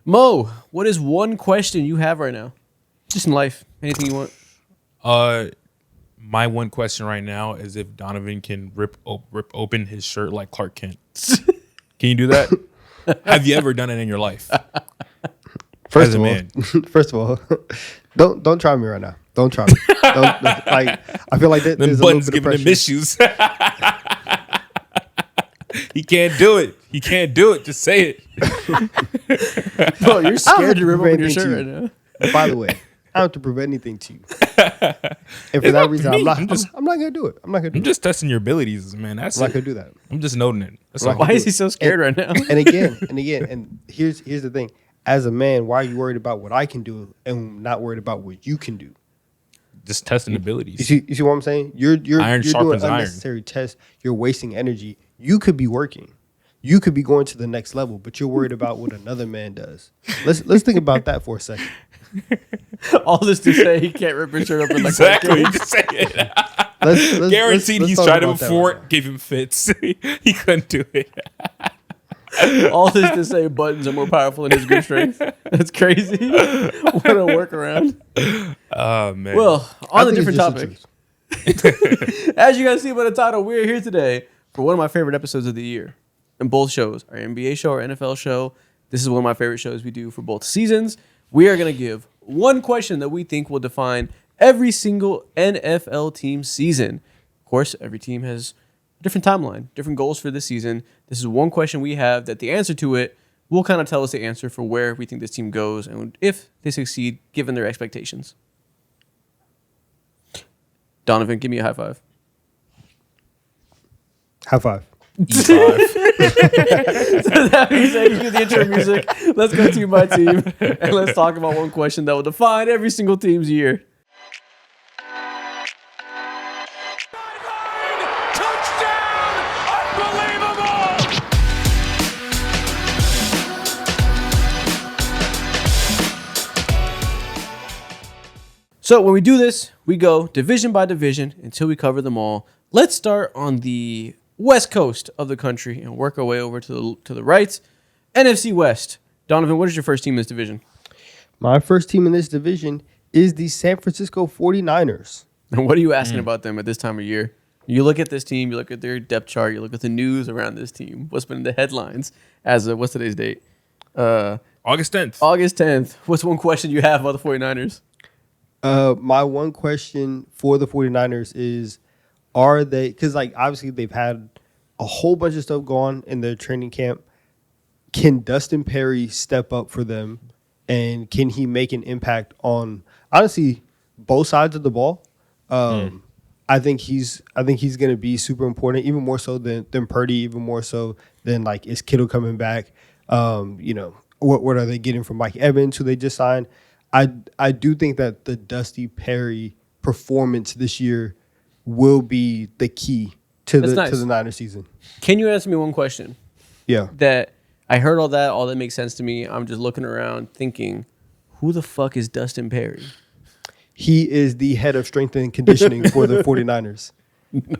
Mo, what is one question you have right now? Just in life. Anything you want. My one question right now is if Donovan can rip open his shirt like Clark Kent. Can you do that? Have you ever done it in your life? First of all, don't try me right now. Don't try me. I feel like that. Them buttons giving him issues. He can't do it. He can't do it. Just say it. Bro, you're scared to rip open your shirt right now. By the way, I don't have to prove anything to you. And for that reason, I'm not gonna do it. I'm just testing your abilities, man. I'm not gonna do that. I'm just noting it. Why is he so scared right now? And again, here's the thing. As a man, why are you worried about what I can do and not worried about what you can do? Just testing abilities. You see what I'm saying? You're doing sharpens unnecessary tests. You're wasting energy. You could be working. You could be going to the next level, but you're worried about what another man does. Let's think about that for a second. All this to say he can't rip his shirt open like exactly. Just say it. Guaranteed he's tried it before. Gave him fits. He couldn't do it. All this to say buttons are more powerful than his grip strength. That's crazy. What a workaround. Oh, man. Well, on a different topic. As you guys see by the title, we're here today for one of my favorite episodes of the year. And both shows, our NBA show, our NFL show. This is one of my favorite shows we do for both seasons. We are going to give one question that we think will define every single NFL team season. Of course, every team has a different timeline, different goals for this season. This is one question we have that the answer to it will kind of tell us the answer for where we think this team goes and if they succeed given their expectations. Donovan, give me a high five. High five. So that being said, cue the intro music. Let's go to my team and let's talk about one question that will define every single team's year. So when we do this, we go division by division until we cover them all. Let's start on the west coast of the country and work our way over to the right. NFC West. Donovan, what is your first team in this division? My first team in this division is the San Francisco 49ers. And what are you asking about them at this time of year? You look at this team, you look at their depth chart, you look at the news around this team. What's been in the headlines as of, what's today's date? August 10th. August 10th. What's one question you have about the 49ers? My one question for the 49ers is, are they, because like obviously they've had a whole bunch of stuff going on in their training camp. Can Dustin Perry step up for them, and can he make an impact on honestly both sides of the ball? I think he's going to be super important, even more so than Purdy, even more so than like is Kittle coming back? What are they getting from Mike Evans, who they just signed? I do think that the Dusty Perry performance this year will be the key to the Niners season. Can you answer me one question? Yeah. That I heard all that makes sense to me. I'm just looking around thinking, who the fuck is Dustin Perry? He is the head of strength and conditioning for the 49ers.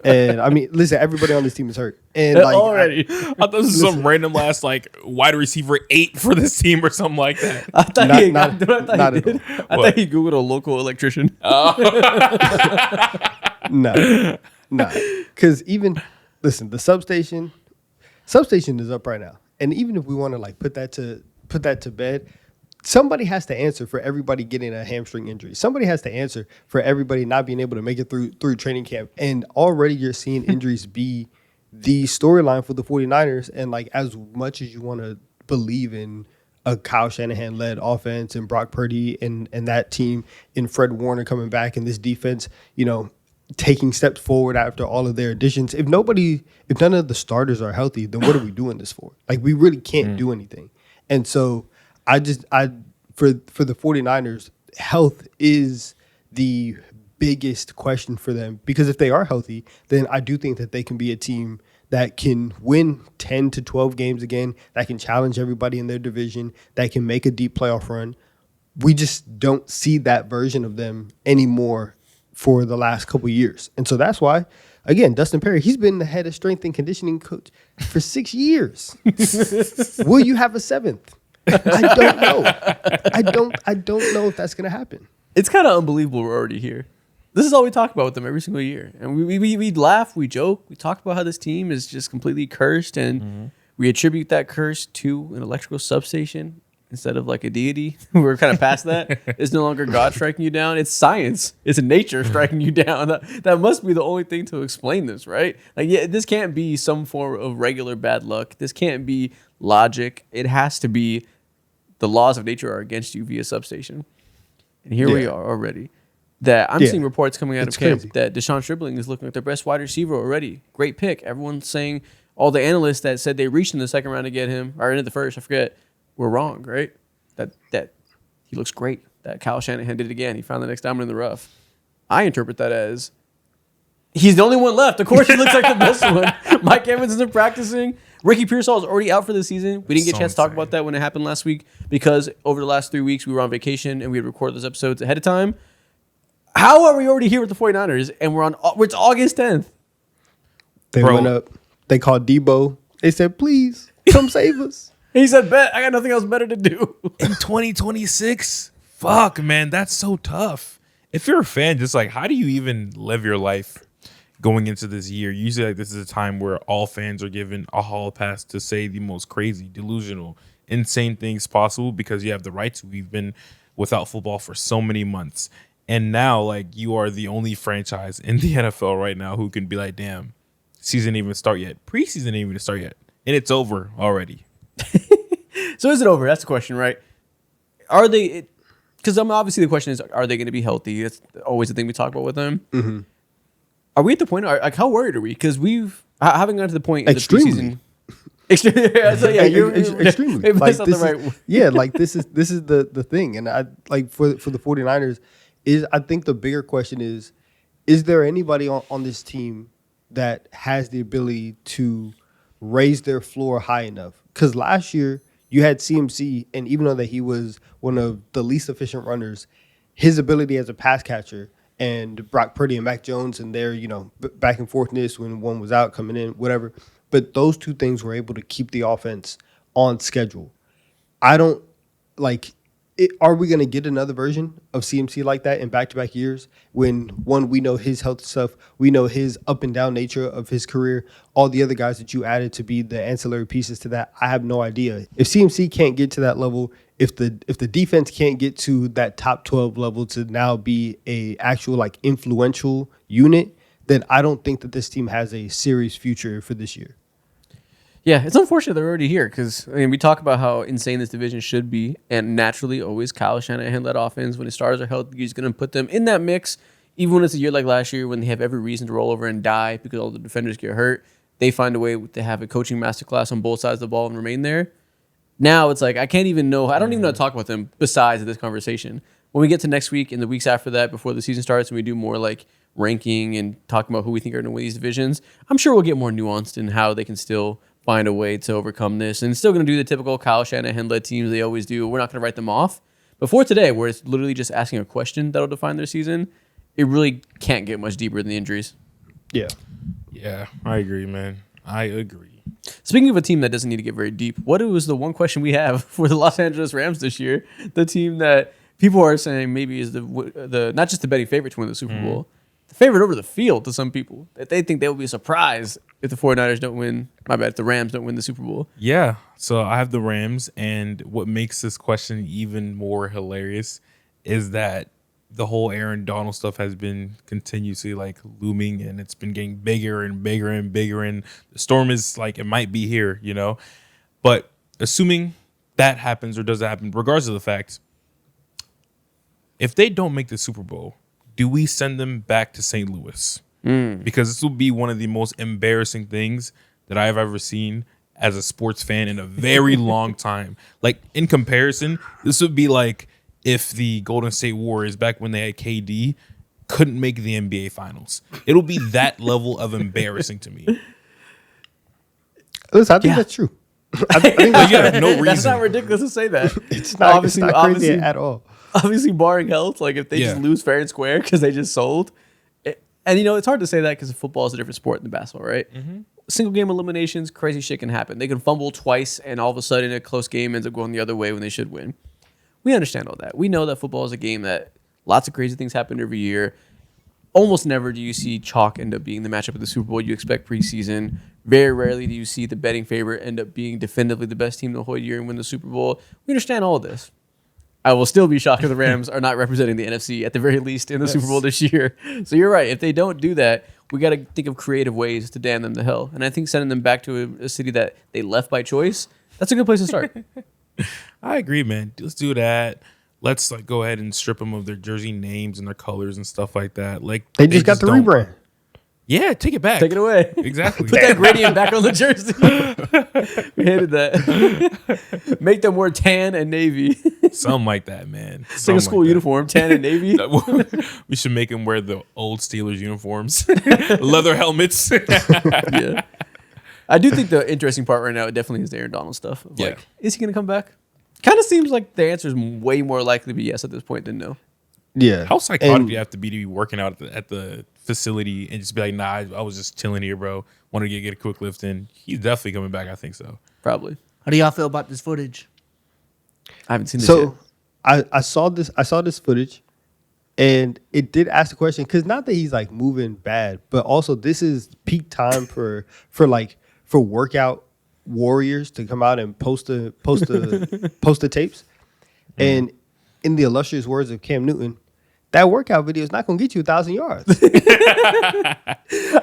And I mean, listen, everybody on this team is hurt. And like already, I thought this was some random last like wide receiver 8 for this team or something like that. I thought I thought he Googled a local electrician. No. Because listen, the substation is up right now, and even if we want to like put that to bed, somebody has to answer for everybody getting a hamstring injury. Somebody has to answer for everybody not being able to make it through training camp. And already you're seeing injuries be the storyline for the 49ers. And like as much as you want to believe in a Kyle Shanahan-led offense and Brock Purdy and that team and Fred Warner coming back and this defense, taking steps forward after all of their additions. If none of the starters are healthy, then what are we doing this for? Like we really can't do anything. And so for the 49ers, health is the biggest question for them, because if they are healthy, then I do think that they can be a team that can win 10 to 12 games again, that can challenge everybody in their division, that can make a deep playoff run. We just don't see that version of them anymore for the last couple of years. And so that's why, again, Dustin Perry, he's been the head of strength and conditioning coach for 6 years. Will you have a 7th? I don't know. I don't know if that's gonna happen. It's kind of unbelievable we're already here. This is all we talk about with them every single year. And we laugh, we joke, we talk about how this team is just completely cursed, and we attribute that curse to an electrical substation instead of like a deity. We're kind of past that. It's no longer God striking you down. It's science. It's nature striking you down. That must be the only thing to explain this, right? Like, yeah, this can't be some form of regular bad luck. This can't be logic. It has to be the laws of nature are against you via substation. And here we are already. That I'm seeing reports coming out of camp that Deshaun Stribling is looking like their best wide receiver already. Great pick. Everyone's saying, all the analysts that said they reached in the second round to get him, or into the first, I forget, were wrong, right? That he looks great. That Kyle Shanahan did it again. He found the next diamond in the rough. I interpret that as he's the only one left. Of course, he looks like the best one. Mike Evans isn't practicing. Ricky Pearsall is already out for the season. We didn't get a chance to talk about that when it happened last week because over the last 3 weeks we were on vacation and we had recorded those episodes ahead of time. How are we already here with the 49ers and it's August 10th? They went up. They called Debo. They said, please come save us. He said, bet. I got nothing else better to do. In 2026? Fuck, man. That's so tough. If you're a fan, just like, how do you even live your life going into this year? Usually, like, this is a time where all fans are given a hall pass to say the most crazy, delusional, insane things possible because you have the right to. We've been without football for so many months. And now, like, you are the only franchise in the NFL right now who can be like, damn, season didn't even start yet. Preseason didn't even start yet. And it's over already. So is it over? That's the question, right? Are they... Because obviously the question is, are they going to be healthy? That's always the thing we talk about with them. Mm-hmm. Are we at the point... Like, how worried are we? Because I haven't gotten to the point in the preseason... Extremely. You're extremely. Like, like this is the thing. And I like for the 49ers... I think the bigger question is there anybody on this team that has the ability to raise their floor high enough? Because last year you had CMC, and even though that he was one of the least efficient runners, his ability as a pass catcher and Brock Purdy and Mac Jones and their, back and forthness when one was out, coming in, whatever. But those two things were able to keep the offense on schedule. I don't like... Are we going to get another version of CMC like that in back-to-back years when, one, we know his health stuff, we know his up-and-down nature of his career, all the other guys that you added to be the ancillary pieces to that? I have no idea. If CMC can't get to that level, if the defense can't get to that top 12 level to now be a actual like influential unit, then I don't think that this team has a serious future for this year. Yeah, it's unfortunate they're already here because we talk about how insane this division should be, and naturally, always Kyle Shanahan-led offense. When his starters are healthy, he's going to put them in that mix. Even when it's a year like last year, when they have every reason to roll over and die because all the defenders get hurt, they find a way to have a coaching masterclass on both sides of the ball and remain there. Now it's like I don't even know how to talk about them besides this conversation. When we get to next week and the weeks after that, before the season starts, and we do more like ranking and talking about who we think are going to win these divisions, I'm sure we'll get more nuanced in how they can still find a way to overcome this, and still going to do the typical Kyle Shanahan-led teams they always do. We're not going to write them off. But for today, where it's literally just asking a question that'll define their season, it really can't get much deeper than the injuries. Yeah. Yeah, I agree, man. I agree. Speaking of a team that doesn't need to get very deep, what was the one question we have for the Los Angeles Rams this year? The team that people are saying maybe is the not just the betting favorite to win the Super Bowl, the favorite over the field to some people, that they think they will be a surprise if the 49ers don't win. My bad, if the Rams don't win the Super Bowl. Yeah, so I have the Rams, and what makes this question even more hilarious is that the whole Aaron Donald stuff has been continuously like looming, and it's been getting bigger and bigger and bigger, and the storm is like, it might be here, But assuming that happens or doesn't happen, regardless of the fact, if they don't make the Super Bowl, do we send them back to St. Louis? Because this will be one of the most embarrassing things that I've ever seen as a sports fan in a very long time. Like, in comparison, this would be like if the Golden State Warriors, back when they had KD, couldn't make the NBA Finals. It'll be that level of embarrassing to me. Listen, I think that's true. I think that's no reason. That's not ridiculous to say that. It's not crazy at all. Obviously, barring health, like if they just lose fair and square because they just sold. And, it's hard to say that because football is a different sport than basketball, right? Mm-hmm. single game eliminations, crazy shit can happen. They can fumble twice, and all of a sudden a close game ends up going the other way when they should win. We understand all that. We know that football is a game that lots of crazy things happen every year. Almost never do you see chalk end up being the matchup of the Super Bowl you expect preseason. Very rarely do you see the betting favorite end up being definitively the best team the whole year and win the Super Bowl. We understand all of this. I will still be shocked if the Rams are not representing the NFC at the very least in the Super Bowl this year. So you're right. If they don't do that, we got to think of creative ways to damn them to hell. And I think sending them back to a city that they left by choice, that's a good place to start. I agree, man. Let's do that. Let's like go ahead and strip them of their jersey names and their colors and stuff like that. Like they just got the rebrand. Yeah, take it back. Take it away. Exactly. Put that gradient back on the jersey. We hated that. Make them wear tan and navy. Something like that, man. It's like a school uniform, tan and navy. We should make them wear the old Steelers uniforms. Leather helmets. Yeah. I do think the interesting part right now definitely is the Aaron Donald stuff. Of like, is he going to come back? Kind of seems like the answer is way more likely to be yes at this point than no. Yeah. How psychotic do you have to be working out at the facility and just be like, nah, I was just chilling here, bro. Wanted to get a quick lift in. He's definitely coming back. I think so. Probably. How do y'all feel about this footage? I haven't seen this yet. I saw this footage, and it did ask the question because not that he's like moving bad, but also this is peak time for workout warriors to come out and post the tapes. And in the illustrious words of Cam Newton, that workout video is not going to get you 1,000 yards.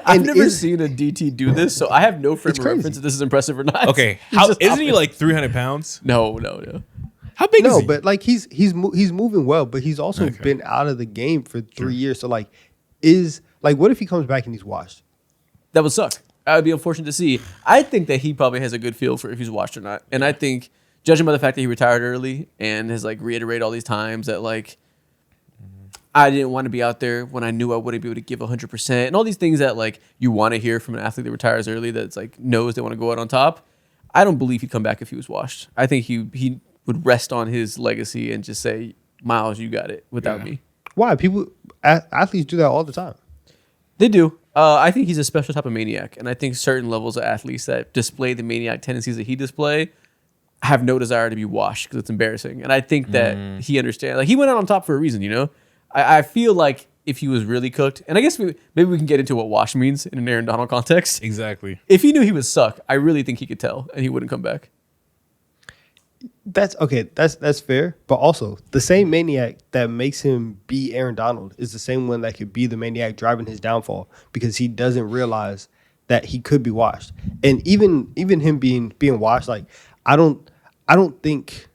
I've never seen a DT do this, so I have no frame of reference if this is impressive or not. Okay, isn't he like 300 pounds? No. How big is he? No, but like he's moving well, but he's also been out of the game for 3 years. So like, what if he comes back and he's washed? That would suck. I would be unfortunate to see. I think that he probably has a good feel for if he's washed or not, and I think judging by the fact that he retired early and has like reiterated all these times that like. I didn't want to be out there when I knew I wouldn't be able to give 100%. And all these things that like you want to hear from an athlete that retires early that's like knows they want to go out on top. I don't believe he'd come back if he was washed. I think he would rest on his legacy and just say, Miles, you got it without me. Why? Athletes do that all the time. They do. I think he's a special type of maniac. And I think certain levels of athletes that display the maniac tendencies that he display have no desire to be washed because it's embarrassing. And I think that he understands. Like he went out on top for a reason, you know? I feel like if he was really cooked, and I guess maybe we can get into what wash means in an Aaron Donald context. Exactly. If he knew he would suck, I really think he could tell, and he wouldn't come back. That's okay. That's fair. But also, the same maniac that makes him be Aaron Donald is the same one that could be the maniac driving his downfall because he doesn't realize that he could be washed. And even him being washed, like I don't think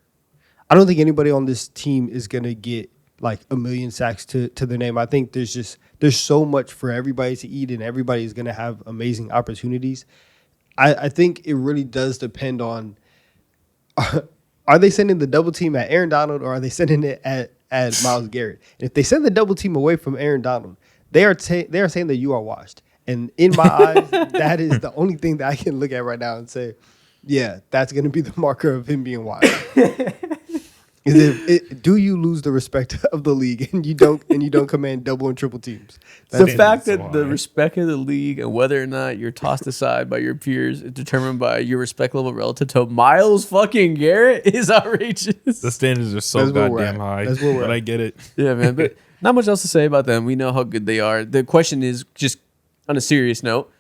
anybody on this team is gonna get like 1 million sacks to their name. I think there's so much for everybody to eat and everybody is going to have amazing opportunities. I think it really does depend on, are they sending the double team at Aaron Donald or are they sending it at Myles Garrett? And if they send the double team away from Aaron Donald, they are saying that you are washed. And in my eyes, that is the only thing that I can look at right now and say, yeah, that's going to be the marker of him being washed. Do you lose the respect of the league and you don't command double and triple teams? The fact that the respect of the league and whether or not you're tossed aside by your peers is determined by your respect level relative to Myles fucking Garrett is outrageous. The standards are so goddamn high. That's where we're but at. I get it. Yeah, man. But not much else to say about them. We know how good they are. The question is just on a serious note,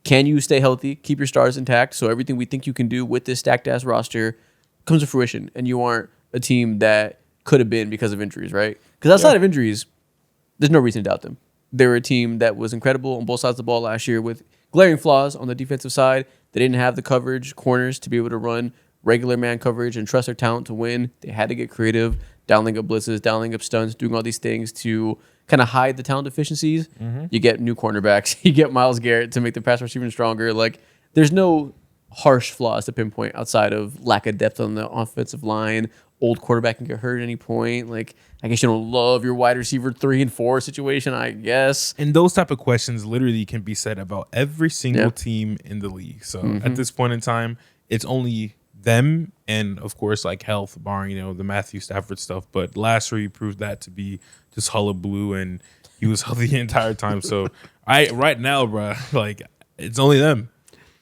can you stay healthy, keep your stars intact so everything we think you can do with this stacked ass roster comes to fruition and you aren't a team that could have been because of injuries, right? Because outside of injuries, there's no reason to doubt them. They were a team that was incredible on both sides of the ball last year with glaring flaws on the defensive side. They didn't have the coverage corners to be able to run regular man coverage and trust their talent to win. They had to get creative, dialing up blitzes, dialing up stunts, doing all these things to kind of hide the talent deficiencies. You get new cornerbacks. You get Myles Garrett to make the pass rush even stronger. Like, there's no harsh flaws to pinpoint outside of lack of depth on the offensive line. Old quarterback can get hurt at any point. Like, I guess you don't love your wide receiver 3 and 4 situation, I guess. And those type of questions literally can be said about every single team in the league. So at this point in time, it's only them and, of course, like health, barring, the Matthew Stafford stuff. But last year, he proved that to be just hullabaloo, and he was healthy the entire time. So right now, bro, like, it's only them.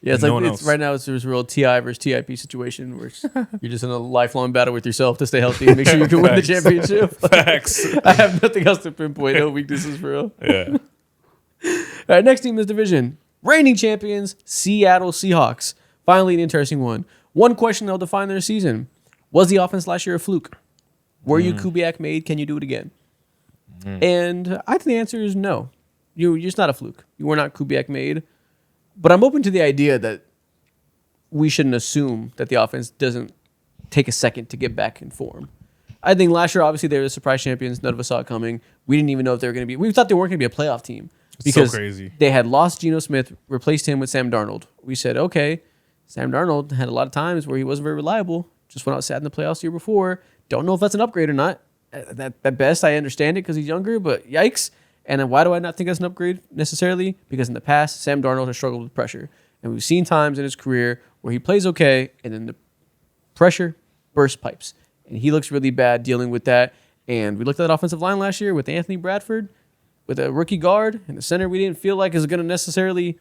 Yeah, it's No like one it's else. right now. It's a real TI versus TIP situation where you're just in a lifelong battle with yourself to stay healthy and make sure you can win the Facts. championship. Facts. I have nothing else to pinpoint. No weaknesses for real. Yeah. All right, next team in this division, reigning champions, Seattle Seahawks. Finally, an interesting one. One question that'll define their season: was the offense last year a fluke? Were you Kubiak made? Can you do it again? And I think the answer is no. You're just not a fluke. You were not Kubiak made. But I'm open to the idea that we shouldn't assume that the offense doesn't take a second to get back in form. I think last year, obviously, they were the surprise champions. None of us saw it coming. We didn't even know if they were going to be. We thought they weren't going to be a playoff team because so crazy. They had lost Geno Smith, replaced him with Sam Darnold. We said, okay, Sam Darnold had a lot of times where he wasn't very reliable. Just went out sad in the playoffs the year before. Don't know if that's an upgrade or not. At best, I understand it because he's younger, but yikes. And then why do I not think that's an upgrade necessarily? Because in the past, Sam Darnold has struggled with pressure. And we've seen times in his career where he plays okay and then the pressure burst pipes. And he looks really bad dealing with that. And we looked at that offensive line last year with Anthony Bradford, with a rookie guard, and the center we didn't feel like is going to necessarily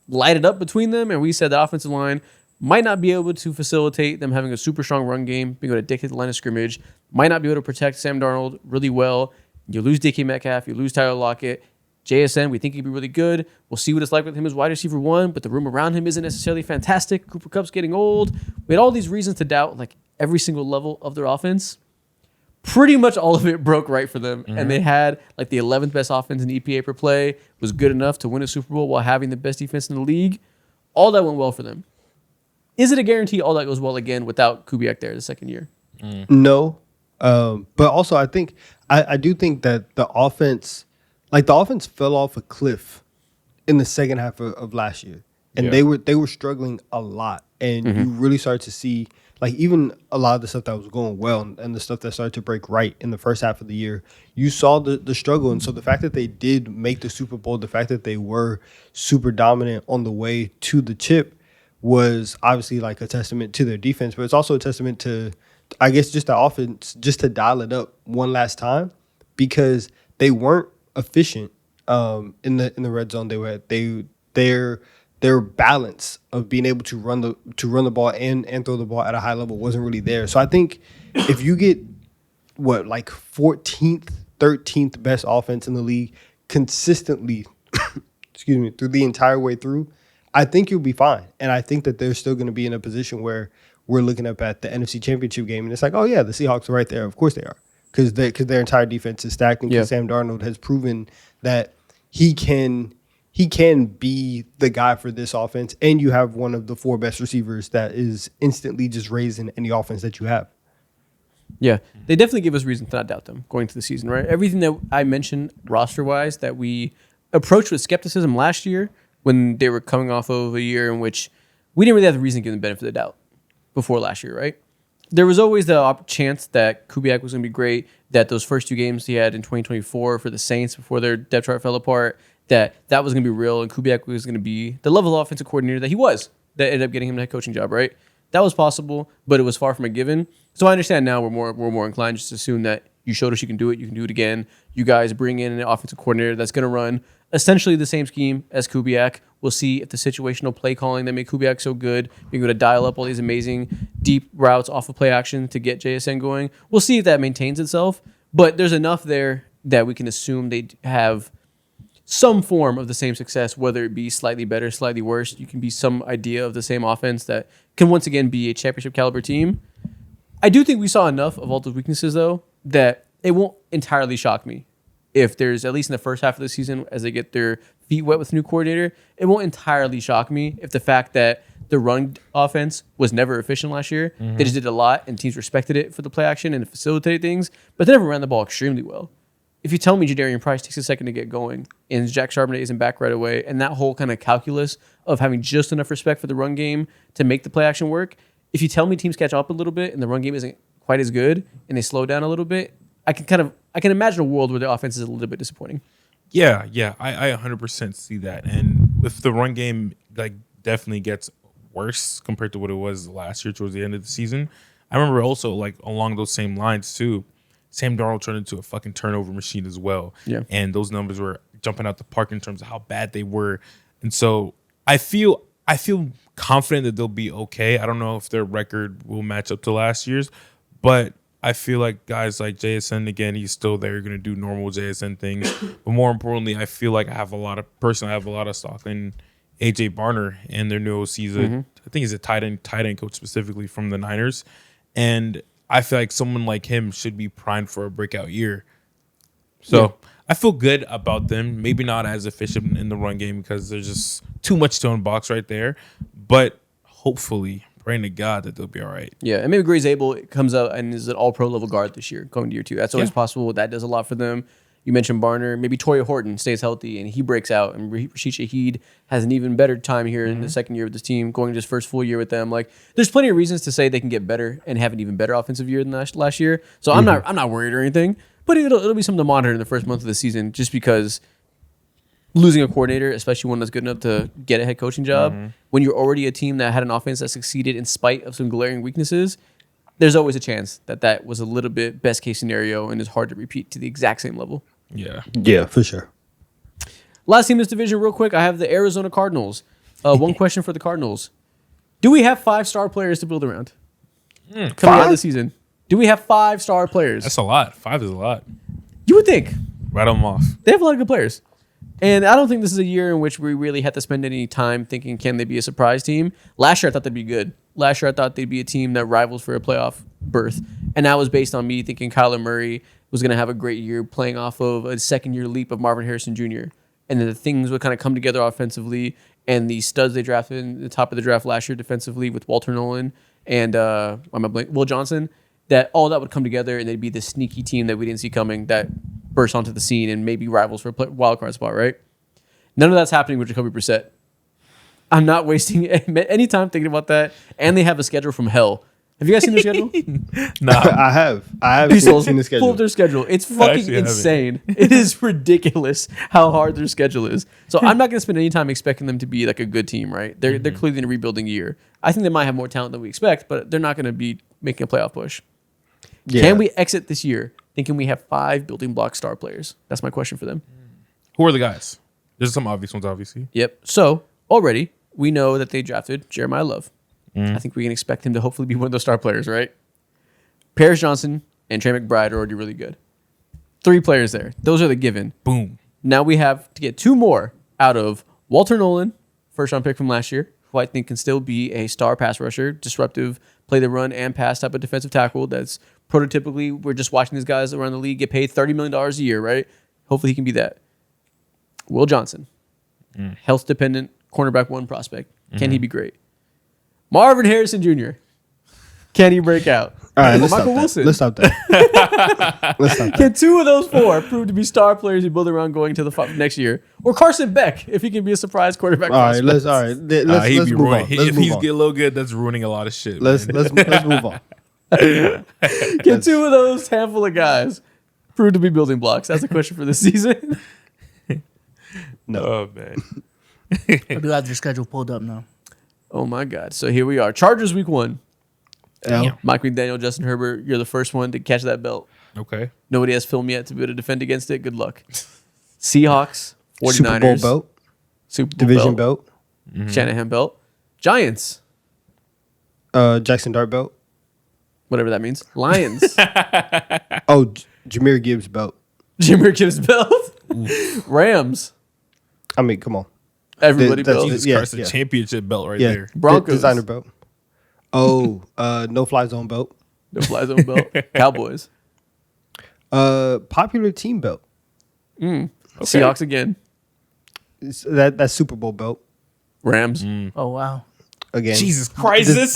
light it up between them. And we said the offensive line might not be able to facilitate them having a super strong run game, being able to dictate the line of scrimmage, might not be able to protect Sam Darnold really well. You lose DK Metcalf, you lose Tyler Lockett. JSN, we think he'd be really good. We'll see what it's like with him as wide receiver one, but the room around him isn't necessarily fantastic. Cooper Kupp's getting old. We had all these reasons to doubt like every single level of their offense. Pretty much all of it broke right for them. And they had like the 11th best offense in EPA per play, was good enough to win a Super Bowl while having the best defense in the league. All that went well for them. Is it a guarantee all that goes well again without Kubiak there the second year? No. But also I do think that the offense fell off a cliff in the second half of last year. And they were struggling a lot. And you really started to see like even a lot of the stuff that was going well and the stuff that started to break right in the first half of the year, you saw the struggle. And so the fact that they did make the Super Bowl, the fact that they were super dominant on the way to the chip was obviously like a testament to their defense, but it's also a testament to, I guess, just the offense, just to dial it up one last time, because they weren't efficient in the red zone. Their balance of being able to run the ball and throw the ball at a high level wasn't really there. So I think if you get 14th, 13th best offense in the league consistently, excuse me, through the entire way through, I think you'll be fine. And I think that they're still going to be in a position where we're looking up at the NFC Championship game, and it's like, oh, yeah, the Seahawks are right there. Of course they are, because their entire defense is stacked, and because Sam Darnold has proven that he can be the guy for this offense, and you have one of the four best receivers that is instantly just raising any offense that you have. Yeah, they definitely give us reason to not doubt them going into the season, right? Everything that I mentioned roster-wise that we approached with skepticism last year when they were coming off of a year in which we didn't really have the reason to give them the benefit of the doubt before last year, right? There was always the chance that Kubiak was going to be great, that those first two games he had in 2024 for the Saints before their depth chart fell apart, that was going to be real and Kubiak was going to be the level of offensive coordinator that he was, that ended up getting him the head coaching job, right? That was possible, but it was far from a given. So I understand now we're more inclined just to assume that you showed us you can do it again. You guys bring in an offensive coordinator that's going to run essentially the same scheme as Kubiak. We'll see if the situational play calling that made Kubiak so good, being able to dial up all these amazing deep routes off of play action to get JSN going. We'll see if that maintains itself, but there's enough there that we can assume they have some form of the same success, whether it be slightly better, slightly worse. You can be some idea of the same offense that can once again be a championship caliber team. I do think we saw enough of all those weaknesses, though, that it won't entirely shock me if there's, at least in the first half of the season, as they get their feet wet with a new coordinator, it won't entirely shock me if the fact that the run offense was never efficient last year. They just did a lot, and teams respected it for the play action and facilitated things, but they never ran the ball extremely well. If you tell me Jadarian Price takes a second to get going and Jack Charbonnet isn't back right away, and that whole kind of calculus of having just enough respect for the run game to make the play action work, if you tell me teams catch up a little bit and the run game isn't quite as good and they slow down a little bit, I can imagine a world where the offense is a little bit disappointing. Yeah, I 100% see that. And if the run game definitely gets worse compared to what it was last year towards the end of the season, I remember also along those same lines too, Sam Darnold turned into a fucking turnover machine as well. Yeah. And those numbers were jumping out the park in terms of how bad they were. And so I feel I feel confident that they'll be okay. I don't know if their record will match up to last year's, but I feel like guys like JSN, again, he's still there, going to do normal JSN things. But more importantly, I feel like I have a lot of stock in AJ Barner and their new OC's. I think he's a tight end coach specifically from the Niners. And I feel like someone like him should be primed for a breakout year. So I feel good about them. Maybe not as efficient in the run game because there's just too much to unbox right there. But hopefully, praying to God that they'll be all right. Yeah, and maybe Gray's able comes out and is an all-pro level guard this year, going to year 2. That's always possible. That does a lot for them. You mentioned Barner. Maybe Torrey Horton stays healthy and he breaks out, and Rashid Shaheed has an even better time here in the second year with this team, going to his first full year with them. Like, there's plenty of reasons to say they can get better and have an even better offensive year than last year. So I'm not worried or anything, but it'll be something to monitor in the first month of the season, just because losing a coordinator, especially one that's good enough to get a head coaching job, when you're already a team that had an offense that succeeded in spite of some glaring weaknesses, there's always a chance that was a little bit best case scenario and is hard to repeat to the exact same level. Yeah, for sure. Last team in this division, real quick, I have the Arizona Cardinals. One question for the Cardinals. Do we have 5-star players to build around coming out of the season? Do we have 5-star players? That's a lot. 5 is a lot. You would think. Right on them off. They have a lot of good players. And I don't think this is a year in which we really had to spend any time thinking, can they be a surprise team? Last year, I thought they'd be good. Last year, I thought they'd be a team that rivals for a playoff berth. And that was based on me thinking Kyler Murray was going to have a great year playing off of a second-year leap of Marvin Harrison Jr. And then the things would kind of come together offensively. And the studs they drafted in the top of the draft last year defensively with Walter Nolan and Will Johnson, that all that would come together and they'd be this sneaky team that we didn't see coming that burst onto the scene and maybe rivals for a wild card spot, right? None of that's happening with Jacoby Brissett. I'm not wasting any time thinking about that. And they have a schedule from hell. Have you guys seen their schedule? No, I have seen the schedule. Pull up their schedule. It's fucking insane. It is ridiculous how hard their schedule is. So I'm not going to spend any time expecting them to be like a good team, right? They're clearly in a rebuilding year. I think they might have more talent than we expect, but they're not going to be making a playoff push. Yeah. Can we exit this year thinking we have 5 building block star players? That's my question for them. Who are the guys? There's some obvious ones, obviously. Yep. So already we know that they drafted Jeremiah Love. I think we can expect him to hopefully be one of those star players, right? Paris Johnson and Trey McBride are already really good. 3 players there. Those are the given. Boom. Now we have to get 2 more out of Walter Nolan, first-round pick from last year, who I think can still be a star pass rusher, disruptive, play the run and pass type of defensive tackle that's prototypically, we're just watching these guys around the league get paid $30 million a year, right? Hopefully he can be that. Will Johnson, health-dependent cornerback 1 prospect. Can he be great? Marvin Harrison Jr. Can he break out? All right, Michael Wilson. Let's stop that. Can 2 of those 4 prove to be star players you build around going to the next year? Or Carson Beck, if he can be a surprise quarterback. Let's move on. If he's getting a little good, that's ruining a lot of shit. Let's move on. Can 2 of those handful of guys prove to be building blocks? That's a question for this season. No. Oh, man. I do have their schedule pulled up now. Oh, my God. So here we are. Chargers week 1. Damn. Mike McDaniel, Justin Herbert, you're the first one to catch that belt. Okay. Nobody has film yet to be able to defend against it. Good luck. Seahawks, 49ers. Super Bowl belt. Super Bowl Division belt. Shanahan belt. Giants. Jackson Dart belt. Whatever that means. Lions. Jahmyr Gibbs belt. Jahmyr Gibbs belt. Rams. I mean, come on. Everybody belt. Jesus Christ, the championship belt right there. Broncos. Designer belt. No fly zone belt. No fly zone belt. Cowboys. Popular team belt. Okay. Seahawks again. That's Super Bowl belt. Rams. Oh, wow. Again. Jesus Christ, this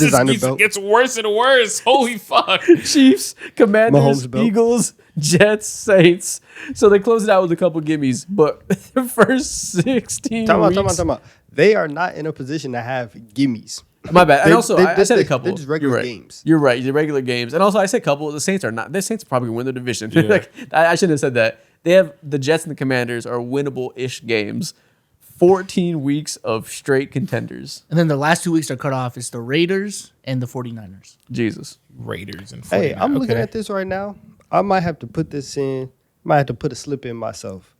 gets worse and worse. Holy fuck. Chiefs, Commanders, Mahomes belt. Eagles, Jets, Saints. So they close it out with a couple gimmies, but the first 16 Time weeks. out. They are not in a position to have gimmies. My bad. And also, I said a couple. They're just regular You're right. games. You're right. The regular games. And also, I said a couple. The Saints are not. The Saints probably win the division. Like, I shouldn't have said that. They have the Jets and the Commanders are winnable-ish games. 14 weeks of straight contenders. And then the last 2 weeks are cut off. It's the Raiders and the 49ers. Jesus. Raiders and 49ers. Hey, I'm looking at this right now. I might have to put this in. Might have to put a slip in myself.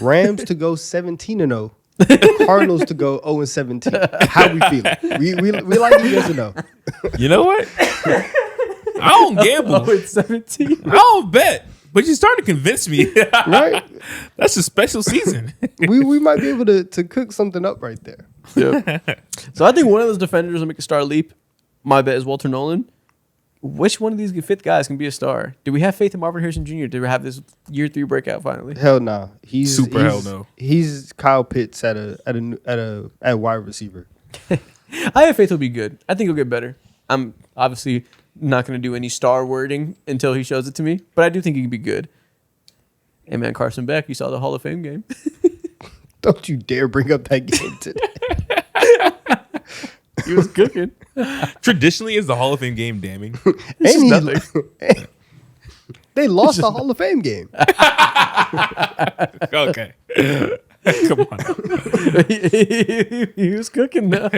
Rams to go 17-0 Cardinals to go 0-17. How we feeling? We like it, yes or no? You know what? I don't gamble. It's 17. I don't bet. But you're starting to convince me. Right? That's a special season. We might be able to cook something up right there. Yep. So I think one of those defenders will make a star leap. My bet is Walter Nolan. Which one of these fifth guys can be a star? Do we have faith in Marvin Harrison Jr.? Do we have this year 3 breakout finally? Hell no. He's hell no. He's Kyle Pitts at wide receiver. I have faith he'll be good. I think he'll get better. I'm obviously not going to do any star wording until he shows it to me, but I do think he can be good. Hey man, Carson Beck, you saw the Hall of Fame game. Don't you dare bring up that game today. He was cooking. Traditionally, is the Hall of Fame game damning? They lost the Hall of Fame game. Okay. Come on. He was cooking now.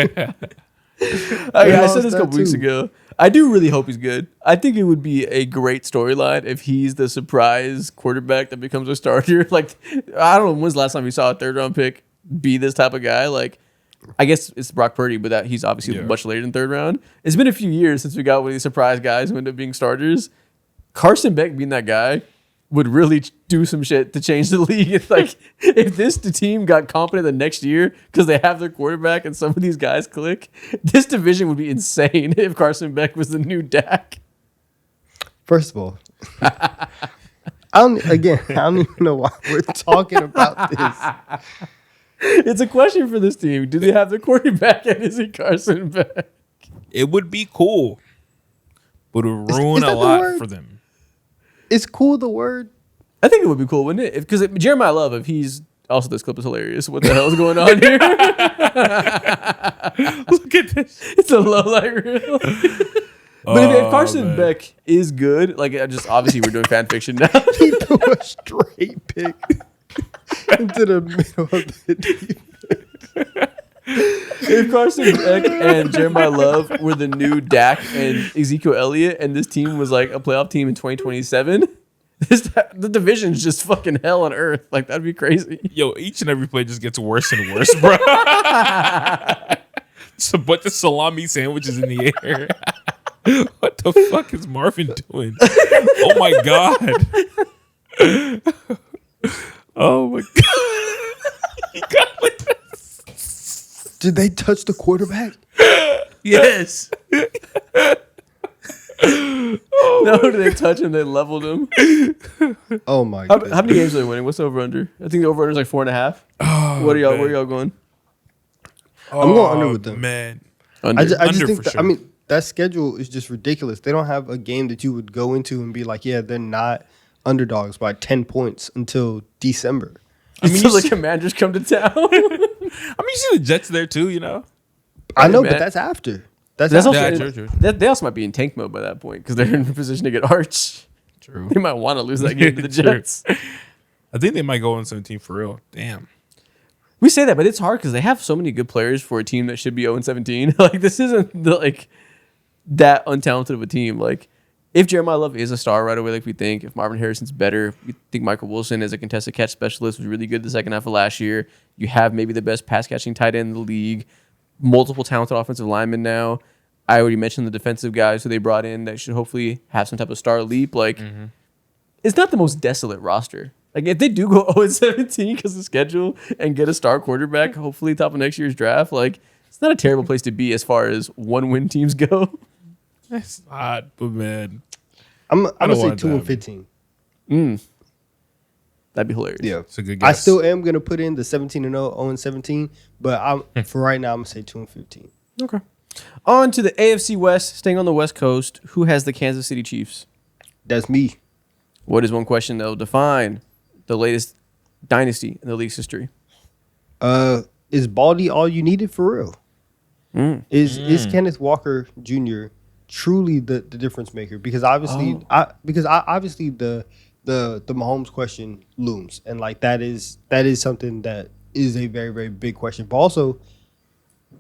I said this a couple weeks ago. I do really hope he's good. I think it would be a great storyline if he's the surprise quarterback that becomes a starter. Like, I don't know when's the last time we saw a 3rd round pick be this type of guy. Like, I guess it's Brock Purdy, but that he's obviously much later in 3rd round. It's been a few years since we got one of these surprise guys who end up being starters. Carson Beck being that guy would really do some shit to change the league. It's like, if the team got competent the next year because they have their quarterback and some of these guys click, this division would be insane if Carson Beck was the new Dak. First of all, I don't even know why we're talking about this. It's a question for this team. Do they have their quarterback and is it Carson Beck? It would be cool, but it would ruin a lot for them. Is cool the word? I think it would be cool, wouldn't it? Because Jeremiah Love, if he's also, this clip is hilarious. What the hell is going on here? Look at this. It's a low light reel. But if Carson Beck is good, like, just obviously we're doing fan fiction now. He threw a straight pick into the middle of the defense. If Carson Beck and Jeremiah Love were the new Dak and Ezekiel Elliott, and this team was like a playoff team in 2027, the division's just fucking hell on earth. Like, that'd be crazy. Yo, each and every play just gets worse and worse, bro. Just a bunch of salami sandwiches in the air. What the fuck is Marvin doing? Oh my god. Oh my god. You got like this. Did they touch the quarterback? Yes. No, did they touch him? They leveled him. Oh my god. How many games are they winning? What's the over under? I think the over under is like 4.5. Oh, what are y'all? Where are y'all going? I'm going under with them. Man, I just Under think for that, sure. I mean, that schedule is just ridiculous. They don't have a game that you would go into and be like, yeah, they're not underdogs by 10 points until December. I mean, until the Commanders come to town. I mean, you see the Jets there too, you know. I know, but that's after. That's also, true. They also might be in tank mode by that point because they're in a position to get Arch. True. They might want to lose that game to the Jets. I think they might go on 17 for real. Damn. We say that, but it's hard because they have so many good players for a team that should be 0-17. Like, this isn't that untalented of a team. Like, if Jeremiah Love is a star right away, like we think, if Marvin Harrison's better, we think Michael Wilson as a contested catch specialist was really good the second half of last year. You have maybe the best pass catching tight end in the league, multiple talented offensive linemen now. I already mentioned the defensive guys who they brought in that should hopefully have some type of star leap. Like, it's not the most desolate roster. Like, if they do go 0-17 because of schedule and get a star quarterback, hopefully top of next year's draft, like, it's not a terrible place to be as far as one-win teams go. That's not, but man. I'm going to say 2-15. That'd be hilarious. Yeah. It's a good guess. I still am going to put in the 17-0, 0-17, but for right now, I'm going to say 2-15. Okay. On to the AFC West, staying on the West Coast. Who has the Kansas City Chiefs? That's me. What is one question that will define the latest dynasty in the league's history? Is Baldy all you needed for real? Is Kenneth Walker Jr. truly the difference maker? Because obviously, obviously the Mahomes question looms, and like that is something that is a very, very big question. But also,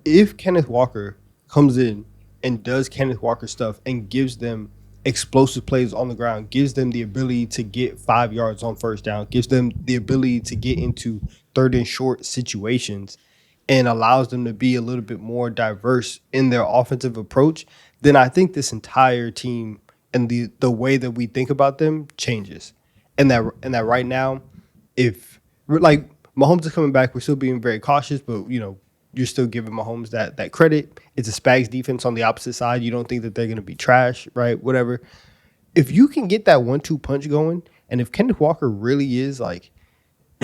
if Kenneth Walker comes in and does Kenneth Walker stuff and gives them explosive plays on the ground, gives them the ability to get 5 yards on first down, gives them the ability to get into third and short situations and allows them to be a little bit more diverse in their offensive approach, then I think this entire team and the way that we think about them changes. And that right now, if like Mahomes is coming back, we're still being very cautious, but you're still giving Mahomes that credit. It's a Spags defense on the opposite side. You don't think that they're going to be trash, right? Whatever. If you can get that 1-2 punch going, and if Kenneth Walker really is like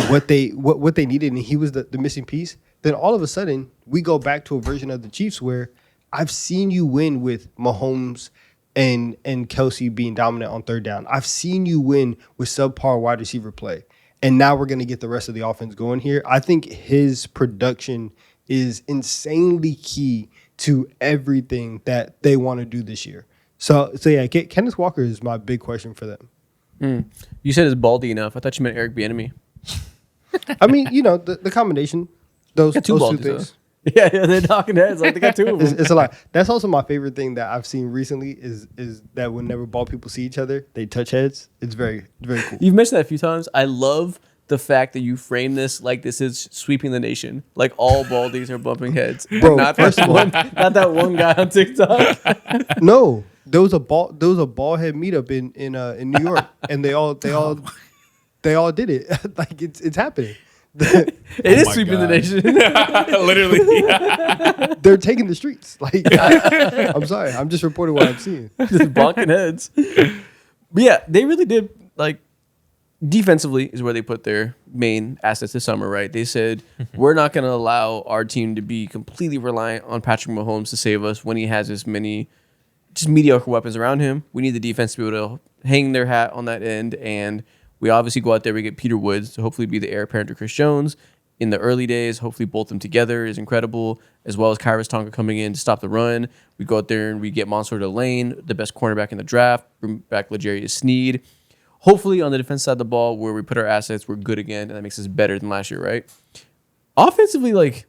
what they needed, and he was the missing piece, then all of a sudden we go back to a version of the Chiefs where I've seen you win with Mahomes and Kelsey being dominant on third down. I've seen you win with subpar wide receiver play. And now we're going to get the rest of the offense going here. I think his production is insanely key to everything that they want to do this year. So yeah, Kenneth Walker is my big question for them. You said it's baldy enough. I thought you meant Eric Bieniemy. I mean, the combination, those two baldies, things. Though. Yeah, they're knocking heads. Like they got two of them. It's a lot. That's also my favorite thing that I've seen recently is that whenever ball people see each other, they touch heads. It's very, very cool. You've mentioned that a few times. I love the fact that you frame this like this is sweeping the nation. Like all baldies are bumping heads. Bro, not that one guy on TikTok. No, there was a ball head meetup in New York, and they all did it. Like it's happening. It is sweeping the nation. Literally. They're taking the streets. Like I'm sorry, I'm just reporting what I'm seeing. Just bonking heads. But yeah, they really did like defensively is where they put their main assets this summer, right? They said, we're not going to allow our team to be completely reliant on Patrick Mahomes to save us when he has as many just mediocre weapons around him. We need the defense to be able to hang their hat on that end. And we obviously go out there, we get Peter Woods to hopefully be the heir apparent to Chris Jones. In the early days, hopefully both of them together is incredible, as well as Kyrus Tonga coming in to stop the run. We go out there and we get Mansour Delane, the best cornerback in the draft, bring back L'Jarius Sneed. Hopefully on the defense side of the ball, where we put our assets, we're good again, and that makes us better than last year, right? Offensively, like,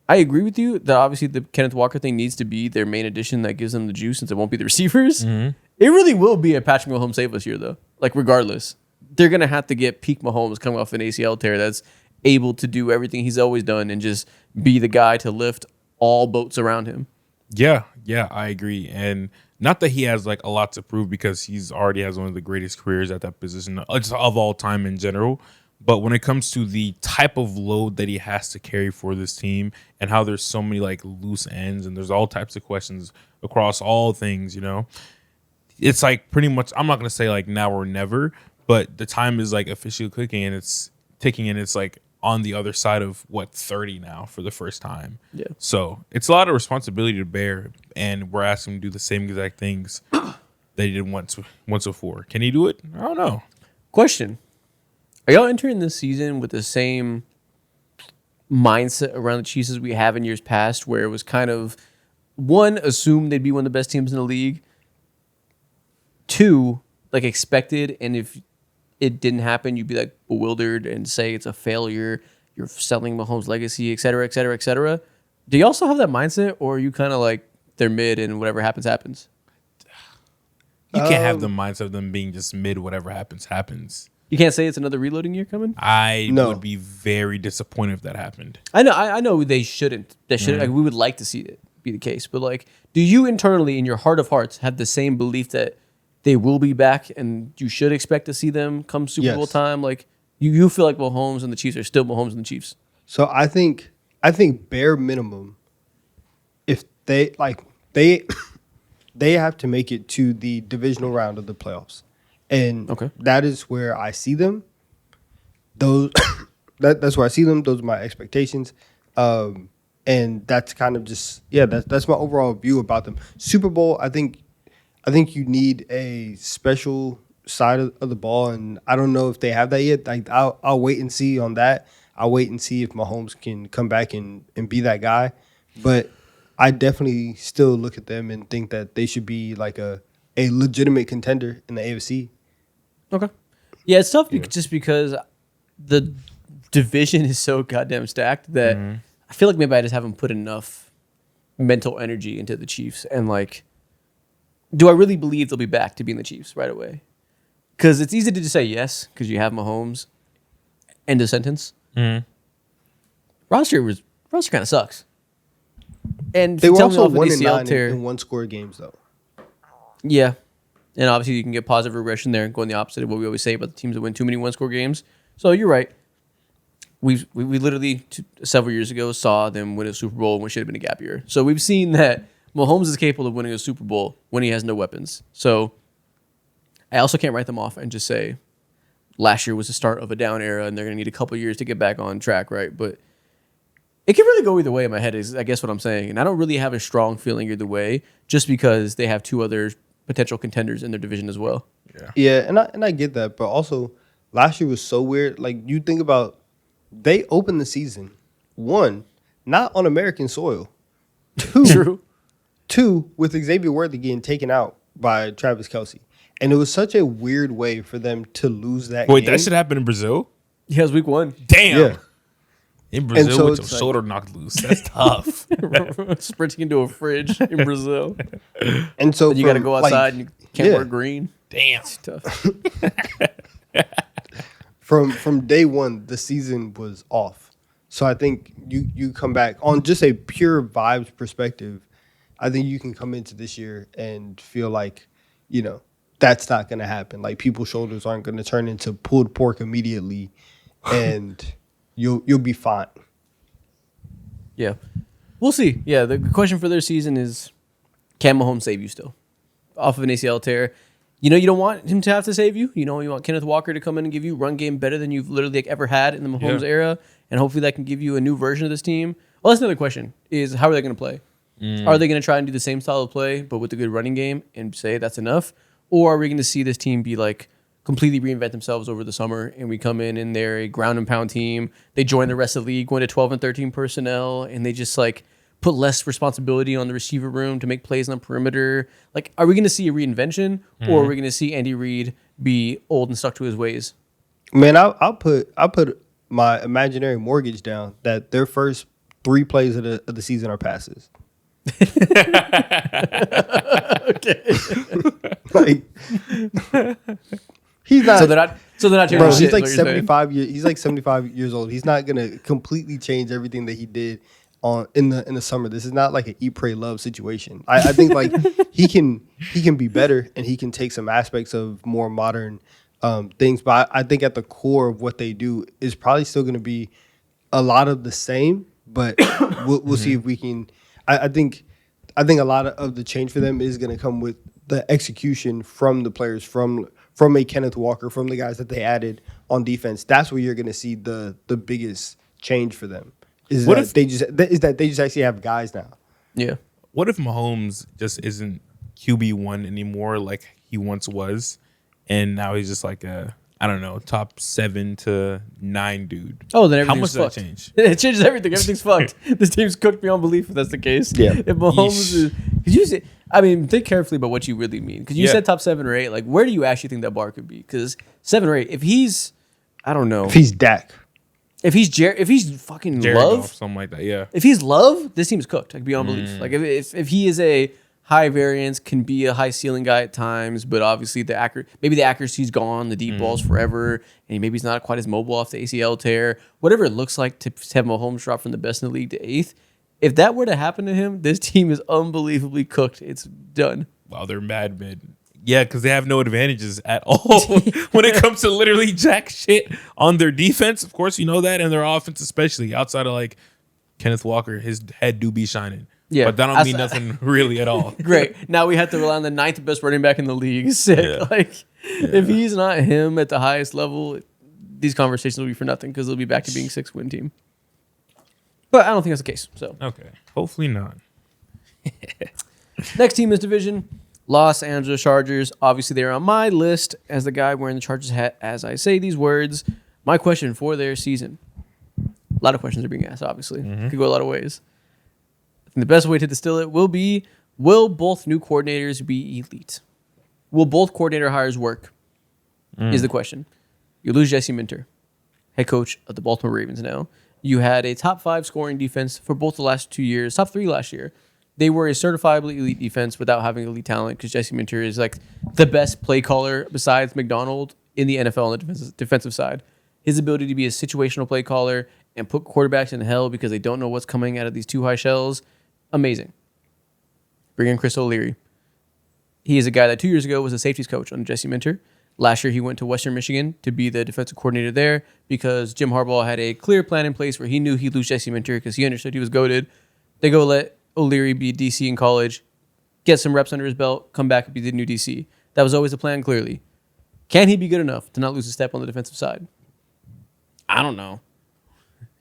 I agree with you that obviously the Kenneth Walker thing needs to be their main addition that gives them the juice since it won't be the receivers. Mm-hmm. It really will be a Patrick Mahomes save us year, though. Like, regardless. They're going to have to get peak Mahomes coming off an ACL tear that's able to do everything he's always done and just be the guy to lift all boats around him. Yeah, I agree. And not that he has like a lot to prove because he's already has one of the greatest careers at that position just of all time in general. But when it comes to the type of load that he has to carry for this team and how there's so many like loose ends and there's all types of questions across all things, it's like pretty much, I'm not going to say like now or never, but the time is like officially clicking and it's ticking and it's like on the other side of 30 now for the first time. Yeah. So it's a lot of responsibility to bear, and we're asking him to do the same exact things that he did once before. Can he do it? I don't know. Question. Are y'all entering this season with the same mindset around the Chiefs as we have in years past, where it was kind of, one, assumed they'd be one of the best teams in the league, two, like expected, and if it didn't happen, you'd be like bewildered and say it's a failure, you're selling Mahomes' legacy, et cetera, et cetera, et cetera. Do you also have that mindset, or are you kind of like they're mid and whatever happens, happens? You can't have the mindset of them being just mid, whatever happens, happens. You can't say it's another reloading year coming? I would be very disappointed if that happened. I know they shouldn't. They should. Like, we would like to see it be the case, but like, do you internally, in your heart of hearts, have the same belief that they will be back and you should expect to see them come Super Bowl time? Like, you feel like Mahomes and the Chiefs are still Mahomes and the Chiefs? So I think bare minimum, if they have to make it to the divisional round of the playoffs. And that is where I see them. That's where I see them. Those are my expectations. And that's kind of just, that's my overall view about them. Super Bowl, I think you need a special side of the ball, and I don't know if they have that yet. Like I'll wait and see on that. I'll wait and see if Mahomes can come back and be that guy. But I definitely still look at them and think that they should be like a legitimate contender in the AFC. Okay. Yeah, it's tough just because the division is so goddamn stacked that I feel like maybe I just haven't put enough mental energy into the Chiefs. And like, do I really believe they'll be back to being the Chiefs right away? Because it's easy to just say yes because you have Mahomes. End of sentence. roster kind of sucks. And They were tell me also off an 1-9 tear. in one-score games, though. Yeah. And obviously you can get positive regression there and going the opposite of what we always say about the teams that win too many one-score games. So you're right. We literally several years ago saw them win a Super Bowl when it should have been a gap year. So we've seen that Mahomes is capable of winning a Super Bowl when he has no weapons. So I also can't write them off and just say last year was the start of a down era and they're going to need a couple years to get back on track, right? But it can really go either way in my head is I guess what I'm saying. And I don't really have a strong feeling either way just because they have two other potential contenders in their division as well. Yeah, and I get that, but also last year was so weird. Like you think about, they opened the season, one, not on American soil, two with Xavier Worthy getting taken out by Travis Kelce, and it was such a weird way for them to lose that. Wait, game. that should happen in Brazil? Yeah, it was week one. Damn. Yeah. In Brazil so with your it's like- shoulder knocked loose. That's tough. Sprinting into a fridge in Brazil. And so And you got to go outside and you can't wear green. Damn. It's tough. From day one, the season was off. So I think you come back on just a pure vibes perspective. I think you can come into this year and feel like, that's not going to happen. Like people's shoulders aren't going to turn into pulled pork immediately, and you'll be fine. Yeah. We'll see. Yeah, the question for their season is, can Mahomes save you still? Off of an ACL tear. You don't want him to have to save you. You want Kenneth Walker to come in and give you run game better than you've literally ever had in the Mahomes era. And hopefully that can give you a new version of this team. Well, that's another question is how are they going to play? Are they going to try and do the same style of play, but with a good running game and say that's enough? Or are we going to see this team be like completely reinvent themselves over the summer and we come in and they're a ground and pound team. They join the rest of the league, going to 12 and 13 personnel, and they just like put less responsibility on the receiver room to make plays on the perimeter. Like, are we going to see a reinvention or are we going to see Andy Reid be old and stuck to his ways? Man, I'll put my imaginary mortgage down that their first 3 plays of the season are passes. Okay. Like, he's not. So they're not changing Bro, shit, he's is like what you're saying. 75 years. He's like 75 years old. He's not gonna completely change everything that he did in the summer. This is not like an eat, pray, love situation. I think like he can be better and he can take some aspects of more modern things. But I think at the core of what they do is probably still going to be a lot of the same. But we'll see if we can. I think a lot of the change for them is going to come with the execution from the players, from a Kenneth Walker, from the guys that they added on defense. That's where you're going to see the biggest change for them. Is that they just actually have guys now. Yeah. What if Mahomes just isn't QB1 anymore like he once was, and now he's just like a, I don't know, top 7 to 9 dude? Oh, then how much everything's does fucked. that change? It changes everything. Everything's fucked. This team's cooked beyond belief if that's the case. Yeah. If Mahomes is, because you say, I mean, think carefully about what you really mean. Because you said top 7 or 8. Like, where do you actually think that bar could be? Because 7 or 8. If he's, I don't know. If he's Dak. If he's fucking Jared Love, Goff, something like that. Yeah. if he's Love, this team's cooked, like beyond belief. Like if he is a high variance, can be a high ceiling guy at times, but obviously the accuracy's gone, the deep balls forever, and maybe he's not quite as mobile off the ACL tear. Whatever it looks like to have Mahomes drop from the best in the league to 8th, if that were to happen to him, this team is unbelievably cooked. It's done. Wow, they're mad. Yeah, because they have no advantages at all when it comes to literally jack shit on their defense. Of course, you know that, and their offense, especially outside of like Kenneth Walker, his head do be shining. Yeah, but that don't mean nothing really at all. Great. Now we have to rely on the 9th best running back in the league. Sick. Yeah. If he's not him at the highest level, these conversations will be for nothing because they'll be back to being 6-win team. But I don't think that's the case. So Okay, hopefully not. next team in this division, Los Angeles Chargers. Obviously, they're on my list as the guy wearing the Chargers hat as I say these words. My question for their season. A lot of questions are being asked, obviously. Could go a lot of ways. I think the best way to distill it will be, will both new coordinators be elite? Will both coordinator hires work? Is the question. You lose Jesse Minter, head coach of the Baltimore Ravens now. You had a top 5 scoring defense for both the last 2 years, top 3 last year. They were a certifiably elite defense without having elite talent because Jesse Minter is like the best play caller besides McDonald in the NFL on the defensive side. His ability to be a situational play caller and put quarterbacks in hell because they don't know what's coming out of these two high shells, amazing. Bring in Chris O'Leary. He is a guy that 2 years ago was a safeties coach under Jesse Minter. Last year, he went to Western Michigan to be the defensive coordinator there because Jim Harbaugh had a clear plan in place where he knew he'd lose Jesse Minter because he understood he was goated. They go let O'Leary be DC in college, get some reps under his belt, come back and be the new DC. That was always the plan, clearly. Can he be good enough to not lose a step on the defensive side? I don't know.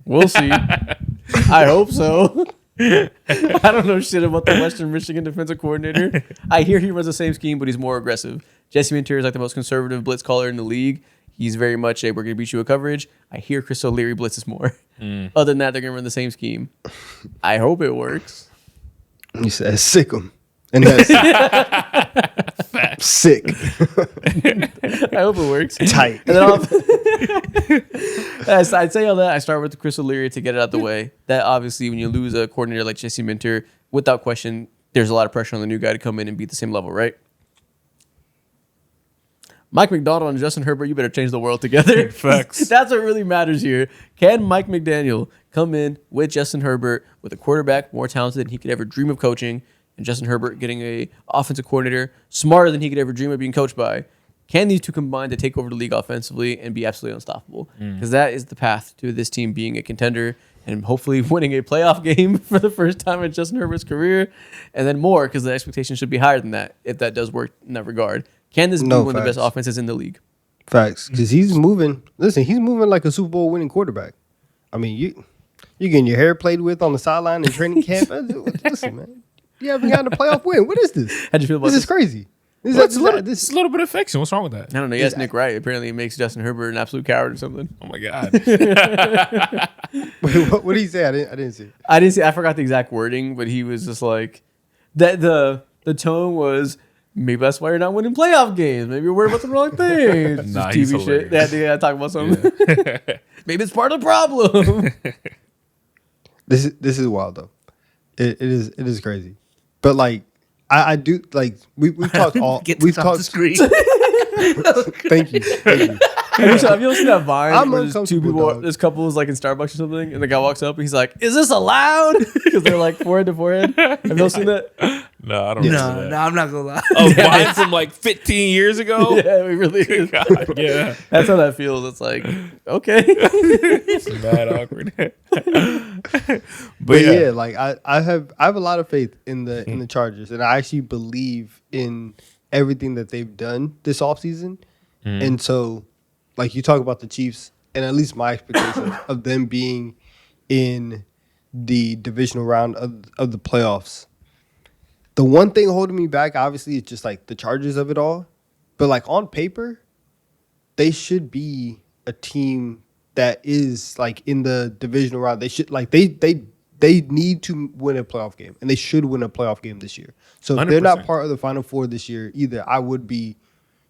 We'll see. I hope so. I don't know shit about the Western Michigan defensive coordinator. I hear he runs the same scheme, but he's more aggressive. Jesse Minter is like the most conservative blitz caller in the league. He's very much a we're going to beat you with coverage. I hear Chris O'Leary blitzes more. Other than that, they're going to run the same scheme. I hope it works. He says, sick him. And that's sick. I hope it works. Tight. And then I'd say all that. I start with Chris O'Leary to get it out the way. That obviously, when you lose a coordinator like Jesse Minter, without question, there's a lot of pressure on the new guy to come in and be at the same level, right? Mike McDonald and Justin Herbert, you better change the world together. Facts. That's what really matters here. Can Mike McDaniel come in with Justin Herbert with a quarterback more talented than he could ever dream of coaching, and Justin Herbert getting a offensive coordinator smarter than he could ever dream of being coached by? Can these two combine to take over the league offensively and be absolutely unstoppable? Because that is the path to this team being a contender and hopefully winning a playoff game for the first time in Justin Herbert's career, and then more because the expectation should be higher than that if that does work in that regard. Can this be one of the best offenses in the league? Facts. Because he's moving. Listen, he's moving like a Super Bowl winning quarterback. I mean, you getting your hair played with on the sideline in training camp. Listen, man. You haven't gotten a playoff win. What is this? How'd you feel about this? This is crazy. It's a little bit of fiction. What's wrong with that? I don't know. Yes, Nick Wright. Apparently it makes Justin Herbert an absolute coward or something. Oh my God. Wait, what did he say? I didn't see. I forgot the exact wording, but he was just like that. The tone was, maybe that's why you're not winning playoff games. Maybe you're worried about the wrong things. Nah, just TV shit. Yeah, talk about something. Yeah. Maybe it's part of the problem. This is wild though. It is crazy. But like I do like we've talked all we've talked the screen. Thank you. Have you ever seen that Vine? I'm where there's two people, dog. there's couples like in Starbucks or something, and the guy walks up and he's like, "Is this allowed?" Because they're like forehead to forehead. Have you ever seen that? No, I don't know. No, I'm not gonna lie. Oh, Vine from like 15 years ago? Yeah, it really is. God, yeah. That's how that feels. It's like, okay. It's mad awkward. But yeah, like I have a lot of faith in the Chargers, and I actually believe in everything that they've done this offseason. And so, like you talk about the Chiefs, and at least my expectation of them being in the divisional round of the playoffs. The one thing holding me back, obviously, is just like the Chargers of it all. But like on paper, they should be a team that is like in the divisional round. They should like they need to win a playoff game, and they should win a playoff game this year. So if they're not 100%. part of the Final Four this year either, I would be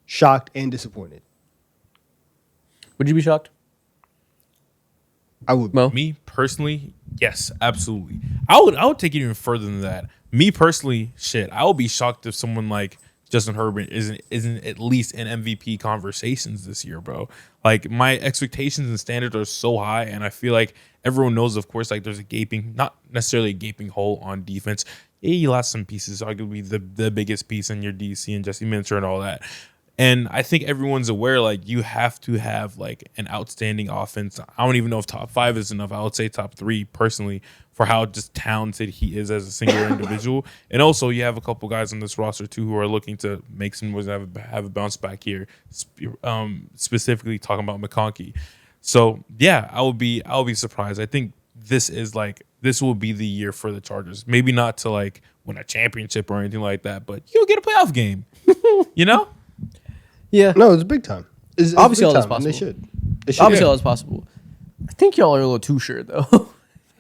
shocked and disappointed. Would you be shocked? I would. Mo? Me personally, yes, absolutely. I would take it even further than that. Me personally, shit, I would be shocked if someone like Justin Herbert isn't at least in MVP conversations this year, bro. Like my expectations and standards are so high, and I feel like everyone knows, of course, like there's a gaping, not necessarily a gaping hole on defense. Yeah, you lost some pieces, arguably the biggest piece in your DC and Jesse Minter and all that. And I think everyone's aware, like, you have to have, like, an outstanding offense. I don't even know if top 5 is enough. I would say top 3, personally, for how just talented he is as a singular individual. And also, you have a couple guys on this roster, too, who are looking to make some moves and have a bounce back here, specifically talking about McConkey. So, yeah, I would be surprised. I think this will be the year for the Chargers. Maybe not to, like, win a championship or anything like that, but you'll get a playoff game, you know? Yeah. No, it's big time. It's Obviously, big all is time, and possible. They should. Obviously, all is possible. I think y'all are a little too sure, though.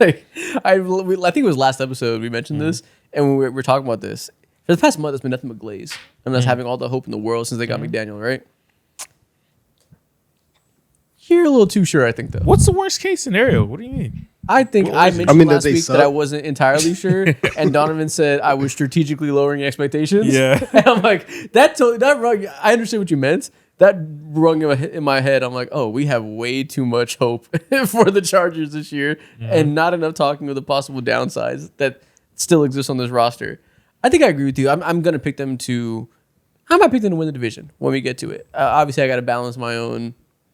Like, I think it was last episode we mentioned this, and we were talking about this. For the past month, it's been nothing but glaze. And us having all the hope in the world since they got McDaniel, right? You're a little too sure, I think, though. What's the worst case scenario? What do you mean? I think I mentioned last they week suck. that I wasn't entirely sure, and Donovan said I was strategically lowering expectations. Yeah. And I'm like, that wrong. I understand what you meant. that rung in my head. I'm like, oh, we have way too much hope for the Chargers this year, and not enough talking of the possible downsides that still exist on this roster. I think I agree with you. I'm gonna pick them to. I might pick them to win the division when we get to it. Obviously, I got to balance my own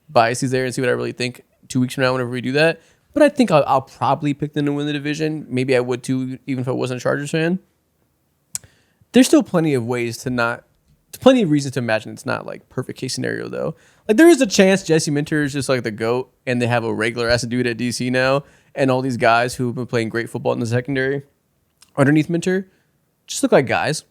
biases there and see what I really think 2 weeks from now whenever we do that. But I think I'll probably pick them to win the division. Maybe I would too, even if I wasn't a Chargers fan. There's still plenty of ways to not, plenty of reasons to imagine it's not like perfect case scenario though. Like there is a chance Jesse Minter is just like the GOAT and they have a regular ass dude at DC now, and all these guys who've been playing great football in the secondary underneath Minter just look like guys.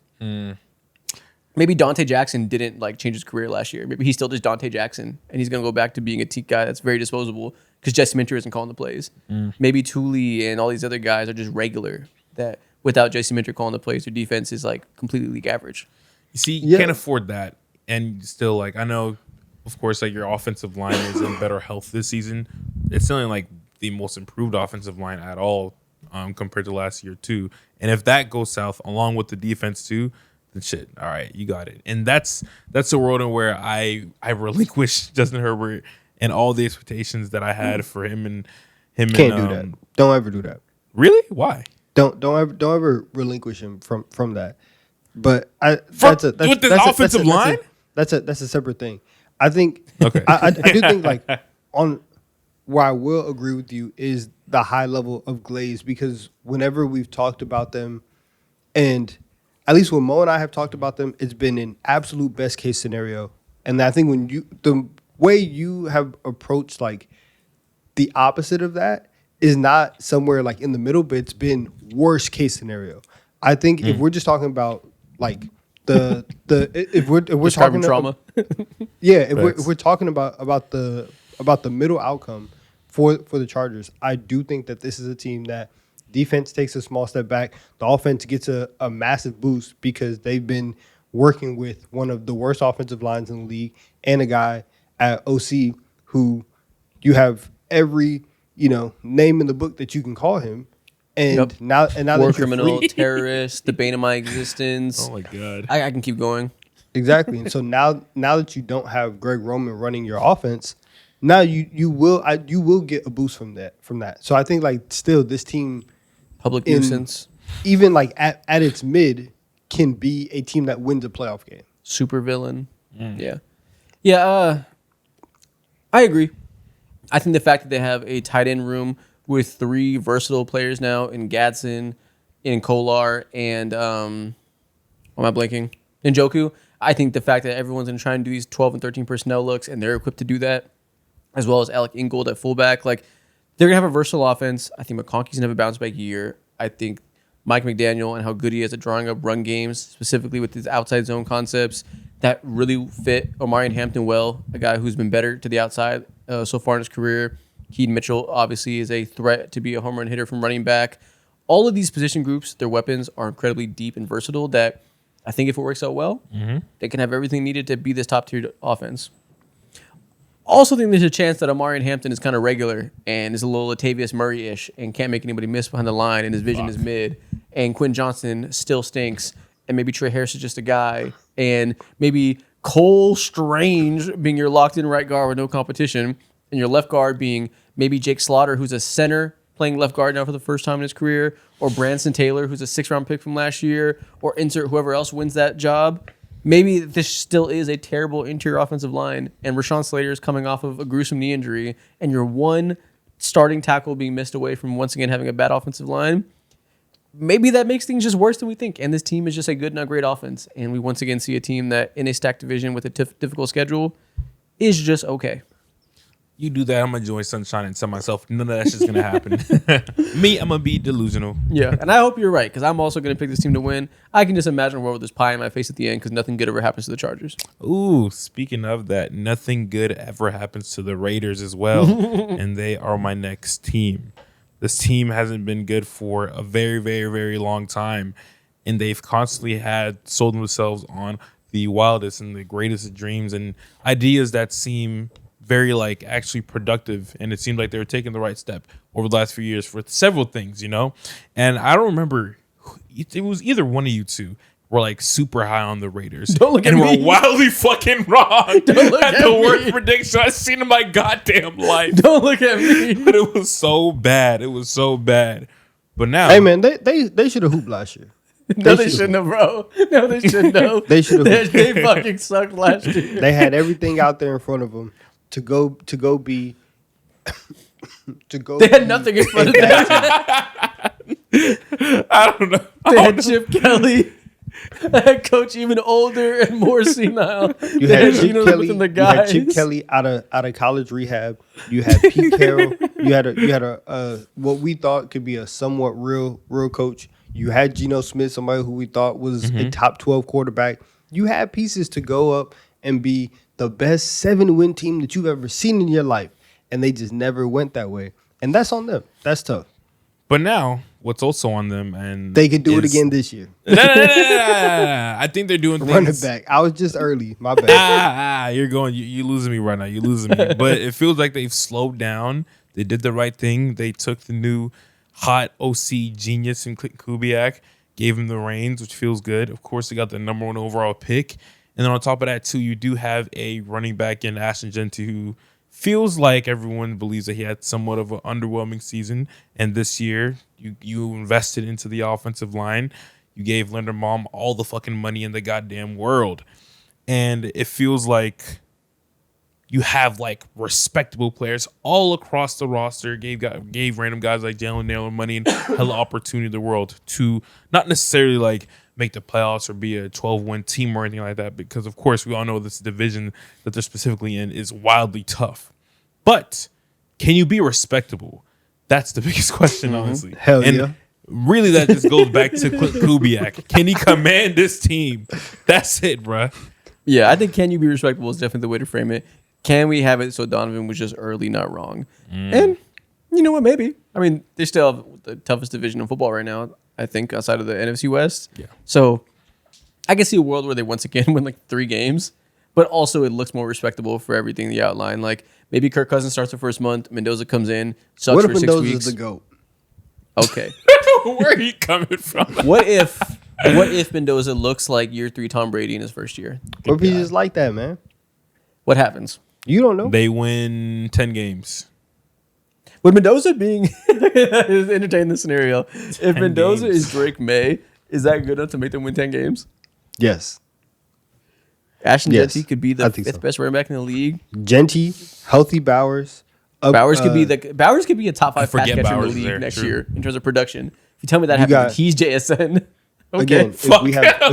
Maybe Dante Jackson didn't like change his career last year. Maybe he's still just Dante Jackson, and he's going to go back to being a teak guy that's very disposable because Jesse Minter isn't calling the plays. Maybe Thule and all these other guys are just regular, that without Jesse Minter calling the plays, their defense is like completely league average. You see, you can't afford that. And still, like, I know, of course, like your offensive line is in better health this season. It's still like the most improved offensive line at all compared to last year, too. And if that goes south, along with the defense, too, shit, all right, you got it. And that's a world in where I relinquished Justin Herbert and all the expectations that I had for him and him. Can't do that. Don't ever do that. Really? Why? Don't ever relinquish him from that. But with the offensive line, that's a separate thing. I think. Okay. I do think like on where I will agree with you is the high level of glaze, because whenever we've talked about them, and at least when Mo and I have talked about them, it's been an absolute best case scenario. And I think when the way you have approached like the opposite of that is not somewhere like in the middle, but it's been worst case scenario. I think if we're just talking about like if we're talking trauma, if we're talking about the middle outcome for the Chargers, I do think that this is a team that defense takes a small step back. The offense gets a massive boost because they've been working with one of the worst offensive lines in the league and a guy at OC who you have every name in the book that you can call him. And now war that criminal, terrorist, the bane of my existence. Oh my god, I can keep going. Exactly. And so now that you don't have Greg Roman running your offense, now you will get a boost from that. So I think like still this team, public nuisance, even like at its mid, can be a team that wins a playoff game. Super villain. Yeah. I agree. I think the fact that they have a tight end room with 3 versatile players now in Gadsden, in Kolar, and am I blanking? Njoku. I think the fact that everyone's going to try and do these 12 and 13 personnel looks, and they're equipped to do that, as well as Alec Ingold at fullback, like they're going to have a versatile offense. I think McConkey's going to have a bounce back year. I think Mike McDaniel and how good he is at drawing up run games, specifically with his outside zone concepts that really fit Omarion Hampton well, a guy who's been better to the outside so far in his career. Keaton Mitchell obviously is a threat to be a home run hitter from running back. All of these position groups, their weapons are incredibly deep and versatile that I think if it works out well, they can have everything needed to be this top-tier offense. Also think there's a chance that Omarion Hampton is kind of regular and is a little Latavius Murray-ish and can't make anybody miss behind the line and his vision is mid. And Quinn Johnson still stinks. And maybe Trey Harris is just a guy. And maybe Cole Strange being your locked-in right guard with no competition. And your left guard being maybe Jake Slaughter, who's a center playing left guard now for the first time in his career. Or Branson Taylor, who's a 6th-round pick from last year. Or insert whoever else wins that job. Maybe this still is a terrible interior offensive line, and Rashawn Slater is coming off of a gruesome knee injury, and you're one starting tackle being missed away from once again having a bad offensive line. Maybe that makes things just worse than we think, and this team is just a good, not great offense, and we once again see a team that in a stacked division with a difficult schedule is just okay. You do that, I'm going to join Sunshine and tell myself none of that shit's going to happen. Me, I'm going to be delusional. Yeah, and I hope you're right, because I'm also going to pick this team to win. I can just imagine a world with this pie in my face at the end, because nothing good ever happens to the Chargers. Ooh, speaking of that, nothing good ever happens to the Raiders as well, and they are my next team. This team hasn't been good for a very, very, very long time, and they've constantly sold themselves on the wildest and the greatest of dreams and ideas that seem very like actually productive, and it seemed like they were taking the right step over the last few years for several things, and I don't remember, it was either one of you two were like super high on the Raiders. Don't look at and me. we're wildly fucking wrong. Don't look at at the me. worst prediction I've seen in my goddamn life. Don't look at me. But it was so bad. It was so bad. But now, Hey man, they should have hooped last year. No, they shouldn't have, bro. No, they shouldn't have. They should have. They fucking sucked last year. They had everything out there in front of them to go be. They had nothing in front of them. I don't know. They had Chip Kelly, a head coach even older and more senile. You They had Chip Geno Kelly. Smith and the You had guys. Chip Kelly out of college rehab. You had Pete Carroll. You had a what we thought could be a somewhat real coach. You had Geno Smith, somebody who we thought was a top 12 quarterback. You had pieces to go up and be the best 7-win team that you've ever seen in your life, and they just never went that way. And that's on them. That's tough. But now, what's also on them, and They could do it again this year. No. I think they're doing Run it things. back. I was just early. My bad. You're going. You losing me right now. You're losing me. But it feels like they've slowed down. They did the right thing. They took the new hot OC genius in Kubiak, gave him the reins, which feels good. Of course, they got the number 1 overall pick. And then on top of that, too, you do have a running back in Ashton Genty who feels like everyone believes that he had somewhat of an underwhelming season. And this year, you invested into the offensive line. You gave Linderbaum all the fucking money in the goddamn world. And it feels like you have like respectable players all across the roster, gave random guys like Jalen Naylor money and hella opportunity in the world to not necessarily like make the playoffs or be a 12-win team or anything like that, because of course we all know this division that they're specifically in is wildly tough. But can you be respectable? That's the biggest question, honestly. Hell and yeah. really that just goes back to Kubiak. Can he command this team? That's it, bruh. Yeah, I think can you be respectable is definitely the way to frame it. Can we have it so Donovan was just early, not wrong? And you know what? Maybe. I mean, they still have the toughest division in football right now, I think, outside of the NFC West. Yeah. So I can see a world where they once again win like 3 games, but also it looks more respectable for everything you outlined. Like maybe Kirk Cousins starts the first month, Mendoza comes in, sucks What for if 6 Mendoza weeks. is the GOAT? Okay. Where are you coming from? What if Mendoza looks like year 3 Tom Brady in his first year? What if he's just like that, man? What happens? You don't know. They win 10 games. Would Mendoza being entertain the scenario? If Mendoza games. is Drake May, is that good enough to make them win 10 games? Yes. Ashton Yes, Genty could be the I think 5th so. best running back in the league. Genty, healthy Bowers. Bowers could be a top 5 pass forget catcher in the Bowers is league there, next true. year in terms of production. If you tell me that You happens, got- he's JSN. Okay. Again, if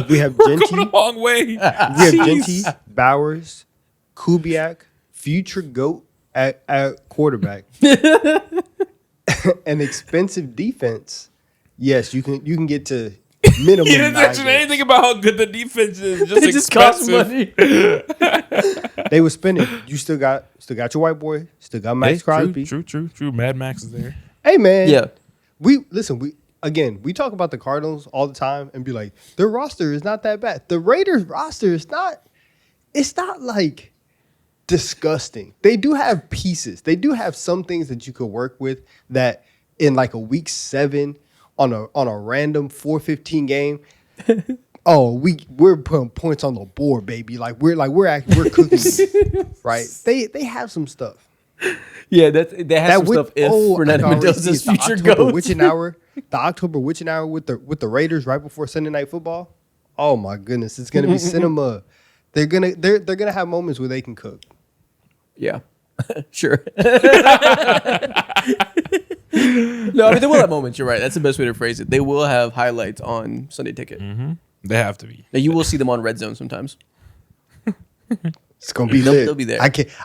we have We're Genty, going a long way. we have Genty, Bowers, Kubiak, future GOAT at quarterback, an expensive defense. Yes, you can get to minimum. You didn't 9 mention games. anything about how good the defense is. Just It just costs expensive. money. They were spending. You still got your white boy. Still got Max Hey, Crosby. True. Mad Max is there. Hey man. Yeah. We talk about the Cardinals all the time and be like, their roster is not that bad. The Raiders roster is not. It's not like disgusting. They do have pieces. They do have some things that you could work with that in like a week 7 on a random 4-15 game. We're putting points on the board, baby. We're cooking, right? They have some stuff. Yeah, they have some stuff if Fernando Mendoza's future goes. The October witching hour with the Raiders right before Sunday Night Football. Oh my goodness, it's gonna be cinema. They're gonna have moments where they can cook. Yeah, sure. No, I mean, they will have moments. You're right. That's the best way to phrase it. They will have highlights on Sunday Ticket. They have to be. Now, you will see them on Red Zone sometimes. It's gonna be They'll lit. be there.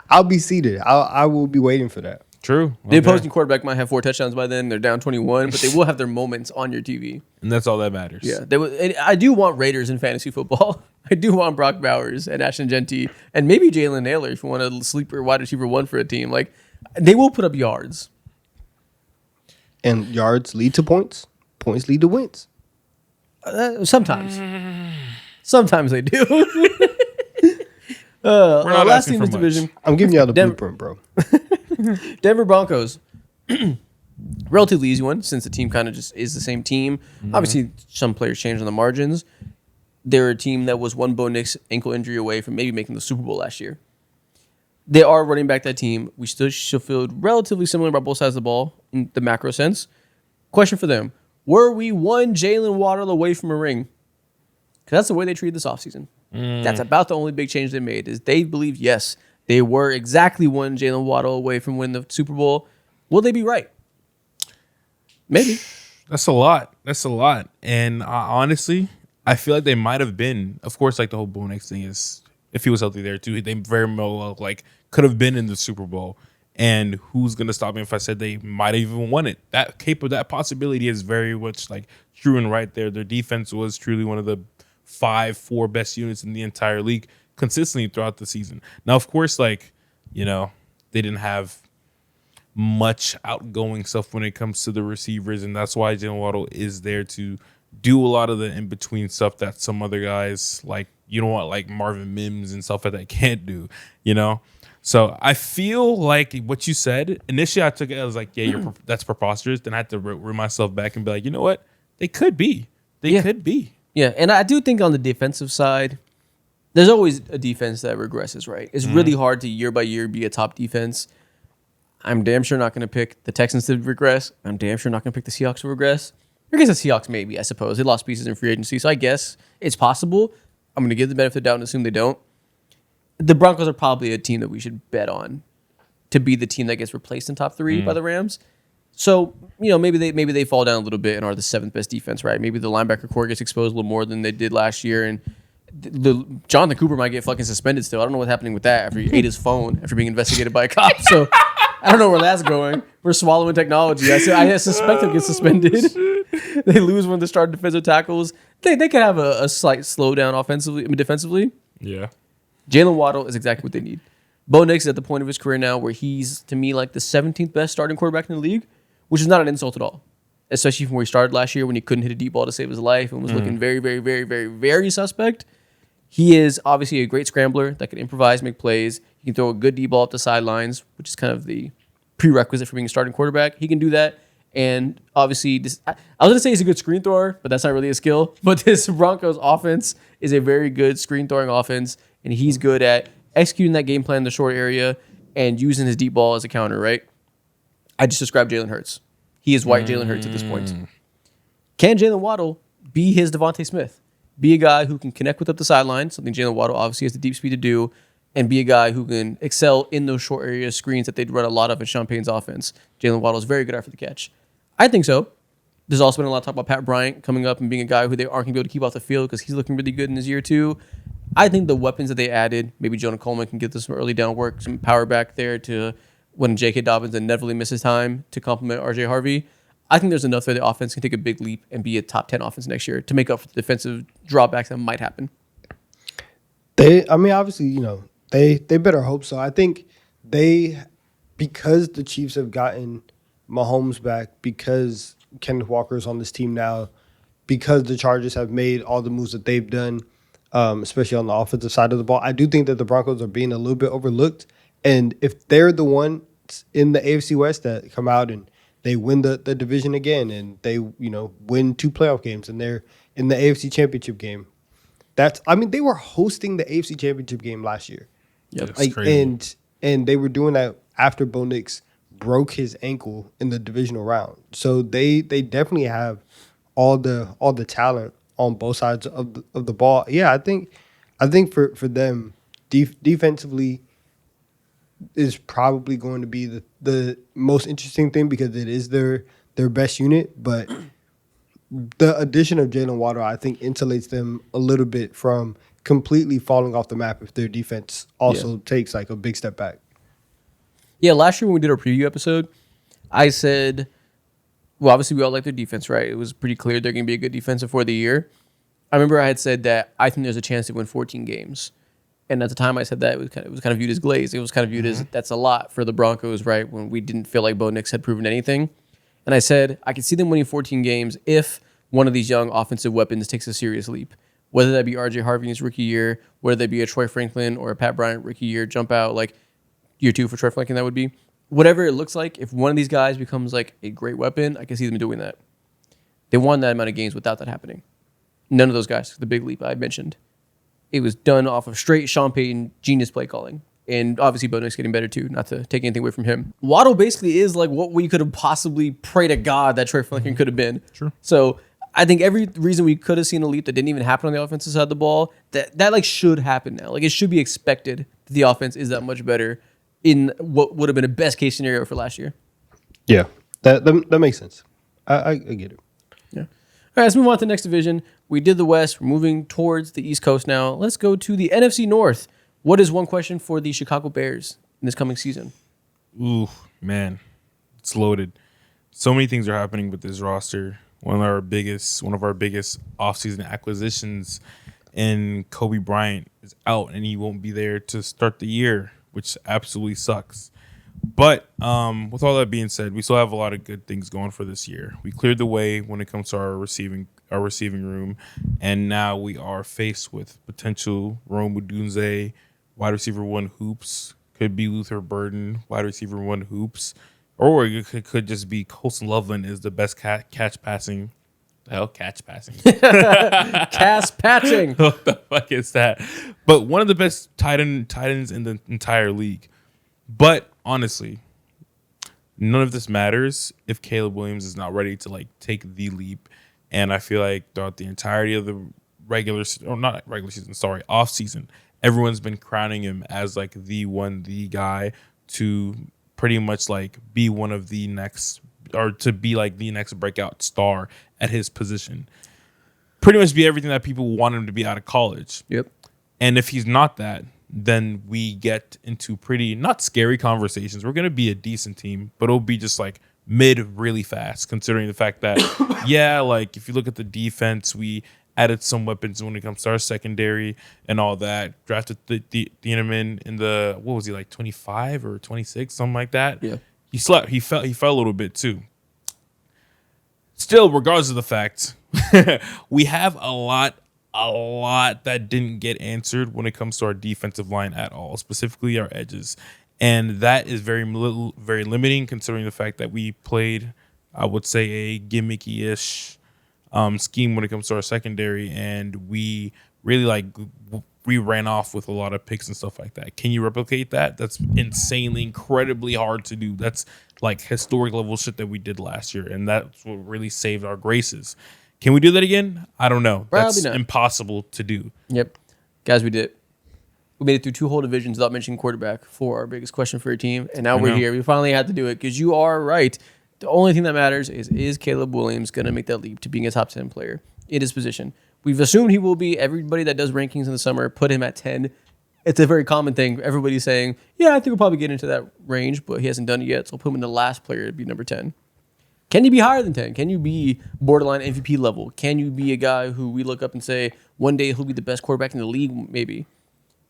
I'll be seated. I will be waiting for that. True. The opposing quarterback might have 4 touchdowns by then. They're down 21, but they will have their moments on your TV. And that's all that matters. Yeah, and I do want Raiders in fantasy football. I do want Brock Bowers and Ashton Genty and maybe Jalen Naylor if you want a sleeper wide receiver 1 for a team. Like, they will put up yards. And yards lead to points. Points lead to wins. Sometimes. Sometimes they do. We're not last asking team in this for much. division, I'm giving y'all the Denver- blueprint, bro. Denver Broncos. Relatively easy one since the team kind of just is the same team. Obviously, some players change on the margins. they're a team that was one Bo Nix ankle injury away from maybe making the Super Bowl last year. They are running back that team. We still should feel relatively similar about both sides of the ball in the macro sense. Question for them. Were we one Jalen Waddle away from a ring? Because that's the way they treated this offseason. That's about the only big change they made is they believe, yes, they were exactly one Jalen Waddle away from winning the Super Bowl. Will they be right? Maybe. That's a lot. And honestly, I feel like they might have been. Of course, like the whole Bo Nix thing is, if he was healthy there too, they very well like could have been in the Super Bowl. And who's gonna stop me if I said they might have even won it? That possibility is very much like true and right there. Their defense was truly one of the 4 best units in the entire league consistently throughout the season. Now, of course, like, you know, they didn't have much outgoing stuff when it comes to the receivers, and that's why Jalen Waddle is there to do a lot of the in-between stuff that some other guys, like, you don't want like Marvin Mims and stuff like that can't do, you know? So I feel like what you said, initially I took it as like, yeah, that's preposterous. Then I had to reel myself back and be like, you know what? They could be. Could be. Yeah, and I do think on the defensive side, there's always a defense that regresses, right? It's really hard to year by year be a top defense. I'm damn sure not going to pick the Texans to regress. I'm damn sure not going to pick the Seahawks to regress. I guess the Seahawks maybe, I suppose. They lost pieces in free agency, so I guess it's possible. I'm going to give the benefit of the doubt and assume they don't. The Broncos are probably a team that we should bet on to be the team that gets replaced in top 3 by the Rams. So, you know, maybe they fall down a little bit and are the 7th best defense, right? Maybe the linebacker core gets exposed a little more than they did last year, and Jonathan Cooper might get fucking suspended still. I don't know what's happening with that after he ate his phone after being investigated by a cop. So I don't know where that's going. We're swallowing technology. I suspect he'll get suspended. They lose one of the starting defensive tackles. They could have a slight slowdown defensively. Yeah. Jalen Waddle is exactly what they need. Bo Nix is at the point of his career now where he's, to me, like the 17th best starting quarterback in the league, which is not an insult at all. Especially from where he started last year when he couldn't hit a deep ball to save his life and was looking very, very, very, very, very suspect. He is obviously a great scrambler that can improvise, make plays. He can throw a good deep ball up the sidelines, which is kind of the prerequisite for being a starting quarterback. He can do that. And obviously, I was going to say he's a good screen thrower, but that's not really a skill. But this Broncos offense is a very good screen throwing offense, and he's good at executing that game plan in the short area and using his deep ball as a counter, right? I just described Jalen Hurts. He is white Jalen Hurts at this point. Can Jalen Waddle be his Devontae Smith? Be a guy who can connect with up the sideline, something Jalen Waddle obviously has the deep speed to do, and be a guy who can excel in those short area screens that they'd run a lot of in Sean Payton's offense. Jalen Waddle is very good after the catch. I think so. There's also been a lot of talk about Pat Bryant coming up and being a guy who they aren't going to be able to keep off the field because he's looking really good in his year 2. I think the weapons that they added, maybe Jonah Coleman can get this some early down work, some power back there to when J.K. Dobbins inevitably misses time to complement R.J. Harvey. I think there's enough there the offense can take a big leap and be a top 10 offense next year to make up for the defensive drawbacks that might happen. Obviously, you know, they better hope so. I think because the Chiefs have gotten Mahomes back, because Kenneth Walker's on this team now, because the Chargers have made all the moves that they've done, especially on the offensive side of the ball, I do think that the Broncos are being a little bit overlooked. And if they're the ones in the AFC West that come out and they win the division again and they, you know, win 2 playoff games and they're in the AFC Championship game, they were hosting the AFC Championship game last year. Yeah, that's crazy. And they were doing that after Bo Nix broke his ankle in the divisional round. So they definitely have all the talent on both sides of the ball. Yeah, I think for them defensively is probably going to be the most interesting thing because it is their best unit. But the addition of Jalen Waddle, I think, insulates them a little bit from completely falling off the map if their defense also takes like a big step back. Yeah, last year when we did our preview episode, I said, well, obviously we all like their defense, right? It was pretty clear they're going to be a good defense before the year. I remember I had said that I think there's a chance to win 14 games. And at the time I said that, it was kind of viewed as glazed. It was kind of viewed as that's a lot for the Broncos, right, when we didn't feel like Bo Nix had proven anything. And I said I could see them winning 14 games if one of these young offensive weapons takes a serious leap. Whether that be R.J. Harvey in his rookie year, whether that be a Troy Franklin or a Pat Bryant rookie year, jump out, like year 2 for Troy Franklin, that would be. Whatever it looks like, if one of these guys becomes like a great weapon, I can see them doing that. They won that amount of games without that happening. None of those guys, the big leap I mentioned. It was done off of straight Sean Payton genius play calling. And obviously, Bo Nix getting better too, not to take anything away from him. Waddle basically is like what we could have possibly prayed to God that Trey Flanagan could have been. True. So I think every reason we could have seen a leap that didn't even happen on the offensive side of the ball, that like should happen now. Like it should be expected that the offense is that much better in what would have been a best case scenario for last year. Yeah, that makes sense. I get it. Yeah. All right, let's move on to the next division. We did the West. We're moving towards the East Coast now. Let's go to the NFC North. What is one question for the Chicago Bears in this coming season? Ooh, man, it's loaded. So many things are happening with this roster. One of our biggest offseason acquisitions, and Kobe Bryant is out, and he won't be there to start the year, which absolutely sucks. But with all that being said, we still have a lot of good things going for this year. We cleared the way when it comes to our receiving room, and now we are faced with potential Rome Odunze, wide receiver 1 hoops, could be Luther Burden, wide receiver 1 hoops, or it could just be Colson Loveland is the best catch passing. The hell, catch passing. Cast patching. What the fuck is that? But one of the best tight ends in the entire league. But honestly, none of this matters if Caleb Williams is not ready to like take the leap. And I feel like throughout the entirety of the off season, everyone's been crowning him as like the guy to pretty much like be one of the next, or to be like the next breakout star at his position. Pretty much be everything that people want him to be out of college. Yep. And if he's not that, then we get into pretty not scary conversations. We're going to be a decent team, but it'll be just like mid really fast, considering the fact that, yeah, like if you look at the defense, we added some weapons when it comes to our secondary and all that. Drafted the Thieneman in the, what was he, like 25 or 26, something like that. Yeah. He slept. He fell a little bit too. Still, regardless of the fact, we have a lot that didn't get answered when it comes to our defensive line at all, specifically our edges. And that is very limiting, considering the fact that we played, I would say, a gimmicky-ish scheme when it comes to our secondary, and we really we ran off with a lot of picks and stuff like that. Can you replicate that? That's insanely, incredibly hard to do. That's like historic level shit that we did last year, and that's what really saved our graces. Can we do that again? I don't know. Probably That's not. impossible to do. Yep. Guys, we did it. We made it through 2 whole divisions without mentioning quarterback for our biggest question for your team. And now we're here. We finally had to do it because you are right. The only thing that matters is Caleb Williams going to make that leap to being a top 10 player in his position? We've assumed he will be. Everybody that does rankings in the summer put him at 10. It's a very common thing. Everybody's saying, yeah, I think we'll probably get into that range, but he hasn't done it yet. So we'll put him in the last player to be number 10. Can you be higher than 10? Can you be borderline MVP level? Can you be a guy who we look up and say, one day he'll be the best quarterback in the league, maybe?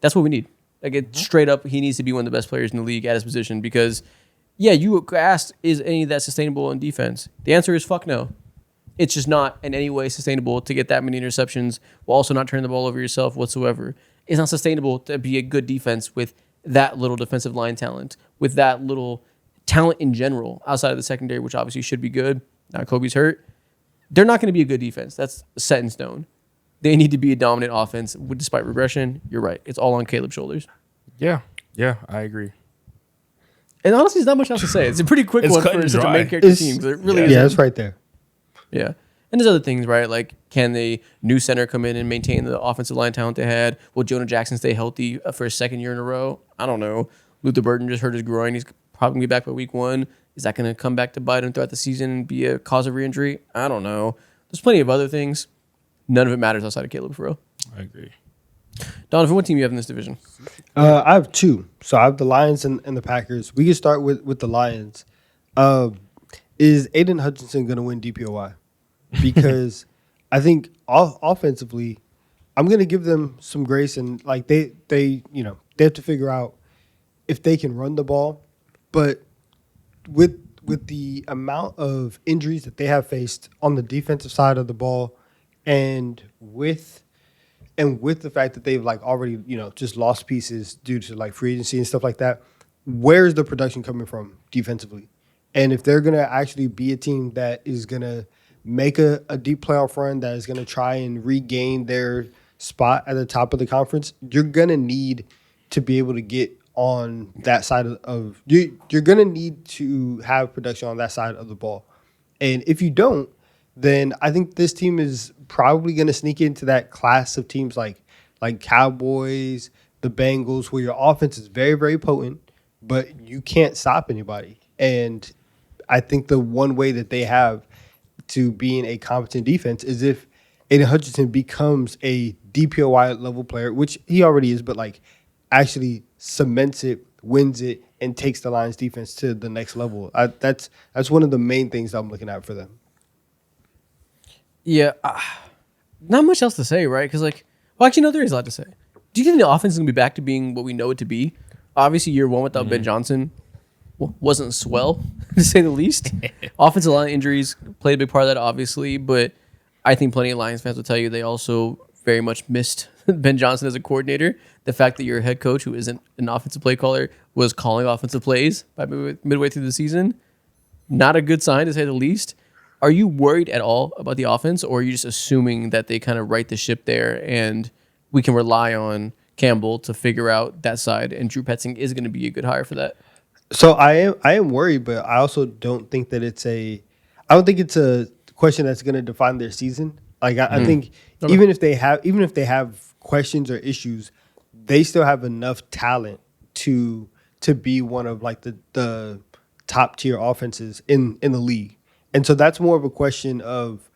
That's what we need. Like, straight up, he needs to be one of the best players in the league at his position because, yeah, you asked, is any of that sustainable in defense? The answer is fuck no. It's just not in any way sustainable to get that many interceptions while also not turning the ball over yourself whatsoever. It's not sustainable to be a good defense with that little defensive line talent, with that little talent in general outside of the secondary, which obviously should be good. Now Kobe's hurt. They're not going to be a good defense. That's set in stone. They need to be a dominant offense despite regression. You're right. It's all on Caleb's shoulders. Yeah, I agree. And honestly, there's not much else to say. It's a pretty quick one cut for and such a dry. main character team. 'Cause it really is. Yeah, it's right there. Yeah. And there's other things, right? Like, can the new center come in and maintain the offensive line talent they had? Will Jonah Jackson stay healthy for his second year in a row? I don't know. Luther Burden just hurt his groin. He's probably going to be back by week 1. Is that going to come back to bite him throughout the season and be a cause of re-injury? I don't know. There's plenty of other things. None of it matters outside of Caleb, for real. I agree. Donovan, what team you have in this division? I have 2. So I have the Lions and the Packers. We can start with the Lions. Is Aiden Hutchinson going to win DPOY? Because I think offensively, I'm going to give them some grace, and like they have to figure out if they can run the ball. But with the amount of injuries that they have faced on the defensive side of the ball, and with the fact that they've like already just lost pieces due to like free agency and stuff like that, where's the production coming from defensively? And if they're gonna actually be a team that is gonna make a deep playoff run that is going to try and regain their spot at the top of the conference, you're going to need to be able to get on that side of you're going to need to have production on that side of the ball. And if you don't, then I think this team is probably going to sneak into that class of teams like Cowboys, the Bengals, where your offense is very, very potent, but you can't stop anybody. And I think the one way that they have to being a competent defense is if Aiden Hutchinson becomes a DPOY level player, which he already is, but like actually cements it, wins it, and takes the Lions defense to the next level. That's one of the main things I'm looking at for them. Yeah, not much else to say, right? Because actually, no, there is a lot to say. Do you think the offense is going to be back to being what we know it to be? Obviously, year one without Ben Johnson wasn't swell, to say the least. Offensive line injuries played a big part of that, obviously, but I think plenty of Lions fans will tell you they also very much missed Ben Johnson as a coordinator. The fact that your head coach, who isn't an offensive play caller, was calling offensive plays by midway through the season, not a good sign, to say the least. Are you worried at all about the offense, or are you just assuming that they kind of right the ship there and we can rely on Campbell to figure out that side, and Drew Petzing is going to be a good hire for that? So I am worried, but I also don't think that it's a question that's going to define their season. Like I think even if they have questions or issues, they still have enough talent to be one of like the top tier offenses in the league. And so that's more of a question of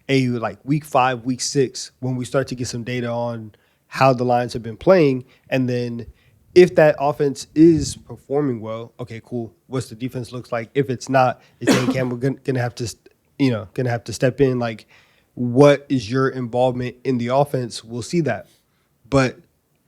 week 5, week 6, when we start to get some data on how the Lions have been playing. And then if that offense is performing well, okay, cool. What's the defense looks like? If it's not, is Dan Campbell gonna have to step in? Like, what is your involvement in the offense? We'll see that. But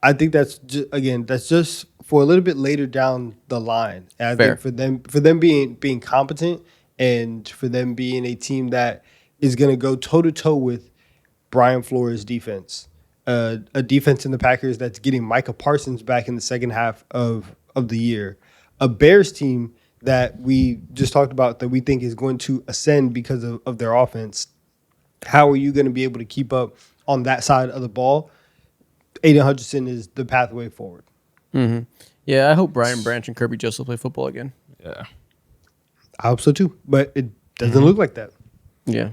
I think that's just for a little bit later down the line. And I think for them being competent, and for them being a team that is going to go toe-to-toe with Brian Flores' defense, a defense in the Packers that's getting Micah Parsons back in the second half of the year, a Bears team that we just talked about that we think is going to ascend because of their offense. How are you going to be able to keep up on that side of the ball? Aiden Hutchinson is the pathway forward. Mm-hmm. Yeah, I hope Brian Branch and Kirby Joseph play football again. Yeah. I hope so too, but it doesn't look like that. Yeah.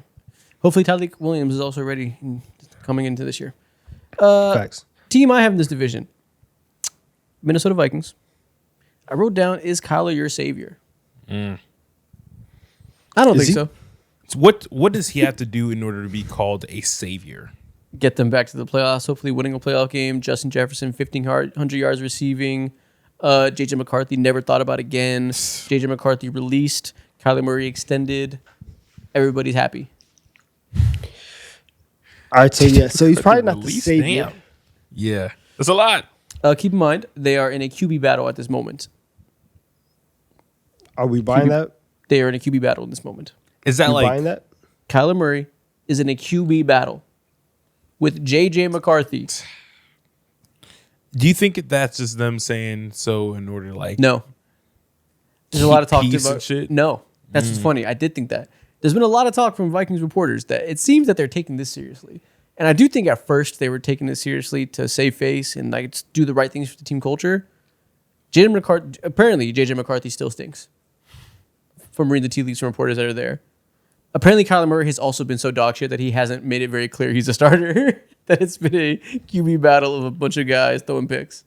Hopefully Tyleik Williams is also ready coming into this year. Facts. Team I have in this division, Minnesota Vikings. I wrote down, is Kyler your savior? I don't think so. So what does he have to do in order to be called a savior? Get them back to the playoffs, hopefully winning a playoff game. Justin Jefferson, 1,500 yards receiving. J.J. McCarthy never thought about again. J.J. McCarthy released. Kyler Murray extended. Everybody's happy. All right, so he's probably not the savior. Damn. Yeah, that's a lot. Keep in mind, they are in a QB battle at this moment. Are we buying that? They are in a QB battle in this moment. Is that buying that? Kyler Murray is in a QB battle with J.J. McCarthy. Do you think that's just them saying so in order to No. There's a lot of talk about shit? No. That's what's funny. I did think that. There's been a lot of talk from Vikings reporters that it seems that they're taking this seriously. And I do think at first they were taking this seriously to save face and do the right things for the team culture. Apparently J.J. McCarthy still stinks. From reading the tea leaves from reporters that are there. Apparently Kyler Murray has also been so dog shit that he hasn't made it very clear he's a starter. That it's been a QB battle of a bunch of guys throwing picks.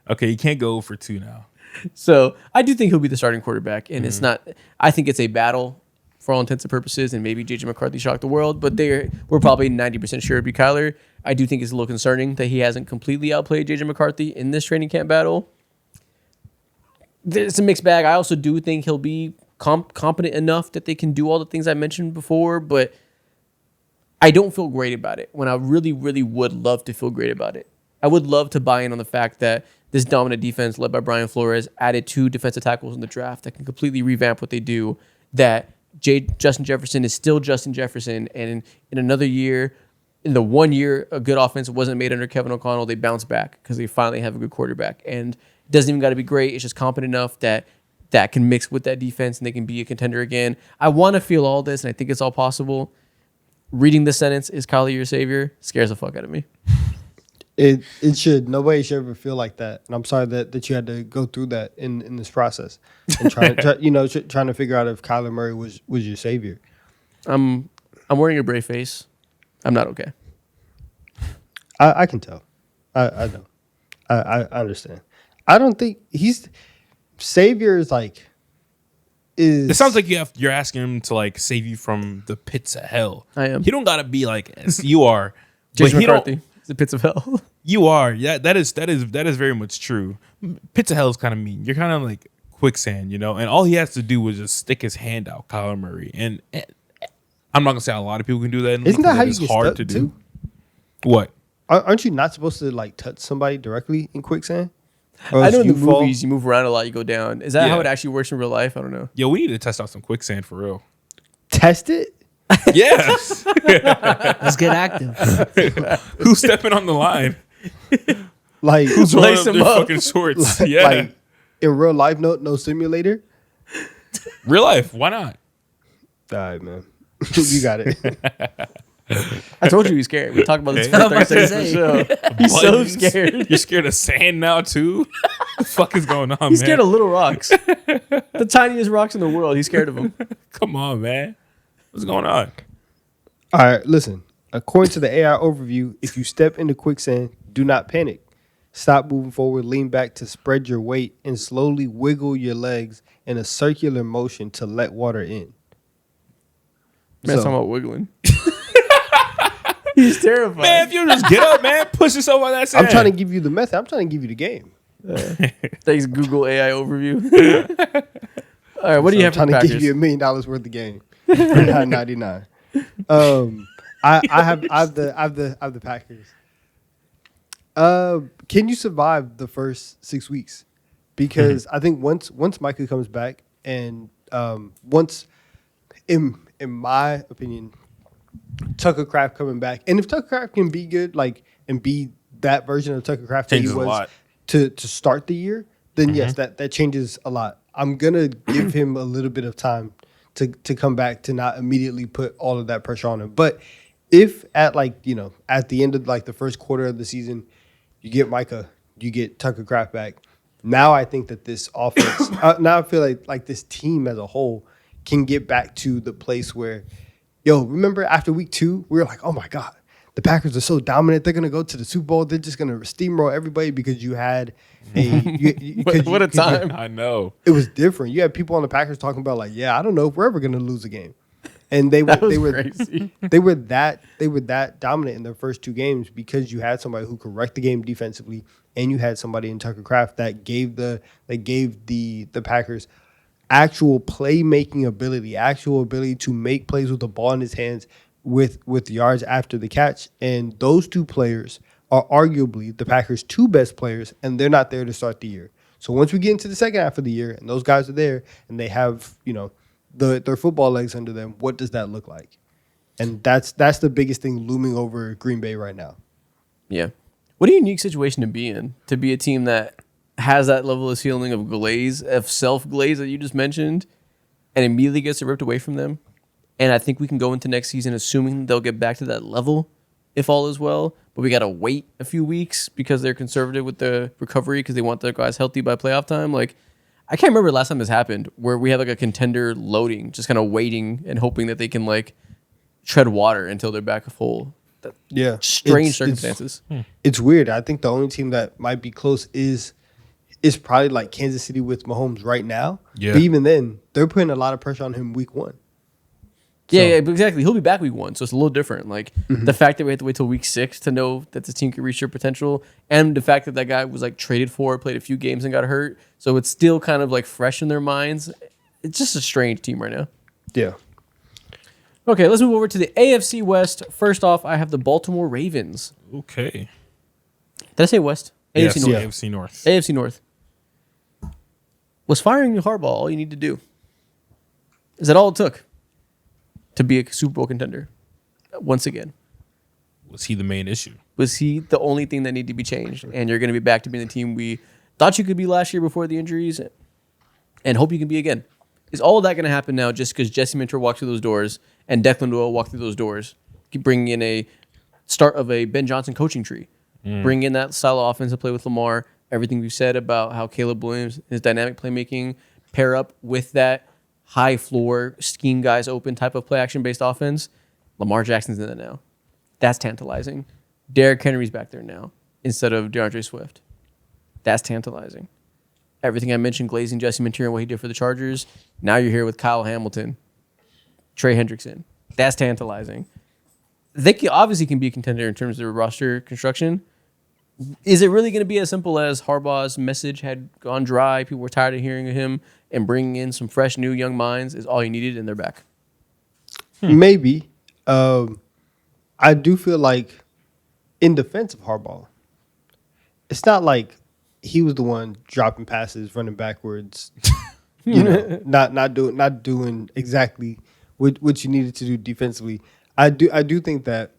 Okay, you can't go for 2 now. So I do think he'll be the starting quarterback. And it's not, I think it's a battle for all intents and purposes. And maybe J.J. McCarthy shocked the world, but we're probably 90% sure it'd be Kyler. I do think it's a little concerning that he hasn't completely outplayed J.J. McCarthy in this training camp battle. It's a mixed bag. I also do think he'll be competent enough that they can do all the things I mentioned before, but I don't feel great about it when I really, really would love to feel great about it. I would love to buy in on the fact that this dominant defense led by Brian Flores added 2 defensive tackles in the draft that can completely revamp what they do, that Justin Jefferson is still Justin Jefferson, and in another year, in the 1 year a good offense wasn't made under Kevin O'Connell, they bounce back because they finally have a good quarterback. And it doesn't even got to be great. It's just competent enough that that can mix with that defense and they can be a contender again. I want to feel all this, and I think it's all possible. Reading the sentence, "Is Kyler your savior?" scares the fuck out of me. It should. Nobody should ever feel like that. And I'm sorry that you had to go through that in this process and trying to figure out if Kyler Murray was your savior. I'm wearing a brave face. I'm not okay. I can tell. I know. I understand. I don't think he's savior is like. It sounds like you're asking him to like save you from the pits of hell. I am. He don't gotta be like you are. James but McCarthy. The pits of hell. You are. Yeah, that is very much true. Pits of hell is kind of mean. You're kind of like quicksand, you know. And all he has to do was just stick his hand out, Kyler Murray. And I'm not gonna say a lot of people can do that. Isn't that how you get hard stuck to do? too? What? Aren't you not supposed to like touch somebody directly in quicksand? Or I know in you the fall? movies you move around a lot, you go down. Is that Yeah. how it actually works in real life? I don't know. Yo, we need to test out some quicksand for real. Test it. Yes. Let's get active. Who's stepping on the line? Like Who's rolling Lace up him their up. fucking shorts? Yeah. like in real life, no simulator. Real life. Why not? All right, man. You got it. I told you he's scared. We talked about this for I'm about 30 to seconds of the say. show. He's so Buttons. scared. You're scared of sand now too? What the fuck is going on, He's man? scared of little rocks. The tiniest rocks in the world. He's scared of them. Come on, man. What's going on? All right, listen. According to the AI overview, if you step into quicksand, do not panic. Stop moving forward, lean back to spread your weight, and slowly wiggle your legs in a circular motion to let water in. Man, So- talking about wiggling. He's terrified. Man, if you just get up, man, push yourself on that sand. I'm trying to give you the method. I'm trying to give you the game. Thanks, Google AI overview. All right, what do you So have for I'm the trying to give Packers? you $1 million worth of game for $9.99. I have the Packers. Can you survive the first 6 weeks? Because I think once Micah comes back and once, in my opinion, Tucker Kraft coming back, and if Tucker Kraft can be good, like and be that version of Tucker Kraft that he Changes a was lot. to start the year, then yes, that changes a lot. I'm gonna give him a little bit of time to come back, to not immediately put all of that pressure on him. But if at at the end of like the first quarter of the season, you get Micah, you get Tucker Kraft back. Now I think that this offense, now I feel like this team as a whole can get back to the place where, remember after week 2, we were like, oh my God, the Packers are so dominant. They're going to go to the Super Bowl. They're just going to steamroll everybody because you had What a time. I know. It was different. You had people on the Packers talking about like, I don't know if we're ever going to lose a game. And they That was were crazy. they were that dominant in their first 2 games because you had somebody who could wreck the game defensively, and you had somebody in Tucker Kraft that gave the Packers actual playmaking ability, actual ability to make plays with the ball in his hands with yards after the catch. And those 2 players are arguably the Packers' 2 best players, and they're not there to start the year. So once we get into the second half of the year and those guys are there and they have, their football legs under them, what does that look like? And that's the biggest thing looming over Green Bay right now. Yeah. What a unique situation to be in, to be a team that has that level of ceiling of glaze, of self-glaze that you just mentioned, and immediately gets it ripped away from them. And I think we can go into next season assuming they'll get back to that level if all is well. But we got to wait a few weeks because they're conservative with the recovery because they want their guys healthy by playoff time. Like, I can't remember last time this happened where we had like a contender loading, just kind of waiting and hoping that they can like tread water until they're back full. Yeah. Strange circumstances. It's weird. I think the only team that might be close is probably like Kansas City with Mahomes right now. Yeah. But even then, they're putting a lot of pressure on him week 1. Yeah, but exactly. He'll be back week 1, so it's a little different. Like the fact that we have to wait till week 6 to know that this team can reach their potential, and the fact that that guy was like traded for, played a few games and got hurt, so it's still kind of like fresh in their minds. It's just a strange team right now. Yeah. Okay, let's move over to the AFC West. First off, I have the Baltimore Ravens. Okay. Did I say West? Yes, AFC North. AFC North. AFC North. Was firing Harbaugh all you need to do? Is that all it took to be a Super Bowl contender? Once again. Was he the main issue? Was he the only thing that needed to be changed? And you're going to be back to being the team we thought you could be last year before the injuries? and hope you can be again. Is all of that going to happen now just because Jesse Minter walked through those doors and Declan Doyle walked through those doors, bringing in a start of a Ben Johnson coaching tree, bring in that style of offense to play with Lamar, everything we've said about how Caleb Williams, his dynamic playmaking, pair up with that high floor, scheme guys open type of play action based offense. Lamar Jackson's in it now. That's tantalizing. Derrick Henry's back there now instead of DeAndre Swift. That's tantalizing. Everything I mentioned, glazing Jesse Minter and what he did for the Chargers. Now you're here with Kyle Hamilton, Trey Hendrickson. That's tantalizing. They obviously can be a contender in terms of their roster construction. Is it really going to be as simple as Harbaugh's message had gone dry, people were tired of hearing of him, and bringing in some fresh, new, young minds is all you needed, and they're back? Maybe. I do feel like in defense of Harbaugh, it's not like he was the one dropping passes, running backwards, not doing exactly what you needed to do defensively. I do think that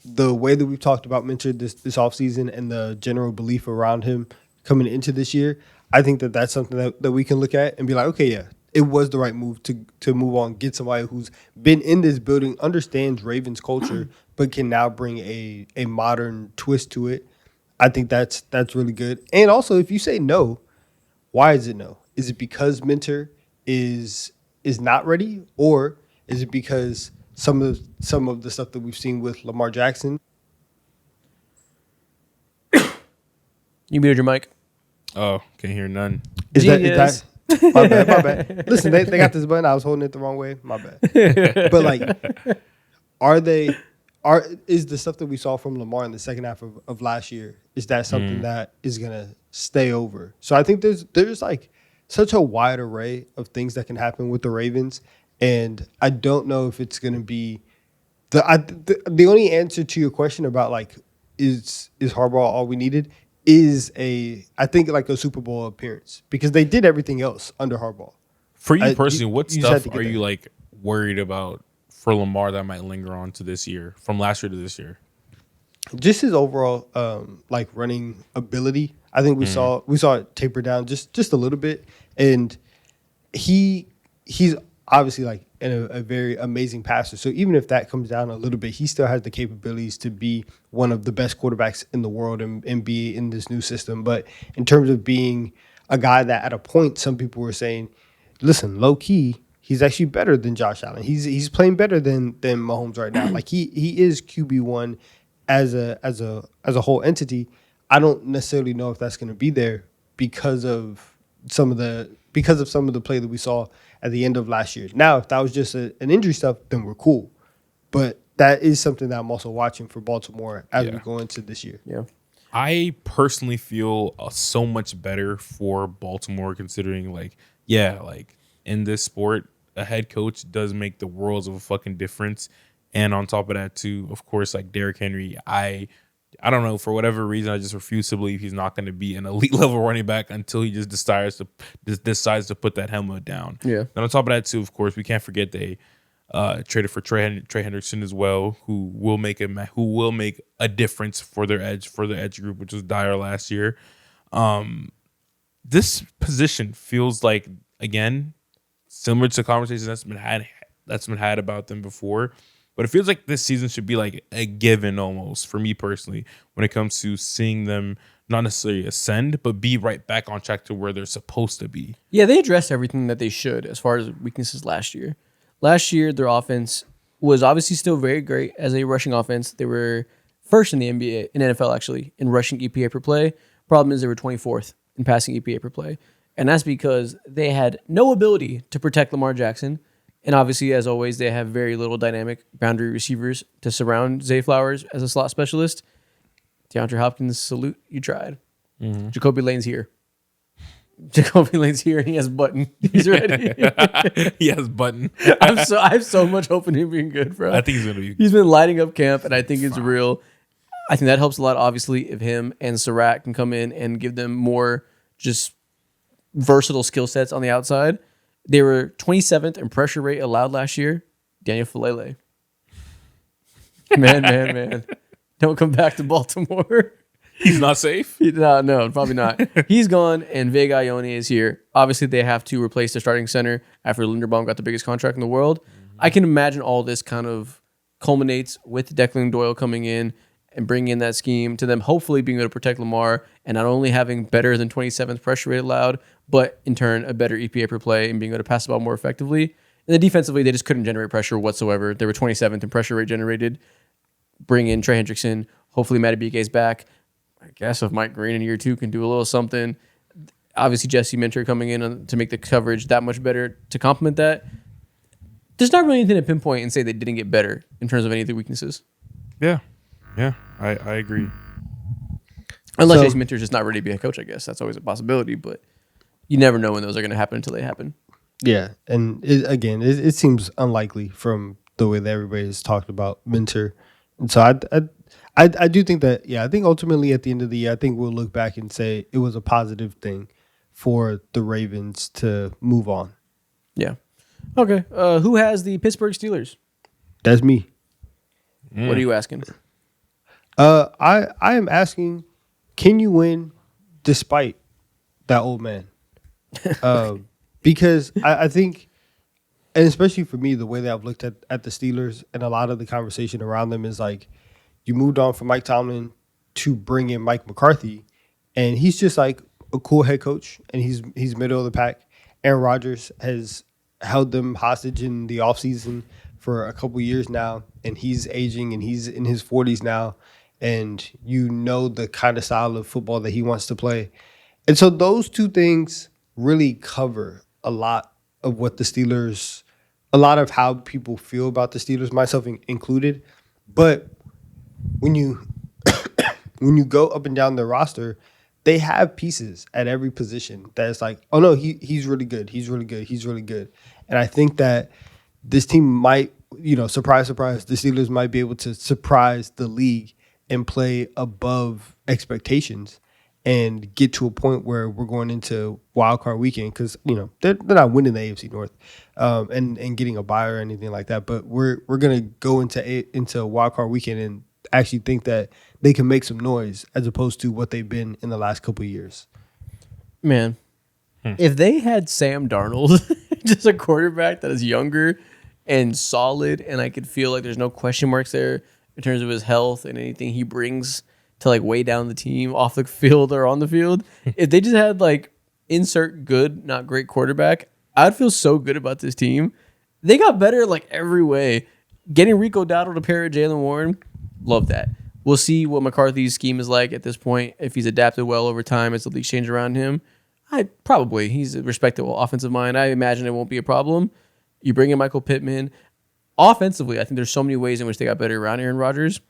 the way that we've talked about Minter this offseason and the general belief around him coming into this year, I think that that's something that we can look at and be like, okay, yeah, it was the right move to move on, get somebody who's been in this building, understands Ravens culture, but can now bring a modern twist to it. I think that's really good. And also, if you say no, why is it no? Is it because Minter is not ready, or is it because some of the stuff that we've seen with Lamar Jackson? You muted your mic. Oh, can't hear none. Is that my bad. Listen, they got this button. I was holding it the wrong way. My bad. But like, is the stuff that we saw from Lamar in the second half of last year, is that something that is gonna stay over? So I think there's like such a wide array of things that can happen with the Ravens, and I don't know if it's gonna be the only answer to your question about like is Harbaugh all we needed is I think like a Super Bowl appearance, because they did everything else under Harbaugh. For you personally, what you stuff are you like worried about for Lamar that might linger on to this year, from last year to this year? Just his overall like running ability. I think we saw it taper down just a little bit, and he's obviously like a very amazing passer. So even if that comes down a little bit, he still has the capabilities to be one of the best quarterbacks in the world and be in this new system. But in terms of being a guy that at a point some people were saying, listen, low key, he's actually better than Josh Allen. He's playing better than Mahomes right now. Like he is QB1 as a whole entity. I don't necessarily know if that's going to be there because of some of the play that we saw at the end of last year. Now, if that was just an injury stuff, then we're cool. But that is something that I'm also watching for Baltimore as we go into this year. Yeah. I personally feel so much better for Baltimore, considering like in this sport, a head coach does make the worlds of a fucking difference. And on top of that too, of course, like Derrick Henry, I don't know, for whatever reason, I just refuse to believe he's not going to be an elite level running back until he just decides to put that helmet down. Yeah. And on top of that too, of course, we can't forget they traded for Trey Hendrickson as well, who will make a difference for their edge group, which was dire last year. This position feels like, again, similar to conversations that's been had about them before. But it feels like this season should be like a given almost for me personally when it comes to seeing them not necessarily ascend, but be right back on track to where they're supposed to be. Yeah, they addressed everything that they should as far as weaknesses last year. Last year, their offense was obviously still very great as a rushing offense. They were first in the NBA, in NFL actually, in rushing EPA per play. Problem is they were 24th in passing EPA per play. And that's because they had no ability to protect Lamar Jackson. And obviously, as always, they have very little dynamic boundary receivers to surround Zay Flowers as a slot specialist. DeAndre Hopkins, salute, you tried. Mm-hmm. Jacoby Lane's here. And he has Button. He's ready. He has Button. I have so much hope in him being good, bro. I think he's gonna be. He's been lighting up camp, and I think it's real. I think that helps a lot. Obviously, if him and Surratt can come in and give them more just versatile skill sets on the outside. They were 27th in pressure rate allowed last year. Daniel Man. Don't come back to Baltimore. He's not safe? No, probably not. He's gone, and Vega Ione is here. Obviously, they have to replace their starting center after Linderbaum got the biggest contract in the world. I can imagine all this kind of culminates with Declan Doyle coming in and bringing in that scheme to them, hopefully being able to protect Lamar and not only having better than 27th pressure rate allowed, but in turn a better EPA per play and being able to pass the ball more effectively. And then defensively, they just couldn't generate pressure whatsoever. They were 27th in pressure rate generated. Bring in Trey Hendrickson. Hopefully, Madubuike's back. I guess if Mike Green in year 2 can do a little something. Obviously, Jesse Minter coming in to make the coverage that much better to complement that. There's not really anything to pinpoint and say they didn't get better in terms of any of the weaknesses. Yeah, I agree. Unless Jesse Minter's just not ready to be a coach, I guess. That's always a possibility, but you never know when those are going to happen until they happen. Yeah, and it seems unlikely from the way that everybody has talked about Minter. And so I do think that, I think ultimately at the end of the year, I think we'll look back and say it was a positive thing for the Ravens to move on. Yeah. Okay. Who has the Pittsburgh Steelers? That's me. What are you asking? I am asking, can you win despite that old man? Because I think, and especially for me, the way that I've looked at the Steelers and a lot of the conversation around them is like, you moved on from Mike Tomlin to bring in Mike McCarthy, and he's just like a cool head coach, and he's middle of the pack. Aaron Rodgers has held them hostage in the offseason for a couple years now, and he's aging, and he's in his 40s now, and you know the kind of style of football that he wants to play. And so those two things really cover a lot of what the Steelers, a lot of how people feel about the Steelers, myself included. But when you when you go up and down the roster, they have pieces at every position that is like, oh no, he's really good. He's really good. He's really good. And I think that this team might, surprise, surprise, the Steelers might be able to surprise the league and play above expectations and get to a point where we're going into wild card weekend because, they're not winning the AFC North and getting a bye or anything like that. But we're going to go into wild card weekend and actually think that they can make some noise as opposed to what they've been in the last couple of years. Man, if they had Sam Darnold, just a quarterback that is younger and solid, and I could feel like there's no question marks there in terms of his health and anything he brings to like weigh down the team off the field or on the field. If they just had like insert good, not great quarterback, I'd feel so good about this team. They got better like every way. Getting Rico Dowdle to pair with Jalen Warren, love that. We'll see what McCarthy's scheme is like at this point. If he's adapted well over time as the league change around him, he's a respectable offensive mind. I imagine it won't be a problem. You bring in Michael Pittman. Offensively, I think there's so many ways in which they got better around Aaron Rodgers.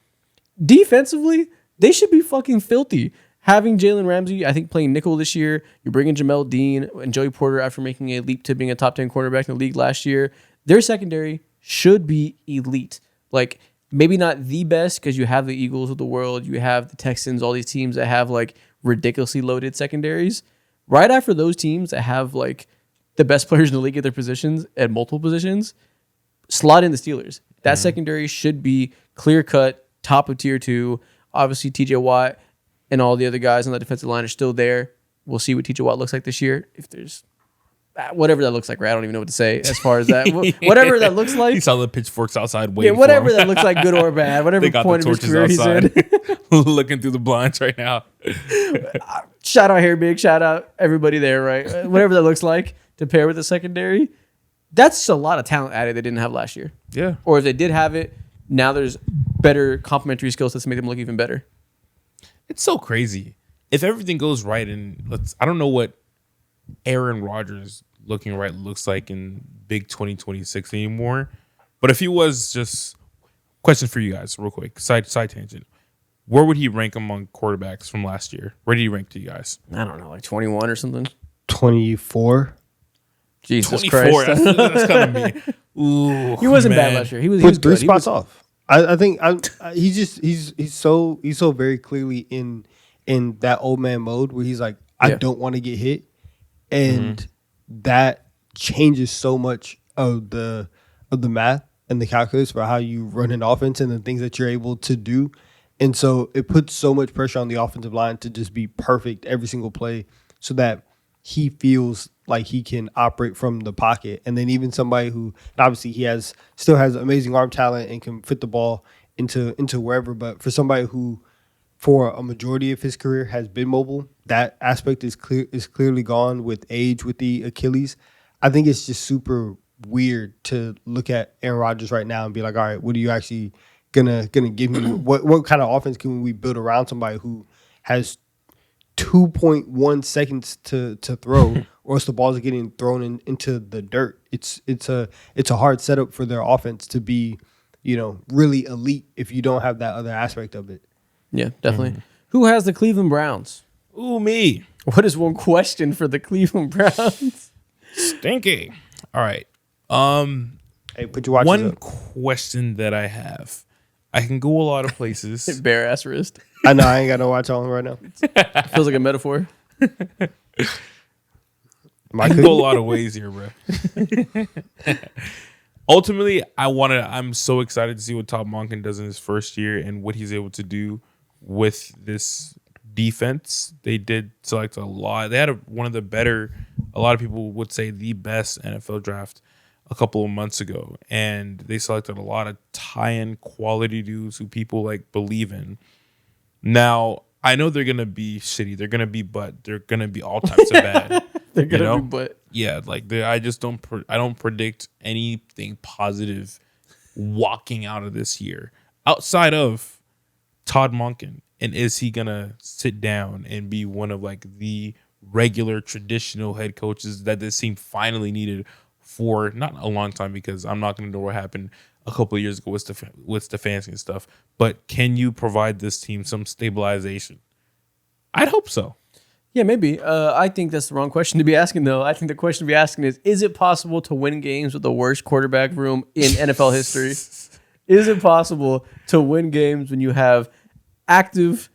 Defensively, they should be fucking filthy. Having Jalen Ramsey, I think, playing nickel this year. You're bringing Jamel Dean and Joey Porter after making a leap to being a top 10 quarterback in the league last year. Their secondary should be elite. Like, maybe not the best because you have the Eagles of the world. You have the Texans, all these teams that have, like, ridiculously loaded secondaries. Right after those teams that have, like, the best players in the league at their positions, at multiple positions, slot in the Steelers. That secondary should be clear-cut, top of tier 2. Obviously, TJ Watt and all the other guys on the defensive line are still there. We'll see what TJ Watt looks like this year. If there's whatever that looks like, right? I don't even know what to say as far as that. Whatever that looks like. He saw the pitchforks outside waiting whatever for him. that looks like, good or bad. Whatever point of his career he's in. Looking through the blinds right now. Shout out Hair Big. Shout out everybody there, right? Whatever that looks like to pair with the secondary. That's a lot of talent added they didn't have last year. Yeah. Or if they did have it, now there's better complementary skill sets to make them look even better. It's so crazy. If everything goes right, I don't know what Aaron Rodgers looking right looks like in big 2026 anymore. But if he was just, question for you guys real quick, side tangent. Where would he rank among quarterbacks from last year? Where did he rank to you guys? I don't know, like 21 or something. 24. Jesus 24. Christ. That's kind of me. Ooh, he wasn't bad last year. He was three good. spots off. I think he's so very clearly in that old man mode where he's like, I don't want to get hit, and that changes so much of the math and the calculus for how you run an offense and the things that you're able to do. And so it puts so much pressure on the offensive line to just be perfect every single play so that he feels like he can operate from the pocket. And then even somebody who obviously still has amazing arm talent and can fit the ball into wherever. But for somebody who for a majority of his career has been mobile, that aspect is clearly gone with age with the Achilles. I think it's just super weird to look at Aaron Rodgers right now and be like, all right, what are you actually gonna give me? What kind of offense can we build around somebody who has 2.1 seconds to throw, or else the balls are getting thrown into the dirt? It's a hard setup for their offense to be, really elite if you don't have that other aspect of it. Yeah, definitely. Who has the Cleveland Browns? Ooh, me. What is one question for the Cleveland Browns? Stinky. All right. Hey, put your watches one up. question that I have. I can go a lot of places. Bare ass wrist. I know I ain't got no watch on right now. Feels like a metaphor. I can go a lot of ways here, bro. Ultimately, I'm so excited to see what Todd Monken does in his first year and what he's able to do with this defense. They did select a lot. They had one of the better, a lot of people would say the best NFL draft a couple of months ago. And they selected a lot of tie-in quality dudes who people believe in. Now, I know they're going to be shitty. They're going to be they're going to be all types of bad. They're going to be butt. Yeah, I just don't predict anything positive walking out of this year outside of Todd Monken. And is he going to sit down and be one of the regular traditional head coaches that this team finally needed for not a long time, because I'm not going to know what happened a couple of years ago with Stefanski and stuff. But can you provide this team some stabilization? I'd hope so. Yeah, maybe. I think that's the wrong question to be asking, though. I think the question to be asking is it possible to win games with the worst quarterback room in NFL history? Is it possible to win games when you have active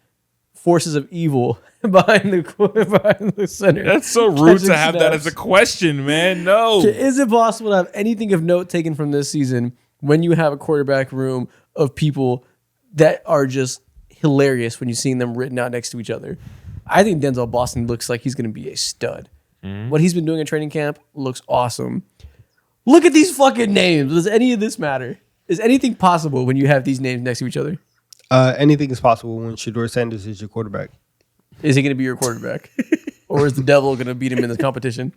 forces of evil behind the center? That's so rude to have that as a question, man. No. Is it possible to have anything of note taken from this season when you have a quarterback room of people that are just hilarious when you're seeing them written out next to each other? I think Denzel Boston looks like he's going to be a stud. What he's been doing in training camp looks awesome. Look at these fucking names. Does any of this matter? Is anything possible when you have these names next to each other? Anything is possible when Shedeur Sanders is your quarterback. Is he going to be your quarterback? Or is the devil going to beat him in this competition?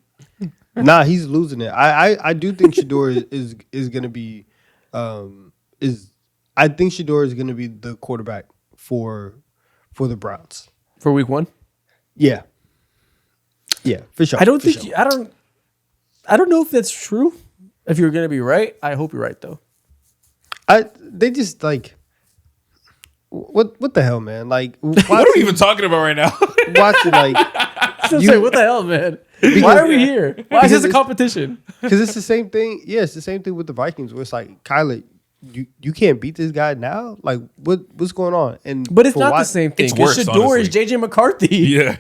Nah, he's losing it. I do think Shedeur is going to be I think Shedeur is going to be the quarterback for the Browns For week one? Yeah, for sure. I don't think I don't know if that's true. If you're going to be right, I hope you're right though. They just what the hell, man? What are we even talking about right now? Watching Say, what the hell, man? Why are we here? Why is this a competition? Because it's the same thing. Yeah, it's the same thing with the Vikings, where it's Kyler, you can't beat this guy now. What's going on? But it's not the same thing. It's worse, Shedeur is JJ McCarthy. Yeah.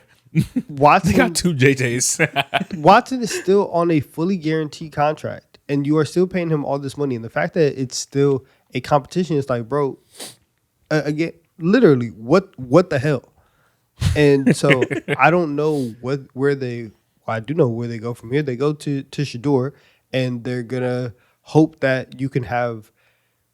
Watson They got two JJs. Watson is still on a fully guaranteed contract, and you are still paying him all this money. And the fact that it's still a competition is bro, again, literally, what the hell? And so I don't know where they. Well, I do know where they go from here. They go to Shedeur, and they're gonna hope that you can have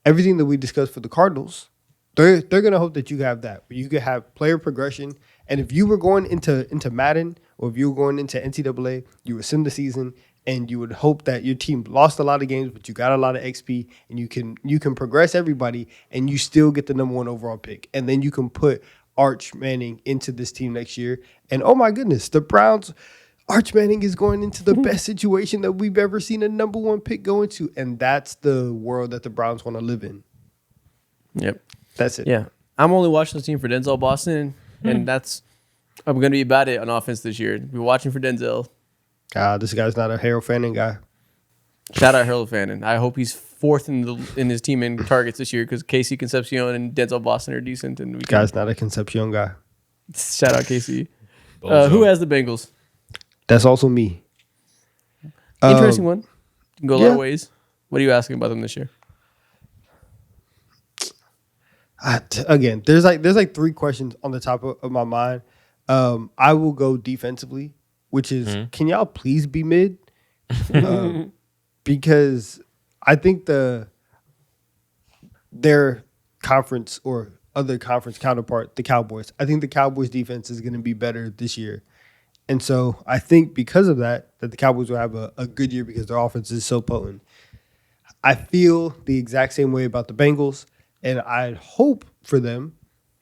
everything that we discussed for the Cardinals. They're gonna hope that you have that. You could have player progression. And if you were going into Madden, or if you were going into NCAA, you would sim the season, and you would hope that your team lost a lot of games, but you got a lot of XP, and you can progress everybody, and you still get the number 1 overall pick. And then you can put Arch Manning into this team next year. And oh my goodness, the Browns, Arch Manning is going into the best situation that we've ever seen a number 1 pick go into. And that's the world that the Browns want to live in. Yep. That's it. Yeah. I'm only watching this team for Denzel Boston, and I'm going to be about it on offense this year. We're watching for Denzel. This guy's not a Harold Fanning guy. Shout out Harold Fanning. I hope he's fourth in his team in targets this year, because Casey Concepcion and Denzel Boston are decent. And Guy's not a Concepcion guy. Shout out Casey. Who has the Bengals? That's also me. Interesting one. You can go a lot of ways. What are you asking about them this year? Again, there's like three questions on the top of my mind. I will go defensively, which is, can y'all please be mid? Because I think their conference or other conference counterpart, the Cowboys, I think the Cowboys defense is going to be better this year. And so I think because of that the Cowboys will have a good year because their offense is so potent. I feel the exact same way about the Bengals, and I hope for them,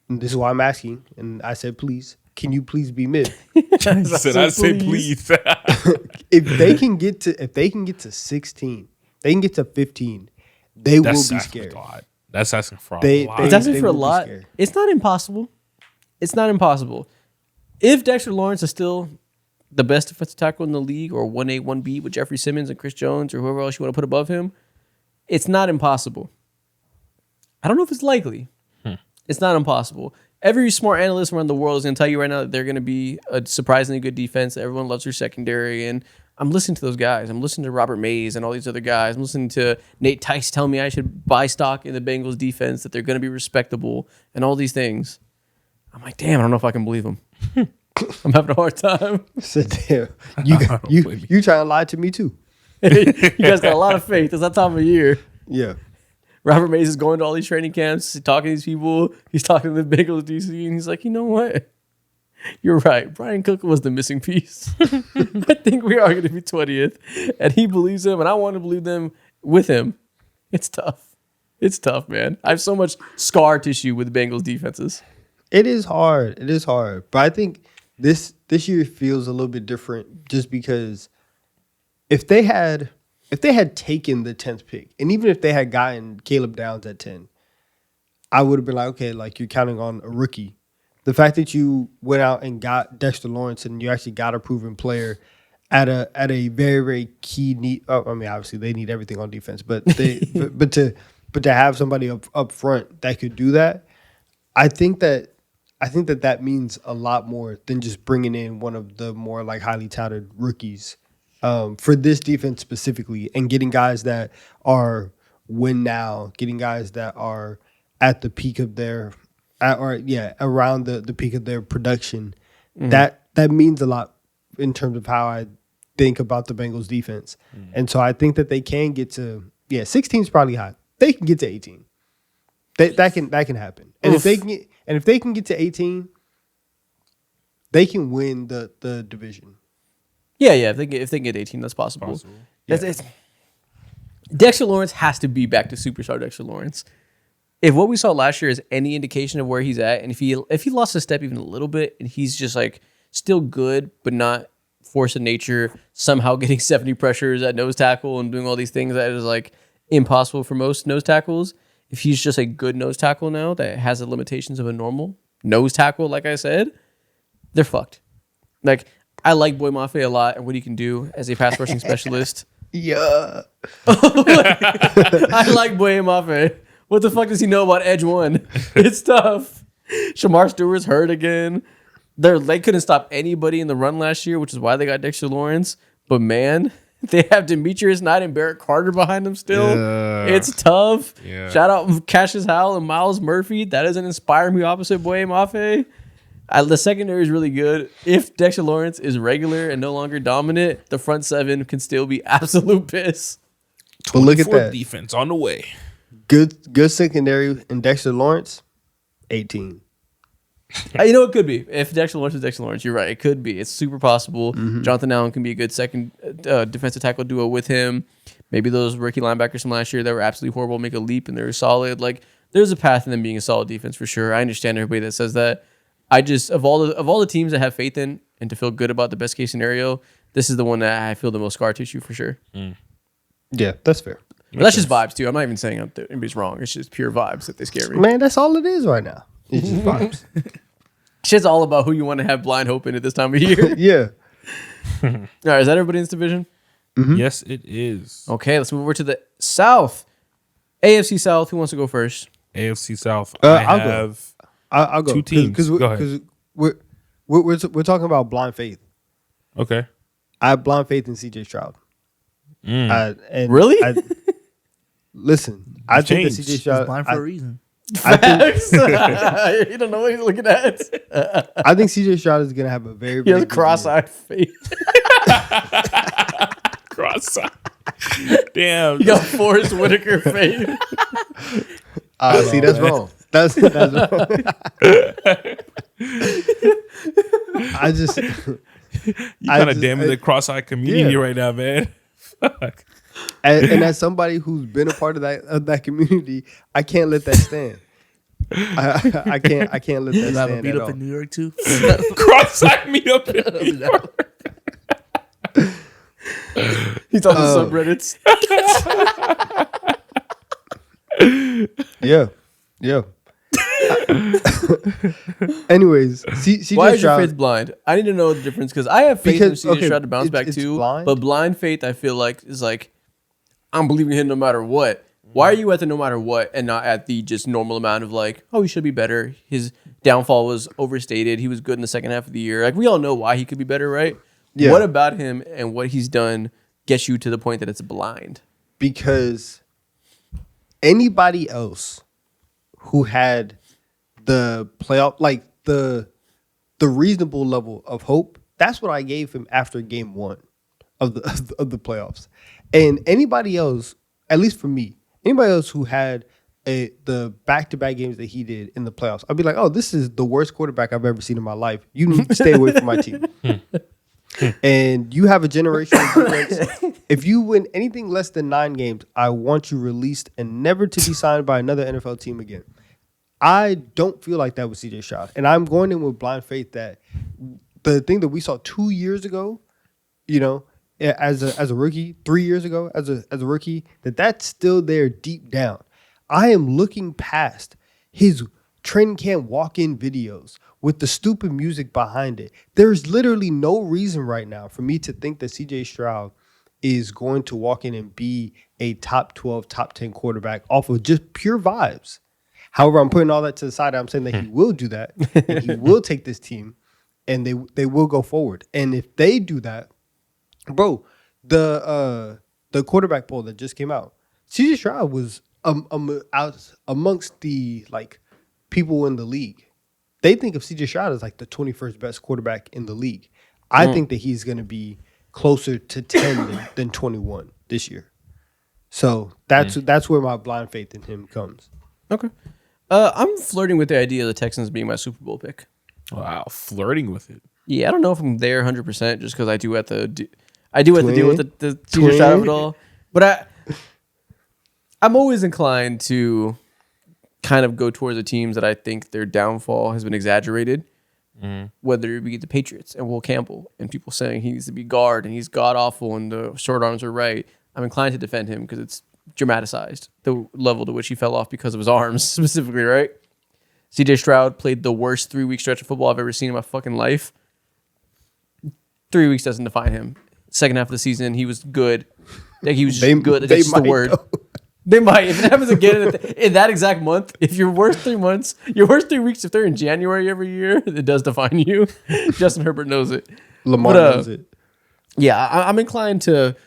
and this is why I'm asking, and I said, please, can you please be mid? I said please. If they can get to 16, they can get to 15, they will be scared. That's asking for a lot. It's asking for a lot. It's not impossible. It's not impossible. If Dexter Lawrence is still the best defensive tackle in the league, or 1A, 1B with Jeffrey Simmons and Chris Jones or whoever else you want to put above him, it's not impossible. I don't know if it's likely. It's not impossible. Every smart analyst around the world is going to tell you right now that they're going to be a surprisingly good defense. Everyone loves their secondary, and I'm listening to those guys. I'm listening to Robert Mays and all these other guys. I'm listening to Nate Tice tell me I should buy stock in the Bengals defense, that they're going to be respectable and all these things. I'm like, damn, I don't know if I can believe them. I'm having a hard time. So damn, you trying to lie to me too. You guys got a lot of faith. It's that time of year. Yeah. Robert Mays is going to all these training camps, talking to these people. He's talking to the Bengals DC, and he's like, you know what? You're right. Brian Cook was the missing piece. I think we are going to be 20th. And he believes him, and I want to believe them with him. It's tough. It's tough, man. I have so much scar tissue with Bengals defenses. It is hard. It is hard. But I think this year feels a little bit different just because if they had taken the 10th pick, and even if they had gotten Caleb Downs at 10, I would have been like, okay, like you're counting on a rookie. The fact that you went out and got Dexter Lawrence and you actually got a proven player at a very, very key need. Oh, I mean, obviously they need everything on defense, but but to have somebody up front that could do that, I think that means a lot more than just bringing in one of the more like highly touted rookies for this defense specifically, and getting guys that are win now, getting guys that are at the peak of their around the peak of their production. Mm-hmm. That means a lot in terms of how I think about the Bengals defense. Mm-hmm. And so I think that they can get to 16 is probably high. They can get to 18. That can happen. And if they can get to 18, they can win the division. Yeah. If they can get 18, that's possible. Yeah. Dexter Lawrence has to be back to superstar Dexter Lawrence. If what we saw last year is any indication of where he's at, and if he lost a step even a little bit, and he's just like still good but not force of nature, somehow getting 70 pressures at nose tackle and doing all these things that is like impossible for most nose tackles. If he's just a good nose tackle now that has the limitations of a normal nose tackle, like I said, they're fucked. Like, I like Boy Mafe a lot and what he can do as a pass rushing specialist. Yeah. I like Boy Mafe. What the fuck does he know about Edge 1? It's tough. Shamar Stewart's hurt again. They couldn't stop anybody in the run last year, which is why they got Dexter Lawrence. But man, they have Demetrius Knight and Barrett Carter behind them still. Yeah. It's tough. Yeah. Shout out Cassius Howell and Miles Murphy. That doesn't inspire me opposite Boye Mafe. The secondary is really good. If Dexter Lawrence is regular and no longer dominant, the front seven can still be absolute piss. But look at that. Defense on the way. Good secondary and Dexter Lawrence, 18. You know, it could be. If Dexter Lawrence is Dexter Lawrence, you're right. It could be. It's super possible. Mm-hmm. Jonathan Allen can be a good second defensive tackle duo with him. Maybe those rookie linebackers from last year that were absolutely horrible make a leap and they're solid. Like, there's a path in them being a solid defense for sure. I understand everybody that says that. I just, of all the teams that have faith in and to feel good about the best case scenario, this is the one that I feel the most scar tissue for sure. Mm. Yeah, that's fair. But that's just vibes too. I'm not even saying anybody's wrong. It's just pure vibes that they scare me. Man, that's all it is right now. It's just vibes. Shit's all about who you want to have blind hope in at this time of year. Yeah. All right, is that everybody in this division? Mm-hmm. Yes, it is. Okay, let's move over to the South. AFC South. Who wants to go first? AFC South. I'll go. Two teams. Because we're talking about blind faith. Okay. I have blind faith in CJ Stroud. Really? Listen, I think that CJ Stroud He's blind for a reason. Facts. You don't know what he's looking at. I think CJ Stroud is going to have a very, He very has good cross-eyed face. Cross-eyed. Damn. He got Forrest Whitaker face. year. See, that's wrong. That's wrong. I just... You kind of damning the cross-eyed community right now, man. Fuck. And as somebody who's been a part of that community, I can't let that stand. I can't let that You have a stand beat at up all. in New York too. Cross-eyed me up in New York. He's on the subreddits. Yeah. Anyways, CJ Why is your Stroud, faith blind? I need to know the difference because I have faith Because, in CJ okay, Stroud to bounce back it's too. blind. But blind faith, I feel like, is like, I'm believing in him no matter what. Why are you at the no matter what and not at the just normal amount of like, oh, he should be better? His downfall was overstated. He was good in the second half of the year. Like, we all know why he could be better, right? Yeah. What about him and what he's done gets you to the point that it's blind? because anybody else who had the playoff, like the reasonable level of hope, that's what I gave him after game one of the playoffs. And anybody else, at least for me, anybody else who had the back-to-back games that he did in the playoffs, I'd be like, oh, this is the worst quarterback I've ever seen in my life. You need to stay away from my team. And you have a generational defense. If you win anything less than 9 games, I want you released and never to be signed by another NFL team again. I don't feel like that with CJ Stroud. And I'm going in with blind faith that the thing that we saw 2 years ago, you know, as a rookie, 3 years ago as a rookie, that's still there deep down. I am looking past his training camp walk-in videos with the stupid music behind it. There's literally no reason right now for me to think that CJ Stroud is going to walk in and be a top 12, top 10 quarterback off of just pure vibes. However, I'm putting all that to the side. I'm saying that he will do that. And he will take this team and they will go forward. And if they do that, bro, the quarterback poll that just came out, CJ Stroud was out amongst the like people in the league. They think of CJ Stroud as like the 21st best quarterback in the league. I think that he's going to be closer to 10 than 21 this year. So that's where my blind faith in him comes. Okay. I'm flirting with the idea of the Texans being my Super Bowl pick. Wow, flirting with it. Yeah, I don't know if I'm there 100% just because I do have to deal with the CJ Stroud of it all. But I'm always inclined to kind of go towards the teams that I think their downfall has been exaggerated. Whether it be the Patriots and Will Campbell and people saying he needs to be guard and he's god awful and the short arms are right. I'm inclined to defend him because it's dramatized the level to which he fell off because of his arms specifically, right? CJ Stroud played the worst 3-week stretch of football I've ever seen in my fucking life. 3 weeks doesn't define him. Second half of the season, he was good. Like he was just good. That's just the word. Though. They might. If it happens again in that exact month, if your worst 3 months, your worst 3 weeks, if they're in January every year, it does define you. Justin Herbert knows it. Lamar knows it. Yeah, I'm inclined to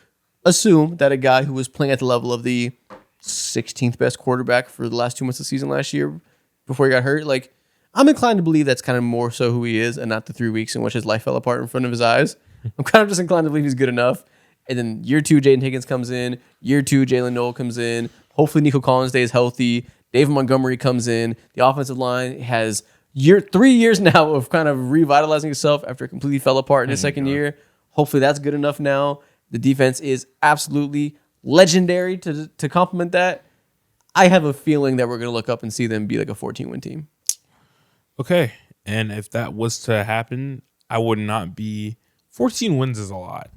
assume that a guy who was playing at the level of the 16th best quarterback for the last 2 months of the season last year before he got hurt, like I'm inclined to believe that's kind of more so who he is and not the 3 weeks in which his life fell apart in front of his eyes. I'm kind of just inclined to believe he's good enough. And then year 2, Jaden Higgins comes in. Year 2, Jalen Noel comes in. Hopefully, Nico Collins stays healthy. David Montgomery comes in. The offensive line has 3 years now of kind of revitalizing itself after it completely fell apart in his second year. Hopefully, that's good enough now. The defense is absolutely legendary to complement that. I have a feeling that we're going to look up and see them be like a 14-win team. Okay. And if that was to happen, I would not be... 14 wins is a lot.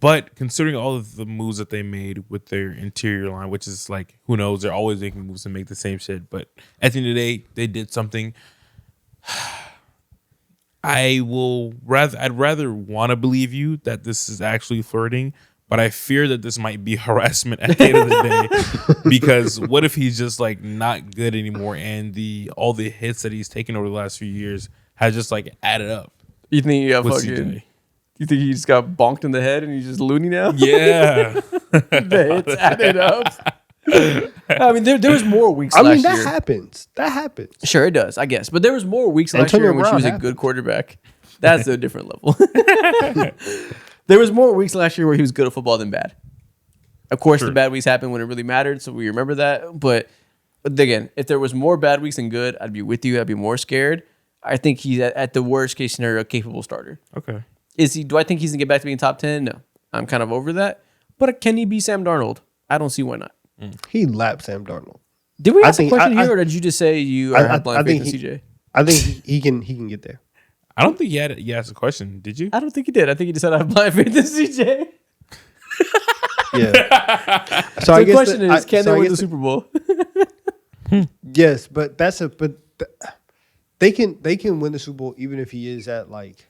But considering all of the moves that they made with their interior line, which is like, who knows, they're always making moves and make the same shit. But at the end of the day, they did something. I'd rather want to believe you that this is actually flirting, but I fear that this might be harassment at the end of the day. Because what if he's just like not good anymore and all the hits that he's taken over the last few years has just like added up? You think CJ. You think he just got bonked in the head and he's just loony now? Yeah. The hits added up. I mean, there was more weeks I last mean, that year. happens. That happens. Sure, it does, I guess. But there was more weeks last Antonio year in which he Brown was a happened. good quarterback. That's a different level. There was more weeks last year where he was good at football than bad. Of course, the bad weeks happened when it really mattered, so we remember that. But again, if there was more bad weeks than good, I'd be with you. I'd be more scared. I think he's at the worst case scenario a capable starter. Okay. Is he? Do I think he's gonna get back to being top 10? No, I'm kind of over that. But can he be Sam Darnold? I don't see why not. He lapped Sam Darnold. Did we ask a think- question I- here, or did you just say you have blind faith in CJ? I think he can get there. I don't think you asked a question. Did you? I don't think he did. I think he just said I have blind faith in CJ. Yeah. So the question is, can they win the Super Bowl? Yes, but they can win the Super Bowl even if he is at like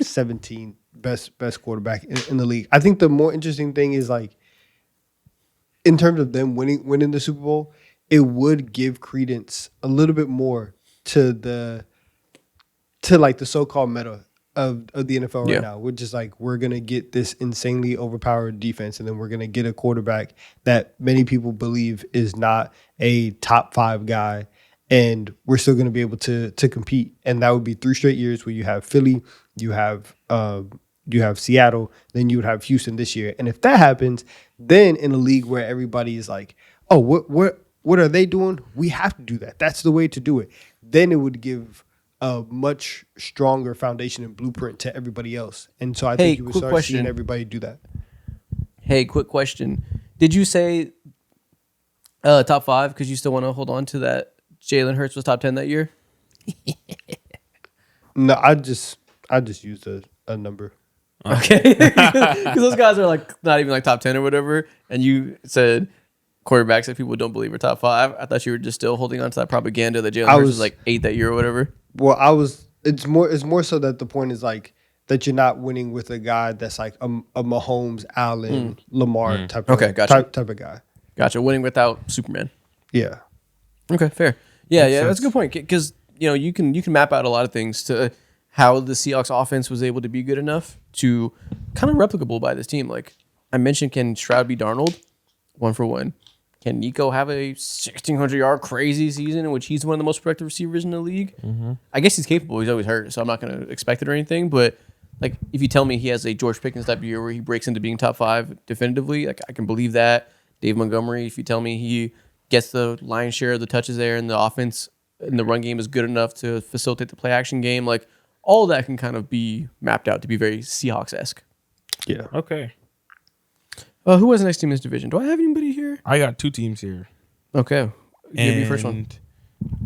17 best quarterback in the league. I think the more interesting thing is like in terms of them winning the Super Bowl, it would give credence a little bit more to like the so-called meta of the NFL right now, which is like we're gonna get this insanely overpowered defense, and then we're gonna get a quarterback that many people believe is not a top 5 guy, and we're still gonna be able to compete. And that would be 3 straight years where you have Philly, you have Seattle, then you would have Houston this year. And if that happens, then in a league where everybody is like, oh, what are they doing? We have to do that. That's the way to do it. Then it would give a much stronger foundation and blueprint to everybody else. And so I think you would start seeing everybody do that. Hey, quick question. Did you say top 5 because you still want to hold on to that Jalen Hurts was top 10 that year? No, I just used a number. Okay. Because those guys are like not even like top 10 or whatever. And you said quarterbacks that people don't believe are top 5. I thought you were just still holding on to that propaganda that Jalen Hurts was like 8 that year or whatever. Well, it's more so that the point is like that you're not winning with a guy that's like a Mahomes, Allen, Lamar type of type of guy. Gotcha. Winning without Superman. Yeah. Okay, fair. Yeah, Makes that's sense. a good point because you can map out a lot of things to how the Seahawks offense was able to be good enough to kind of replicable by this team. Like I mentioned, can Stroud be Darnold? 1 for 1. Can Nico have a 1,600-yard crazy season in which he's one of the most productive receivers in the league? Mm-hmm. I guess he's capable. He's always hurt, so I'm not going to expect it or anything. But like, if you tell me he has a George Pickens type of year where he breaks into being top 5 definitively, like I can believe that. Dave Montgomery, if you tell me he gets the lion's share of the touches there and the offense in the run game is good enough to facilitate the play action game, like all of that can kind of be mapped out to be very Seahawks-esque. Yeah. Okay. Who has the next team in this division? Do I have anybody here? I got 2 teams here. Okay. Give me And first one.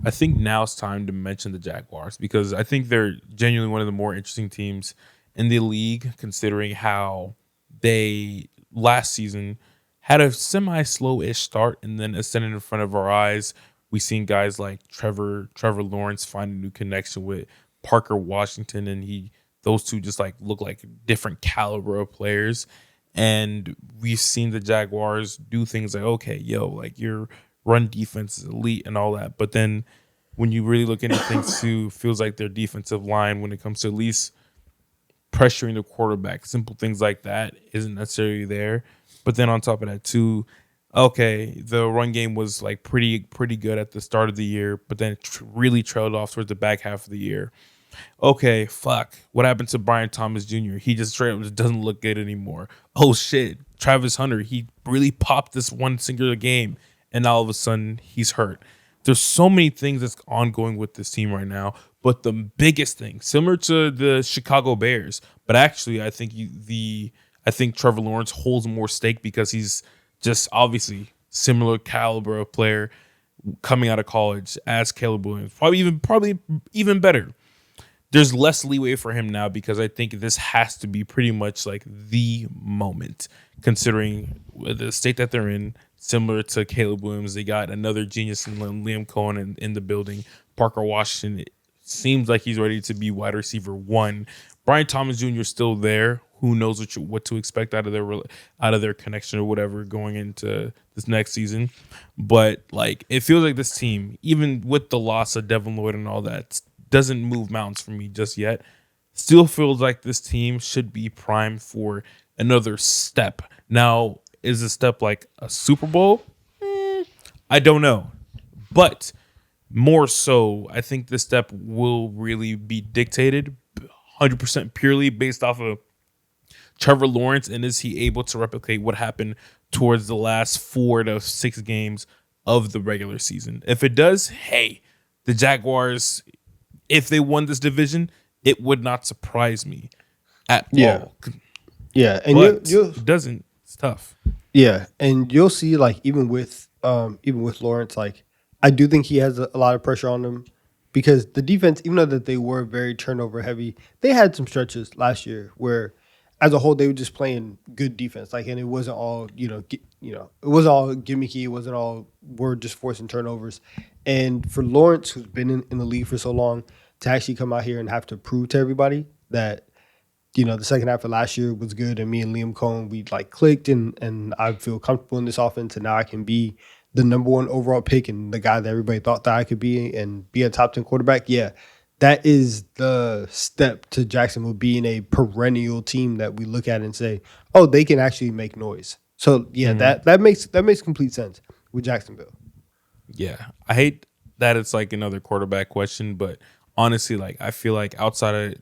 I think now it's time to mention the Jaguars because I think they're genuinely one of the more interesting teams in the league, considering how they last season had a semi-slow-ish start and then ascended in front of our eyes. We've seen guys like Trevor Lawrence find a new connection with Parker Washington, and those two just like look like different caliber of players. And we've seen the Jaguars do things like, okay, like your run defense is elite and all that. But then when you really look into things too, feels like their defensive line, when it comes to at least pressuring the quarterback, simple things like that isn't necessarily there. But then on top of that too, okay, the run game was like pretty good at the start of the year, but then it really trailed off towards the back half of the year. Okay, fuck. What happened to Brian Thomas Jr.? He just straight up just doesn't look good anymore. Oh shit, Travis Hunter, he really popped this one singular game, and all of a sudden he's hurt. There's so many things that's ongoing with this team right now, but the biggest thing, similar to the Chicago Bears, but actually I think Trevor Lawrence holds more stake because he's just obviously similar caliber of player coming out of college as Caleb Williams, probably even better. There's less leeway for him now because I think this has to be pretty much like the moment, considering the state that they're in. Similar to Caleb Williams, they got another genius in Liam Cohen in the building. Parker Washington, it seems like he's ready to be wide receiver 1. Brian Thomas Jr. is still there. Who knows what to expect out of their connection or whatever going into this next season. But like it feels like this team, even with the loss of Devin Lloyd and all that, doesn't move mountains for me just yet. Still feels like this team should be primed for another step. Now, is a step like a Super Bowl? I don't know. But more so, I think this step will really be dictated 100% purely based off of Trevor Lawrence, and is he able to replicate what happened towards the last 4 to 6 games of the regular season? If it does, hey, the Jaguars, if they won this division, it would not surprise me at all. Yeah, and but it doesn't. It's tough. Yeah, and you'll see, like, even with Lawrence, like, I do think he has a lot of pressure on him because the defense, even though that they were very turnover heavy, they had some stretches last year where, as a whole, they were just playing good defense. Like, and it wasn't all it wasn't all gimmicky. It wasn't all we're just forcing turnovers. And for Lawrence, who's been in the league for so long, to actually come out here and have to prove to everybody that, the second half of last year was good, and me and Liam Cohen, we like clicked, and I feel comfortable in this offense, and now I can be the number 1 overall pick and the guy that everybody thought that I could be and be a top 10 quarterback. Yeah, that is the step to Jacksonville being a perennial team that we look at and say, oh, they can actually make noise. So yeah, that makes complete sense with Jacksonville. Yeah, I hate that it's like another quarterback question, but honestly, like I feel like outside of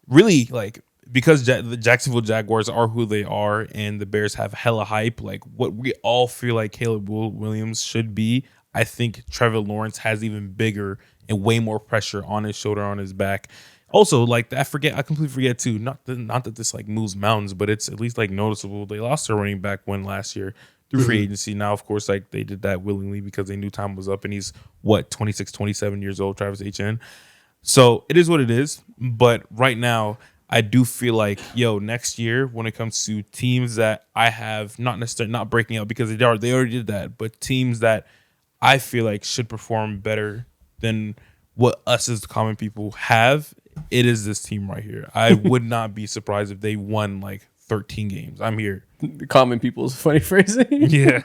really like because the Jacksonville Jaguars are who they are and the Bears have hella hype, like what we all feel like Caleb Williams should be, I think Trevor Lawrence has even bigger and way more pressure on his shoulder, on his back. Also, like I completely forget too, not that this like moves mountains, but it's at least like noticeable. They lost their running back one last year through free agency. Now, of course, like they did that willingly because they knew time was up, and he's 26, 27 years old, Travis Etienne. So it is what it is. But right now, I do feel like, next year when it comes to teams that I have not necessarily not breaking out because they already did that, but teams that I feel like should perform better than what us as the common people have, it is this team right here. I would not be surprised if they won like 13 games. I'm here. The common people's funny phrasing. Yeah.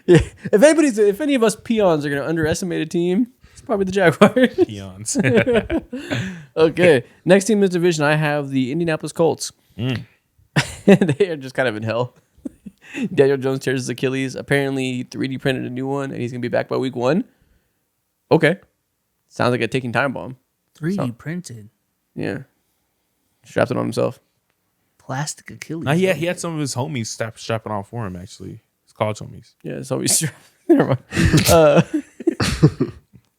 Yeah. If any of us peons are going to underestimate a team, it's probably the Jaguars. Peons. Okay. Next team in this division, I have the Indianapolis Colts. They are just kind of in hell. Daniel Jones tears his Achilles. Apparently, 3D printed a new one, and he's going to be back by week 1. Okay. Sounds like a ticking time bomb. 3D printed. Yeah. Strapped it on himself. Plastic Achilles. He had some of his homies strapping on for him, actually. His college homies. Yeah, it's always strapped. Never mind.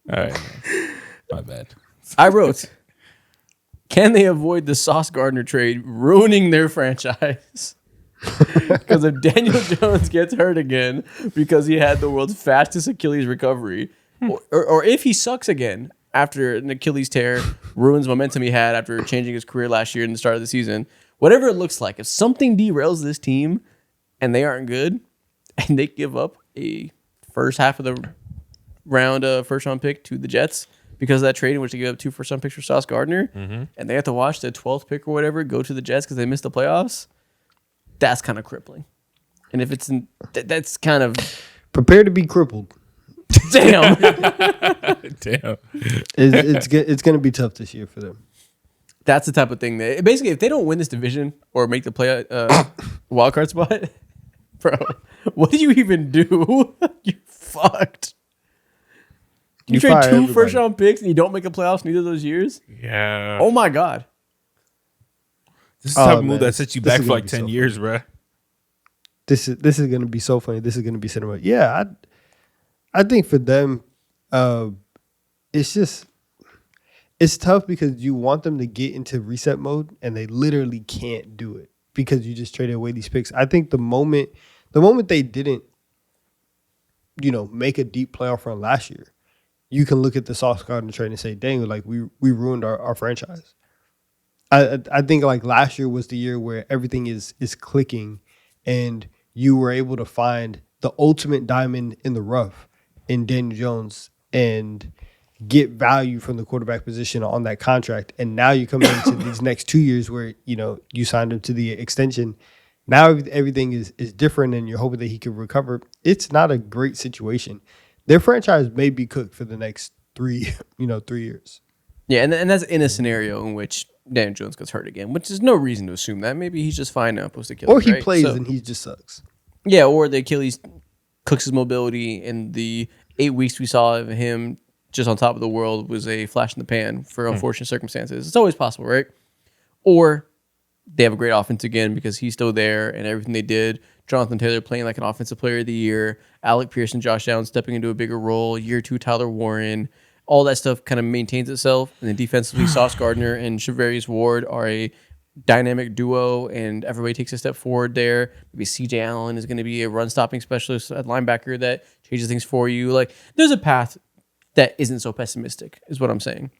All right. My bad. I wrote, can they avoid the Sauce Gardner trade ruining their franchise? Because if Daniel Jones gets hurt again because he had the world's fastest Achilles recovery, or if he sucks again after an Achilles tear, ruins momentum he had after changing his career last year in the start of the season, whatever it looks like, if something derails this team and they aren't good and they give up a first half of the round first round pick to the Jets because of that trade in which they gave up 2 first round picks for Sauce Gardner, and they have to watch the 12th pick or whatever go to the Jets because they missed the playoffs, that's kind of crippling. And if it's that's kind of prepare to be crippled. Damn. Damn. It's going to be tough this year for them. That's the type of thing that basically, if they don't win this division or make the wild card spot, bro, what do you even do? You're fucked. You trade 2 first round picks and you don't make a playoffs in either of those years? Yeah. Oh my God. This is the type of move that sets you back for like 10 years, bro. This is going to be so funny. This is going to be cinema. Yeah, I think for them, it's tough because you want them to get into reset mode and they literally can't do it because you just traded away these picks. I think the moment they didn't, make a deep playoff run last year, you can look at the Sauce Gardner trade and say, dang, like we ruined our franchise. I think like last year was the year where everything is clicking and you were able to find the ultimate diamond in the rough in Daniel Jones and get value from the quarterback position on that contract. And now you come into these next 2 years where, you signed him to the extension. Now everything is different and you're hoping that he can recover. It's not a great situation. Their franchise may be cooked for the next 3 years. Yeah, and that's in a scenario in which Daniel Jones gets hurt again, which is no reason to assume that. Maybe he's just fine now post Achilles. Or he plays and he just sucks. Yeah, or the Achilles Cooks' mobility in the 8 weeks we saw of him just on top of the world was a flash in the pan for unfortunate circumstances. It's always possible, right? Or they have a great offense again because he's still there and everything they did. Jonathan Taylor playing like an offensive player of the year. Alec Pierce and Josh Allen stepping into a bigger role. Year 2, Tyler Warren. All that stuff kind of maintains itself. And then defensively, Sauce Gardner and Shavarius Ward are a dynamic duo, and everybody takes a step forward there. Maybe CJ Allen is going to be a run-stopping specialist at linebacker that changes things for you. Like, there's a path that isn't so pessimistic, is what I'm saying.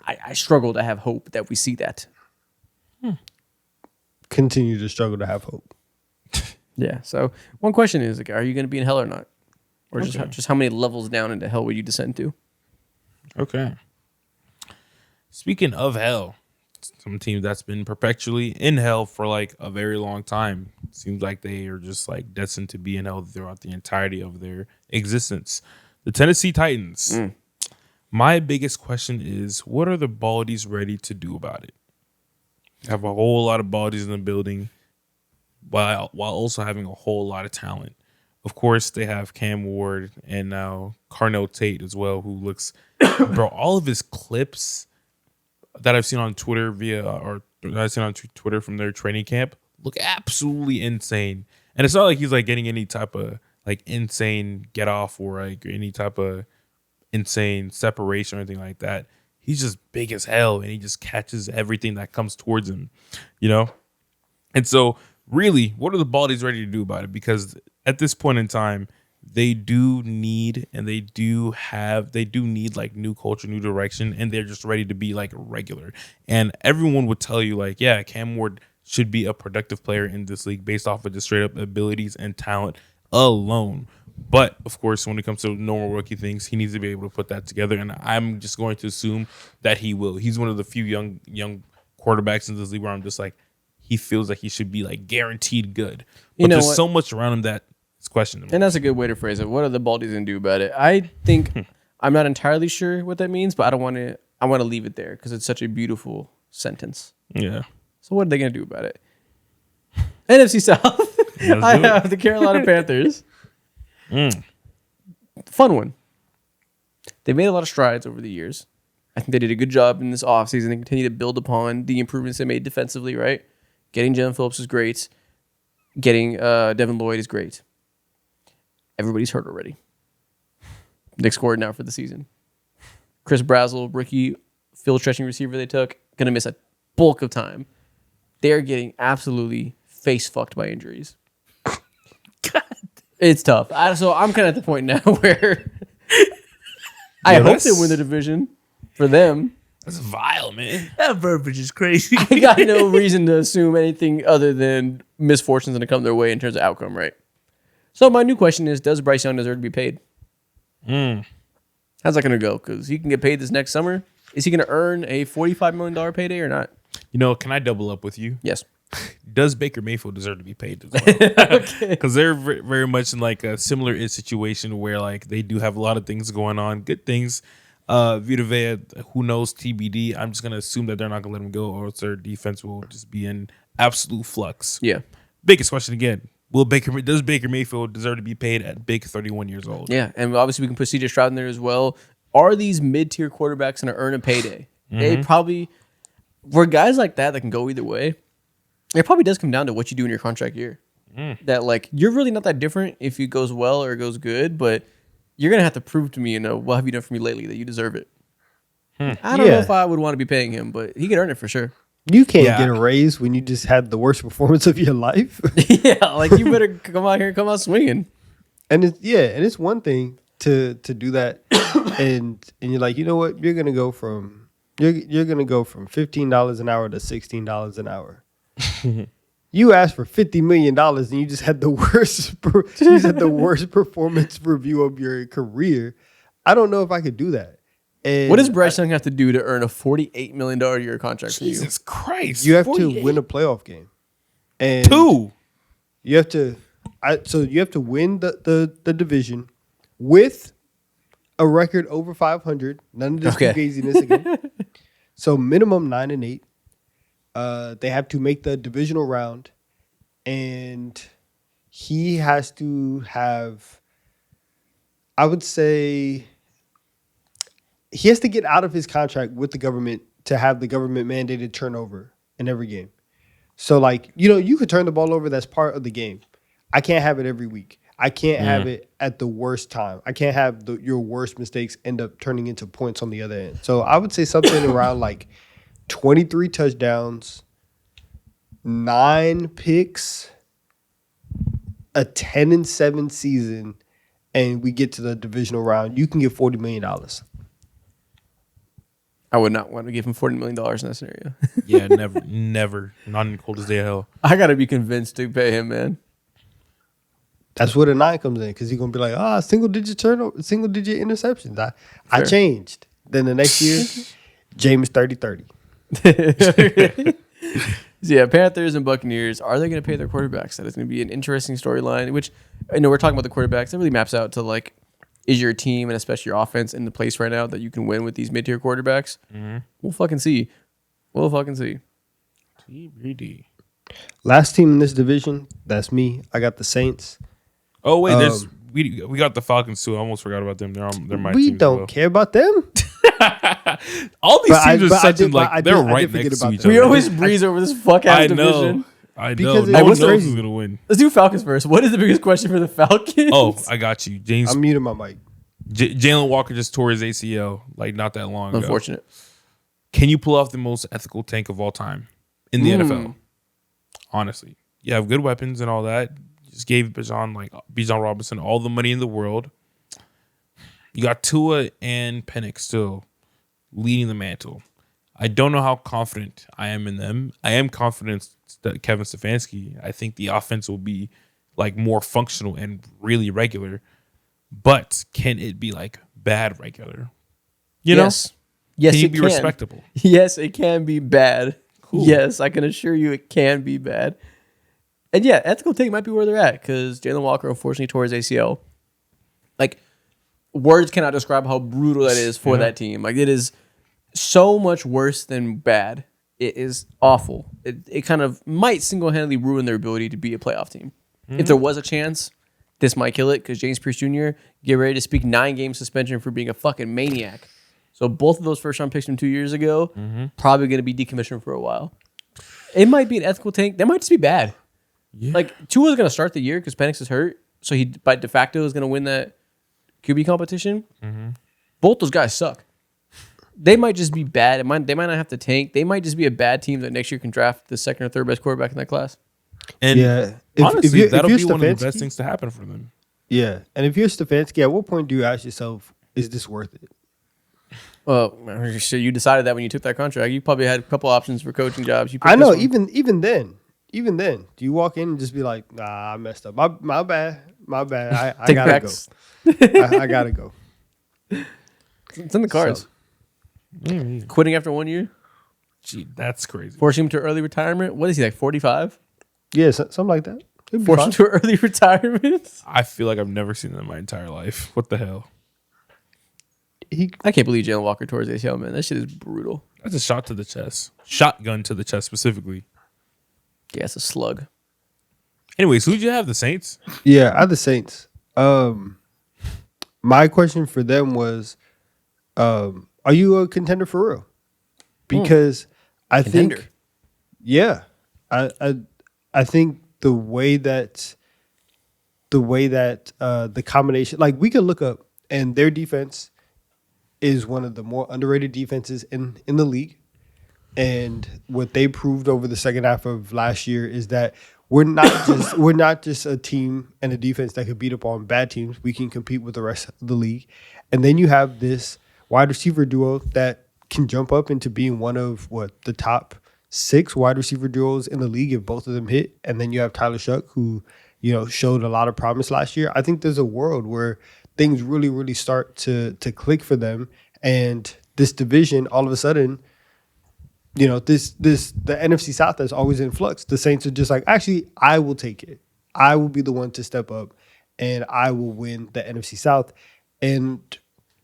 I struggle to have hope that we see that. Continue to struggle to have hope. Yeah. So one question is, like, are you going to be in hell or not? Or just how many levels down into hell will you descend to? Okay. Speaking of hell, some team that's been perpetually in hell for like a very long time. Seems like they are just like destined to be in hell throughout the entirety of their existence. The Tennessee Titans. My biggest question is, what are the Baldies ready to do about it? Have a whole lot of Baldies in the building while also having a whole lot of talent. Of course, they have Cam Ward and now Carnell Tate as well, who looks, bro, all of his clips that I've seen on Twitter Twitter from their training camp look absolutely insane. And it's not like he's like getting any type of like insane get off or like any type of insane separation or anything like that. He's just big as hell and he just catches everything that comes towards him, you know? And so really, what are the Baldies ready to do about it? Because at this point in time, they do need like new culture, new direction, and they're just ready to be like regular. And everyone would tell you like, yeah, Cam Ward should be a productive player in this league based off of just straight up abilities and talent alone. But of course, when it comes to normal rookie things, he needs to be able to put that together. And I'm just going to assume that he will. He's one of the few young quarterbacks in this league where I'm just like, he feels like he should be like guaranteed good. But there's so much around him that it's questionable. And that's a good way to phrase it. What are the Baldies going to do about it? I think I'm not entirely sure what that means, but I want to leave it there because it's such a beautiful sentence. Yeah. So what are they going to do about it? NFC South. I have the Carolina Panthers. Fun one. They made a lot of strides over the years. I think they did a good job in this offseason and continue to build upon the improvements they made defensively, right? Getting Jalen Phillips is great. Getting Devin Lloyd is great. Everybody's hurt already. Nick scored now for the season. Chris Brazzell, rookie field stretching receiver they took, going to miss a bulk of time. They're getting absolutely face fucked by injuries. God. It's tough. So I'm kind of at the point now where I hope they win the division for them. That's vile, man. That verbiage is crazy. I got no reason to assume anything other than misfortune's going to come their way in terms of outcome, right? So my new question is, does Bryce Young deserve to be paid? How's that going to go? Because he can get paid this next summer. Is he going to earn a $45 million payday or not? You know, can I double up with you? Yes. Does Baker Mayfield deserve to be paid as well? Because they're very much in like a similar situation where like they do have a lot of things going on, good things. Vita Vea, who knows, TBD. I'm just going to assume that they're not going to let him go or else their defense will just be in absolute flux. Yeah. Biggest question again. Does Baker Mayfield deserve to be paid at big 31 years old? Yeah, and obviously we can put CJ Stroud in there as well. Are these mid-tier quarterbacks going to earn a payday? They probably, for guys like that can go either way, it probably does come down to what you do in your contract year. That like you're really not that different if it goes well or it goes good, but you're going to have to prove to me, what have you done for me lately that you deserve it. I don't know if I would want to be paying him, but he could earn it for sure. You can't get a raise when you just had the worst performance of your life. Yeah, like you better come out swinging. And it's one thing to do that, and you're like, you know what, you're gonna go from $15 an hour to $16 an hour. You asked for $50 million, and you just had the worst performance review of your career. I don't know if I could do that. And what does Bryce Young have to do to earn a $48 million a year contract for you? Jesus Christ. You have to win a playoff game. And you have to win the division with a record over 500. None of this fugaziness again. So minimum 9-8. They have to make the divisional round. And he has to have, I would say, he has to get out of his contract with the government to have the government mandated turnover in every game. So, like, you could turn the ball over. That's part of the game. I can't have it every week. I can't have it at the worst time. I can't have your worst mistakes end up turning into points on the other end. So I would say something around like 23 touchdowns, 9 picks, a 10-7 season, and we get to the divisional round. You can get $40 million. I would not want to give him $40 million in that scenario. Yeah, never. Not in the coldest day of hell. I got to be convinced to pay him, man. That's where the 9 comes in, because he's going to be like, single digit interceptions. I changed. Then the next year, James 30-30. So yeah, Panthers and Buccaneers, are they going to pay their quarterbacks? That is going to be an interesting storyline, which I know we're talking about the quarterbacks. That really maps out to, like, is your team and especially your offense in the place right now that you can win with these mid-tier quarterbacks? Mm-hmm. We'll fucking see. TBD. Last team in this division, that's me. I got the Saints. Oh wait, we got the Falcons too. I almost forgot about them. They're my we team. Don't care about them. All these teams are such they're right next to each other. We always breeze over this fuck ass division. I know. Because No one knows crazy. who's gonna win. Let's do Falcons first. What is the biggest question for the Falcons? Oh, I got you, James. I'm muting my mic. Jalen Walker just tore his ACL like not that long ago. Unfortunate. Can you pull off the most ethical tank of all time in the NFL? Honestly, you have good weapons and all that. You just gave Bijan Robinson all the money in the world. You got Tua and Penix still leading the mantle. I don't know how confident I am in them. I am confident that Kevin Stefanski, I think the offense will be like more functional and really regular. But can it be like bad regular? Yes. Yes, can it it be can. respectable? Yes, it can be bad. Cool. Yes, I can assure you it can be bad. And yeah, ethical take might be where they're at because Jalen Walker unfortunately tore his ACL. Like, words cannot describe how brutal that is for that team. Like, it is so much worse than bad. It is awful. It kind of might single-handedly ruin their ability to be a playoff team. If there was a chance, this might kill it because James Pierce Jr. get ready to speak 9-game suspension for being a fucking maniac. So both of those first-round picks from 2 years ago probably going to be decommissioned for a while. It might be an ethical tank. That might just be bad. Yeah. Like, Tua's going to start the year because Penix is hurt, so he, by de facto, is going to win that QB competition. Both those guys suck. They might just be bad. They might not have to tank. They might just be a bad team that next year can draft the second or third best quarterback in that class. And honestly, that'll be one of the Stefanski, best things to happen for them. Yeah, and if you're Stefanski, at what point do you ask yourself, is this worth it? Well, you decided that when you took that contract. You probably had a couple options for coaching jobs. I know. Even then, do you walk in and just be like, "Nah, I messed up. My bad. I gotta go. I gotta go." It's in the cards. Quitting after 1 year. Gee, that's crazy. Forcing him to early retirement. What is he, like 45? Yeah, something like that. Forcing him to early retirement. I feel like I've never seen that in my entire life. What the hell? I can't believe Jalen Walker tore his ACL, man. That shit is brutal. That's a shot to the chest. Shotgun to the chest specifically. Yeah, it's a slug. Anyways, who'd you have? The Saints? Yeah, I had the Saints. My question for them was, are you a contender for real? Because I think, yeah, I think the way that the combination, like we could look up, and their defense is one of the more underrated defenses in the league. And what they proved over the second half of last year is that we're not just a team and a defense that could beat up on bad teams. We can compete with the rest of the league. And then you have this wide receiver duo that can jump up into being one of the top 6 wide receiver duos in the league if both of them hit. And then you have Tyler Shuck, who, showed a lot of promise last year. I think there's a world where things really, really start to click for them. And this division, all of a sudden, the NFC South that's always in flux. The Saints are just like, actually, I will take it. I will be the one to step up, and I will win the NFC South. And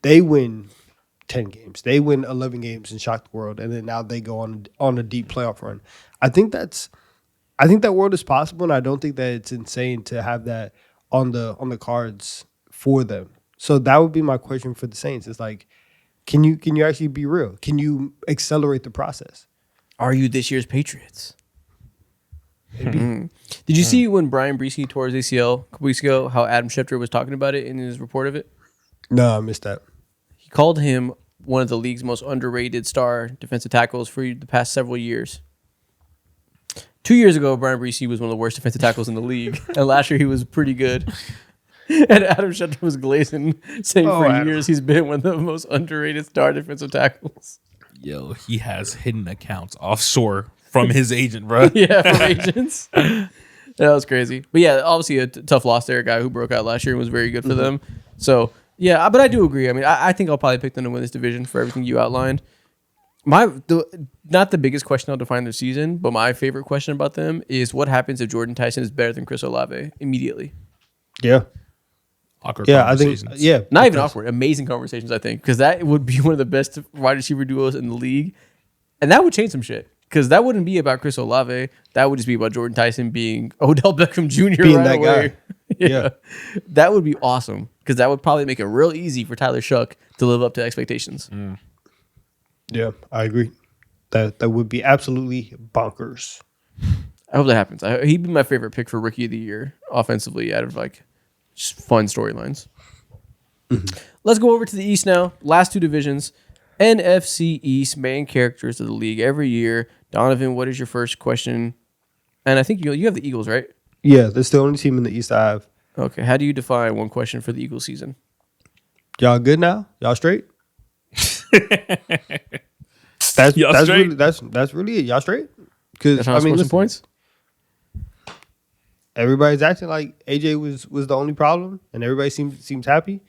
they win 10 games. They win 11 games and shock the world. And then now they go on a deep playoff run. I think that's I think that world is possible, and I don't think that it's insane to have that on the cards for them. So that would be my question for the Saints. It's like, can you actually be real? Can you accelerate the process? Are you this year's Patriots? Did you see when Brian Bresee tore his ACL a couple weeks ago, how Adam Schefter was talking about it in his report of it? No, I missed that. He called him one of the league's most underrated star defensive tackles for the past several years. 2 years ago, Brian Bresee was one of the worst defensive tackles in the league. And last year, he was pretty good. And Adam Schefter was glazing, saying years he's been one of the most underrated star defensive tackles. Yo, he has hidden accounts offshore from his agent, bro. Yeah, from agents. That was crazy. But yeah, obviously a tough loss there. A guy who broke out last year and was very good for them. So, yeah, but I do agree. I mean, I think I'll probably pick them to win this division for everything you outlined. Not the biggest question I'll define their season, but my favorite question about them is what happens if Jordan Tyson is better than Chris Olave immediately? Yeah. Awkward I think, Not even awkward. Amazing conversations, I think, because that would be one of the best wide receiver duos in the league. And that would change some shit, because that wouldn't be about Chris Olave. That would just be about Jordan Tyson being Odell Beckham Jr. Being right that away. guy. Yeah. That would be awesome, because that would probably make it real easy for Tyler Shuck to live up to expectations. Yeah, I agree. That would be absolutely bonkers. I hope that happens. He'd be my favorite pick for Rookie of the Year offensively out of like just fun storylines. Let's go over to the East now. Last two divisions. NFC East, main characters of the league every year. Donovan, what is your first question? And I think you have the Eagles, right? Yeah, that's the only team in the East I have. Okay. How do you define one question for the Eagles season? Y'all good now? Y'all straight? That's really it. Y'all straight? Because That's not some points. Everybody's acting like AJ was the only problem, and everybody seems happy.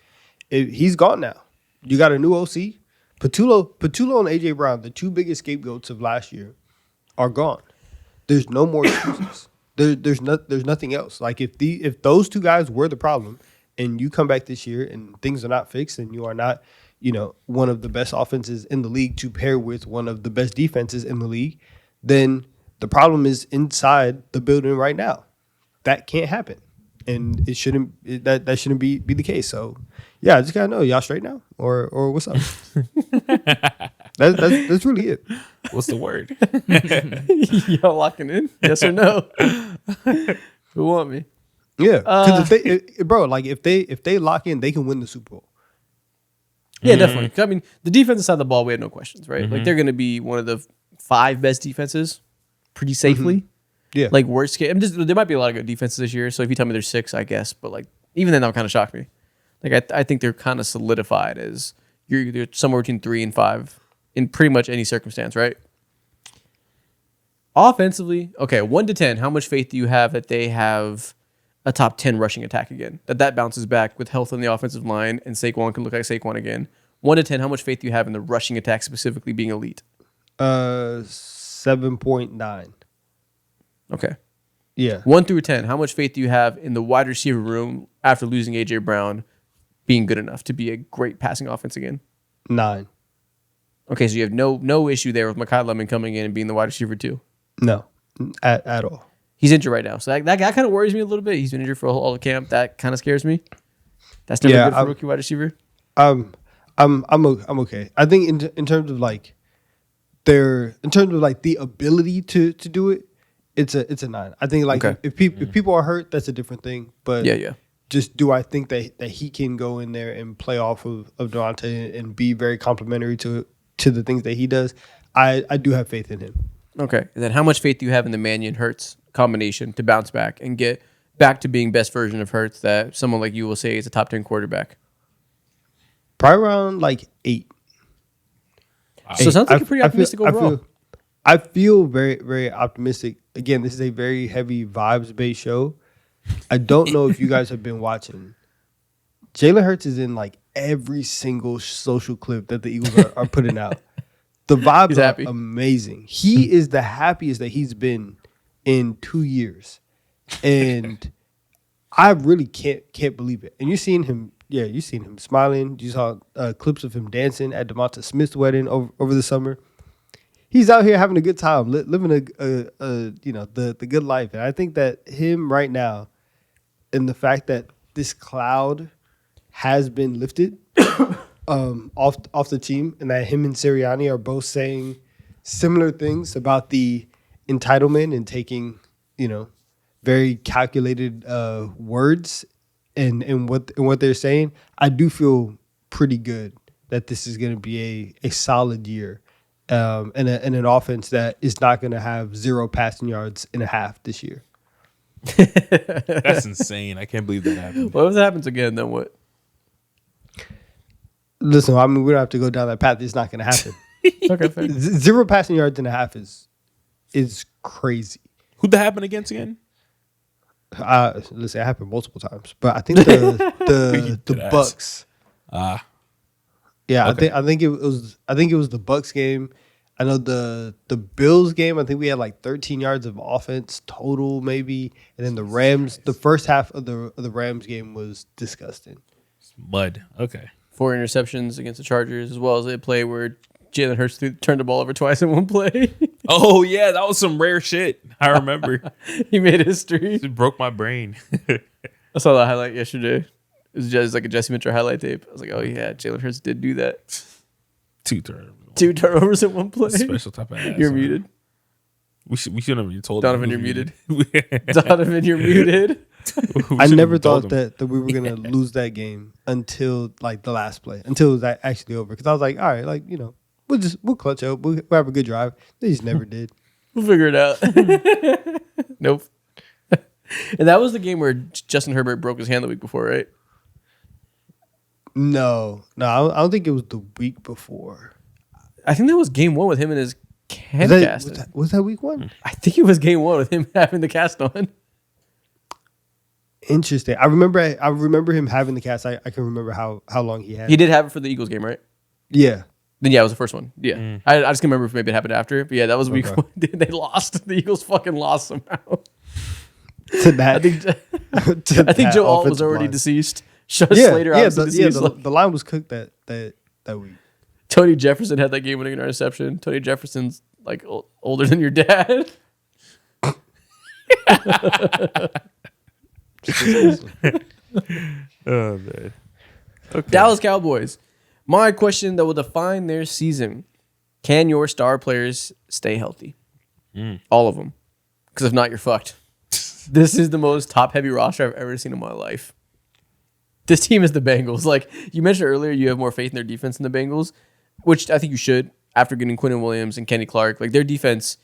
He's gone now. You got a new OC. Patullo and AJ Brown, the two biggest scapegoats of last year, are gone. There's no more excuses. There's nothing else. Like if those two guys were the problem, and you come back this year and things are not fixed, and you are not, one of the best offenses in the league to pair with one of the best defenses in the league, then the problem is inside the building right now. That can't happen, and it shouldn't. That shouldn't be the case. So, yeah, I just gotta know, y'all straight now, or what's up? That's really it. What's the word? Y'all locking in? Yes or no? Who want me? Yeah, because if they lock in, they can win the Super Bowl. Yeah, definitely. I mean, the defensive side of the ball, we had no questions, right? Like they're going to be one of the 5 best defenses, pretty safely. Yeah, like worst case. There might be a lot of good defenses this year. So if you tell me there's 6, I guess. But like even then, that would kind of shock me. Like I think they're kind of solidified as you're somewhere between 3 and 5 in pretty much any circumstance, right? Offensively, okay, 1 to 10. How much faith do you have that they have a top 10 rushing attack again? That bounces back with health on the offensive line and Saquon can look like Saquon again. 1 to 10. How much faith do you have in the rushing attack specifically being elite? 7.9. Okay. Yeah. 1 through 10. How much faith do you have in the wide receiver room after losing AJ Brown being good enough to be a great passing offense again? 9. Okay, so you have no issue there with Mekhi Lemon coming in and being the wide receiver too. No, at all. He's injured right now, so that kind of worries me a little bit. He's been injured for all the camp. That kind of scares me. That's never good for a rookie wide receiver. I'm okay. I think in terms of like the ability to do it, it's a 9. I think like if people are hurt, that's a different thing. But yeah. Just do I think that he can go in there and play off of Devontae and be very complimentary to the things that he does? I do have faith in him. Okay. And then how much faith do you have in the Mannion-Hurts combination to bounce back and get back to being best version of Hurts that someone like you will say is a top 10 quarterback? Probably around like 8. So it sounds like you're pretty optimistic overall. I feel very, very optimistic. Again, this is a very heavy vibes-based show. I don't know if you guys have been watching. Jalen Hurts is in like every single social clip that the Eagles are putting out. The vibes are amazing. He is the happiest that he's been in 2 years. And I really can't believe it. And you've seen him smiling. You saw clips of him dancing at DeMonta Smith's wedding over the summer. he's out here having a good time, living the good life. And I think that him right now, and the fact that this cloud has been lifted off the team, and that him and Sirianni are both saying similar things about the entitlement and taking, very calculated words and what they're saying. I do feel pretty good that this is going to be a solid year, and an offense that is not going to have 0 passing yards in a half this year. That's insane. I can't believe that happened. Well, if that happens again, then what? Listen, I mean, we don't have to go down that path. It's not going to happen. Okay, fair. 0 passing yards in a half is crazy. Who'd that happen against again? Listen, it happened multiple times, but I think the Bucks. Yeah, okay. I think it was the Bucks game. I know the Bills game. I think we had like 13 yards of offense total, maybe, and then the Rams. The first half of the Rams game was disgusting. Mud. Okay. 4 interceptions against the Chargers, as well as a play where Jalen Hurts turned the ball over twice in one play. Oh yeah, that was some rare shit. I remember. He made history. It broke my brain. I saw that highlight yesterday. It was just like a Jesse Mitchell highlight tape. I was like, oh yeah, Jalen Hurts did do that. 2 turnovers. 2 turnovers in one play. Special type of ass. You're muted. We shouldn't have even told Donovan, him. you're muted. Donovan, you're muted. I never thought that we were gonna lose that game until like the last play, until it was actually over. Because I was like, all right, like we'll clutch up, we'll have a good drive. They just never did. We'll figure it out. Nope. And that was the game where Justin Herbert broke his hand the week before, right? No, I don't think it was the week before. I think that was game 1 with him and his hand cast. Was that week 1? I think it was game 1 with him having the cast on. Interesting. I remember him having the cast. I can remember how long he had. He did have it for the Eagles game, right? Yeah. Then yeah, it was the first one. Yeah. I just can remember if maybe it happened after. But yeah, that was week 1. They lost. The Eagles fucking lost somehow. To that. I think Joe Alt was already deceased. Slater deceased. The line was cooked that week. Tony Jefferson had that game-winning interception. Tony Jefferson's like older than your dad. Oh man. Okay. Dallas Cowboys. My question that will define their season: can your star players stay healthy? All of them. Because if not, you're fucked. This is the most top-heavy roster I've ever seen in my life. This team is the Bengals. Like you mentioned earlier, you have more faith in their defense than the Bengals, which I think you should after getting Quinnen Williams and Kenny Clark. Like their defense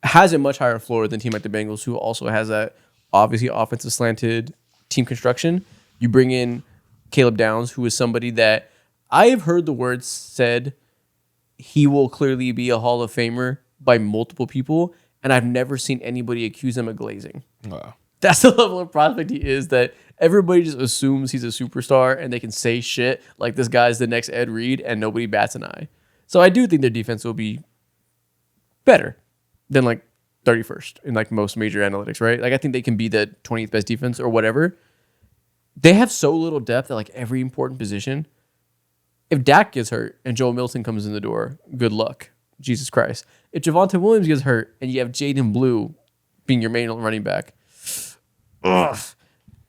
has a much higher floor than a team like the Bengals, who also has that obviously offensive slanted team construction. You bring in Caleb Downs, who is somebody that I have heard the words said he will clearly be a Hall of Famer by multiple people, and I've never seen anybody accuse him of glazing. Wow. That's the level of prospect he is, that everybody just assumes he's a superstar and they can say shit like this guy's the next Ed Reed and nobody bats an eye. So I do think their defense will be better than like 31st in like most major analytics, right? Like I think they can be the 20th best defense or whatever. They have so little depth at like every important position. If Dak gets hurt and Joel Milton comes in the door, good luck. Jesus Christ. If Javonte Williams gets hurt and you have Jaden Blue being your main running back, ugh.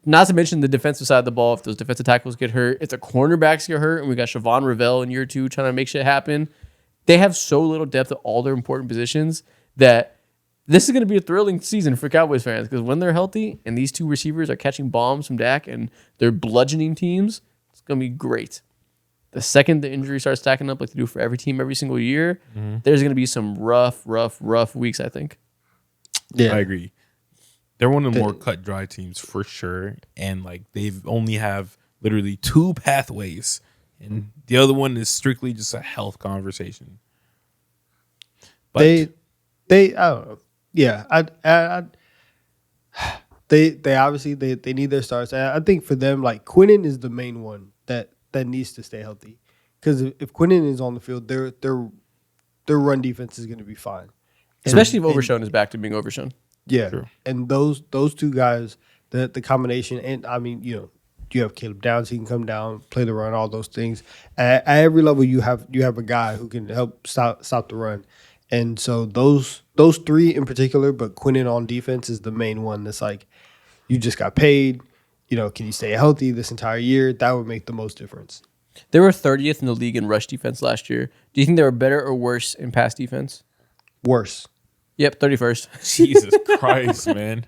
Not to mention the defensive side of the ball. If those defensive tackles get hurt, if the cornerbacks get hurt, and we got Siobhan Ravel in year 2 trying to make shit happen, they have so little depth at all their important positions that this is going to be a thrilling season for Cowboys fans, because when they're healthy and these 2 receivers are catching bombs from Dak and they're bludgeoning teams, it's going to be great. The second the injury starts stacking up like they do for every team every single year, there's going to be some rough weeks, I think. Yeah, I agree. They're one of the more cut dry teams for sure, and like they've only have literally 2 pathways, and the other one is strictly just a health conversation. But they I don't know. Yeah, they obviously they need their stars. I think for them, like Quinnen is the main one that needs to stay healthy, because if Quinnen is on the field, their run defense is going to be fine. Especially if Overshown is back to being Overshown. Yeah, True. And those 2 guys, the combination, and I mean, you have Caleb Downs, he can come down, play the run, all those things. At every level, you have a guy who can help stop the run, And so those three in particular, but Quinnen on defense is the main one that's like, you just got paid. Can you stay healthy this entire year? That would make the most difference. They were 30th in the league in rush defense last year. Do you think they were better or worse in pass defense? Worse. Yep, 31st. Jesus Christ, man.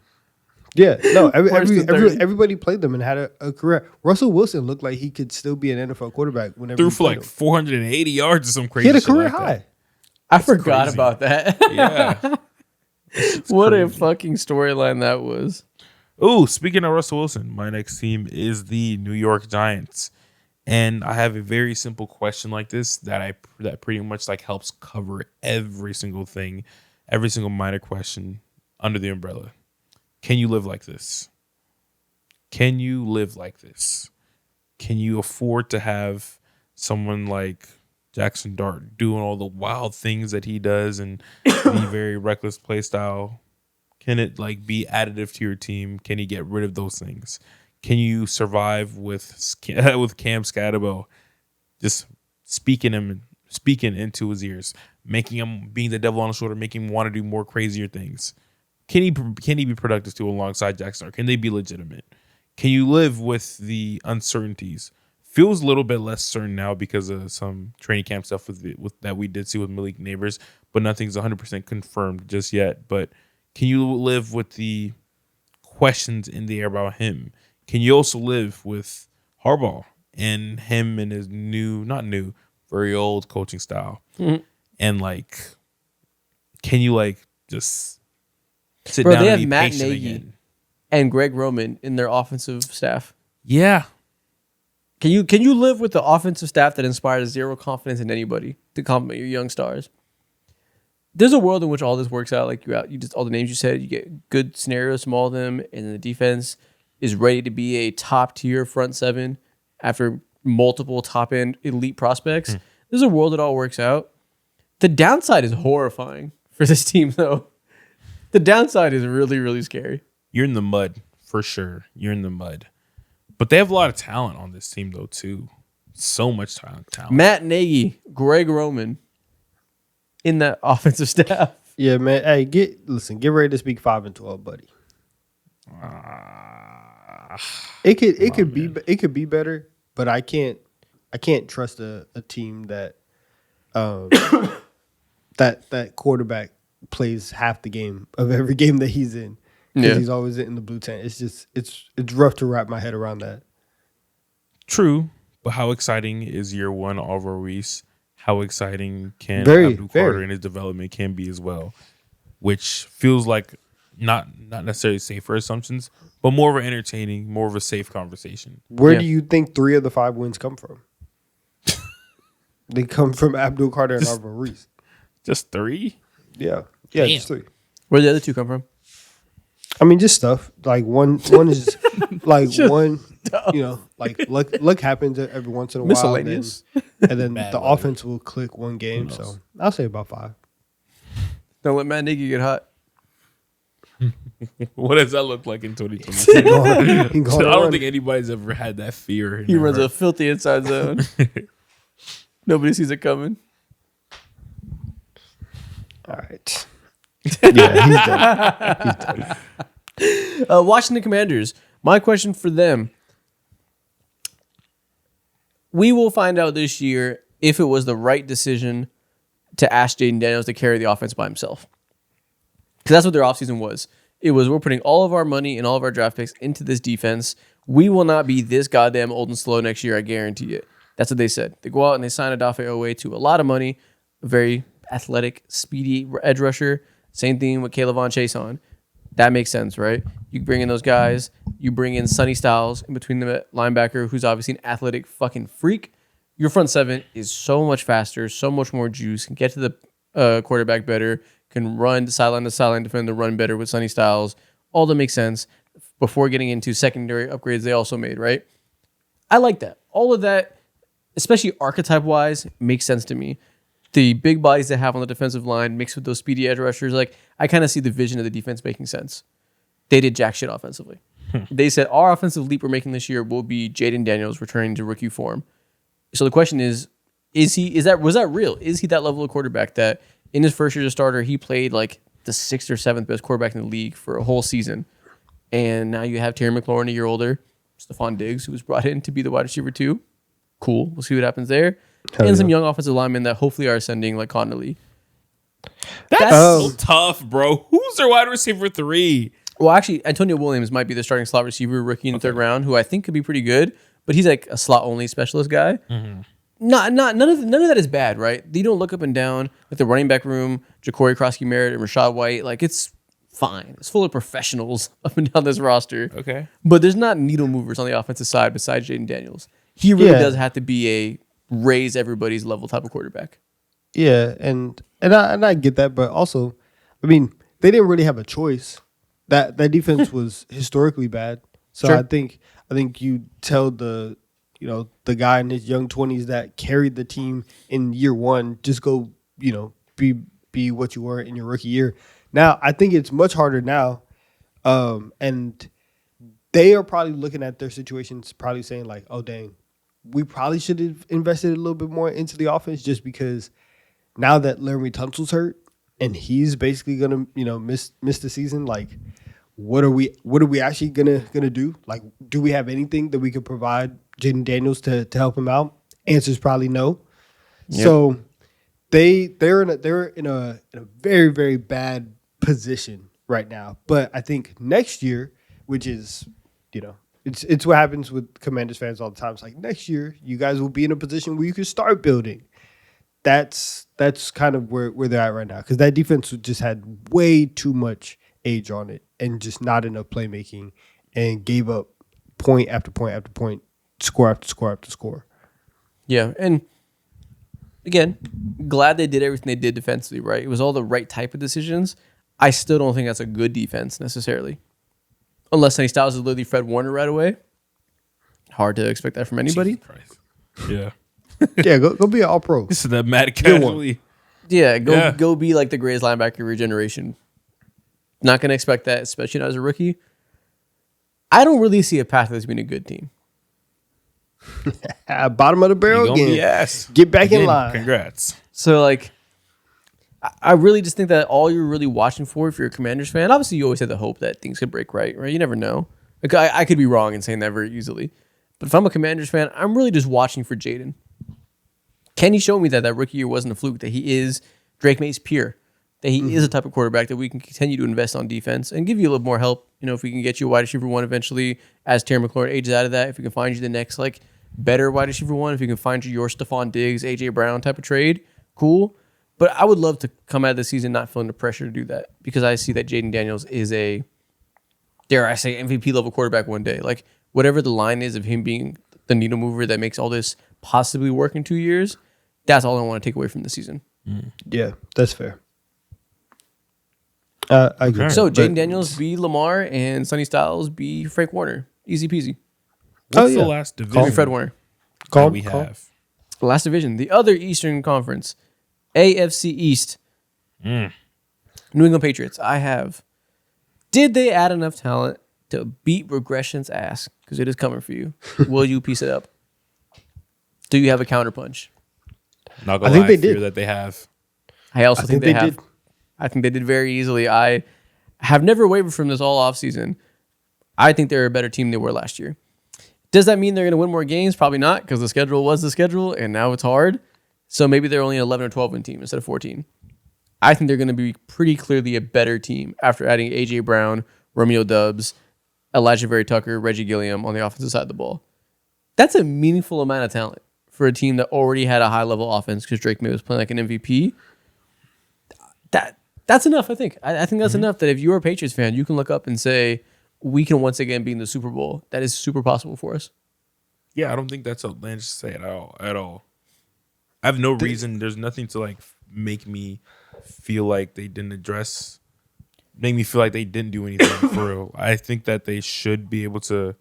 Yeah, no, Worse than 30. everybody played them and had a career. Russell Wilson looked like he could still be an NFL quarterback whenever Threw he for played like him. 480 yards or some He crazy had a shit career like that. high. I forgot crazy. about that. Yeah. What a fucking storyline that was. Oh, speaking of Russell Wilson, my next team is the New York Giants. And I have a very simple question like this that pretty much like helps cover every single thing, every single minor question under the umbrella. Can you live like this? Can you live like this? Can you afford to have someone like Jackson Dart doing all the wild things that he does and be very reckless play style? Can it like be additive to your team? Can he get rid of those things? Can you survive with Cam Scatterbo just speaking into his ears, making him being the devil on the shoulder, making him want to do more crazier things? Can he be productive too alongside Jackson Dart? Can they be legitimate? Can you live with the uncertainties? Feels a little bit less certain now because of some training camp stuff with that we did see with Malik Neighbors, but nothing's 100% confirmed just yet. But can you live with the questions in the air about him? Can you also live with Harbaugh and him and his very old coaching style? Mm-hmm. And like, can you like just sit Bro, down they and have be Matt patient Nagy again? and Greg Roman in their offensive staff. Yeah. Can you live with the offensive staff that inspires zero confidence in anybody to compliment your young stars? There's a world in which all this works out. Like you just all the names you said, you get good scenarios from all of them, and the defense is ready to be a top tier front seven after multiple top end elite prospects. There's a world that all works out. The downside is horrifying for this team, though. The downside is really, really scary. You're in the mud for sure. You're in the mud. But they have a lot of talent on this team, though, too. So much talent. Matt Nagy, Greg Roman in that offensive staff. Yeah, man. Hey, get ready to speak 5-12, buddy. It could be better, but I can't trust a team that that quarterback plays half the game of every game that he's in. Because he's always in the blue tent. It's just it's rough to wrap my head around that. True, but how exciting is year one Alvaro Reese? How exciting can Abdul Carter and his development can be as well? Which feels like not necessarily safer assumptions, but more of an entertaining, more of a safe conversation. Where do you think 3 of the 5 wins come from? They come from Abdul Carter and Alvaro Reese. Just 3? Yeah, Damn. just 3. Where the other 2 come from? I mean, just stuff. Like one is like one, like luck happens every once in a while. Miscellaneous. And then the offense will click one game. So I'll say about 5. Don't let Matt Nagy get hot. What does that look like in 2022? I don't think anybody's ever had that fear. He runs a filthy inside zone. Nobody sees it coming. All right. Yeah, he's done. Washington Commanders. My question for them. We will find out this year if it was the right decision to ask Jaden Daniels to carry the offense by himself. Because that's what their offseason was. It was, we're putting all of our money and all of our draft picks into this defense. We will not be this goddamn old and slow next year, I guarantee it. That's what they said. They go out and they sign Odafe Owe to a lot of money, a very athletic, speedy edge rusher. Same thing with Caleb Von Chase on. That makes sense, right? You bring in those guys. You bring in Sonny Styles in between the linebacker, who's obviously an athletic fucking freak. Your front seven is so much faster, so much more juice, can get to the quarterback better, can run sideline to sideline, defend the run better with Sonny Styles. All that makes sense before getting into secondary upgrades they also made, right? I like that. All of that, especially archetype-wise, makes sense to me. The big bodies they have on the defensive line mixed with those speedy edge rushers, like I kind of see the vision of the defense making sense. They did jack shit offensively. They said our offensive leap we're making this year will be Jaden Daniels returning to rookie form. So the question is was that real? Is he that level of quarterback that In his first year as a starter, he played like the 6th or 7th best quarterback in the league for a whole season. And now you have Terry McLaurin, a year older, Stephon Diggs, who was brought in to be the wide receiver 2. Cool. We'll see what happens there. And some young offensive linemen that hopefully are ascending, like Connolly. That's so tough, bro. Who's their wide receiver 3? Well, actually, Antonio Williams might be the starting slot receiver rookie in the 3rd round, who I think could be pretty good, but he's like a slot-only specialist guy. None of that is bad, right? You don't look up and down like the running back room, Ja'Cory Krosky-Merritt and Rashad White. Like, it's fine. It's full of professionals up and down this roster. Okay. But there's not needle movers on the offensive side besides Jaden Daniels. He really does have to be a raise everybody's level type of quarterback. Yeah, and I get that, but also, I mean, they didn't really have a choice. That defense was historically bad. So Sure. I think you tell the guy in his young 20s that carried the team in year 1, just go, be what you were in your rookie year. Now, I think it's much harder now. And they are probably looking at their situations, probably saying like, oh, dang, we probably should have invested a little bit more into the offense just because now that Laramie Tunsil's hurt and he's basically gonna, miss the season, like what are we actually gonna do? Like, do we have anything that we could provide Jaden Daniels to help him out? Answer's probably no. Yep. So they're in a very, very bad position right now. But I think next year, which is, it's what happens with Commanders fans all the time. It's like next year you guys will be in a position where you can start building. That's kind of where they're at right now, because that defense just had way too much age on it and just not enough playmaking and gave up point after point after point, score after score after score. Yeah, and again, glad they did everything they did defensively, right? It was all the right type of decisions. I still don't think that's a good defense necessarily. Unless Sonny Styles is literally Fred Warner right away. Hard to expect that from anybody. Yeah. Yeah, go be an all-pro. This is that mad casually. Yeah, go be like the greatest linebacker of your generation. Not going to expect that, especially not as a rookie. I don't really see a path to this being a good team. Bottom of the barrel again. Yes. Get back in line. Congrats. So, like, I really just think that all you're really watching for, if you're a Commanders fan, obviously you always have the hope that things could break right? You never know. Like, I could be wrong in saying that very easily. But if I'm a Commanders fan, I'm really just watching for Jaden. Can he show me that rookie year wasn't a fluke, that he is Drake May's peer, that he is a type of quarterback that we can continue to invest on defense and give you a little more help? If we can get you a wide receiver 1 eventually as Terry McLaurin ages out of that, if we can find you the next like better wide receiver 1, if we can find you your Stephon Diggs, AJ Brown type of trade, cool. But I would love to come out of the season not feeling the pressure to do that, because I see that Jaden Daniels is a, dare I say, MVP level quarterback one day. Like, whatever the line is of him being the needle mover that makes all this possibly work in 2 years, that's all I want to take away from the season. Yeah, that's fair. I agree. So Jaden Daniels be Lamar and Sonny Styles be Frank Warner. Easy peasy. What's the last division Fred Warner. that we have? The last division. The other Eastern Conference. AFC East. New England Patriots. I have. Did they add enough talent to beat regression's ass? Because it is coming for you. Will you piece it up? Do you have a counterpunch? Not gonna I think lie, they I fear did. that they have. I also think they have. did. I think they did very easily. I have never wavered from this all offseason. I think they're a better team than they were last year. Does that mean they're going to win more games? Probably not, because the schedule was the schedule, and now it's hard. So maybe they're only an 11 or 12 win team instead of 14. I think they're going to be pretty clearly a better team after adding A.J. Brown, Romeo Doubs, Elijah Very Tucker, Reggie Gilliam on the offensive side of the ball. That's a meaningful amount of talent for a team that already had a high-level offense because Drake May was playing like an MVP. That's enough, I think. I think that's enough that if you're a Patriots fan, you can look up and say, we can once again be in the Super Bowl. That is super possible for us. Yeah, I don't think that's outlandish to say at all. I have no reason. There's nothing to like make me feel like they didn't make me feel like they didn't do anything for real. I think that they should be able to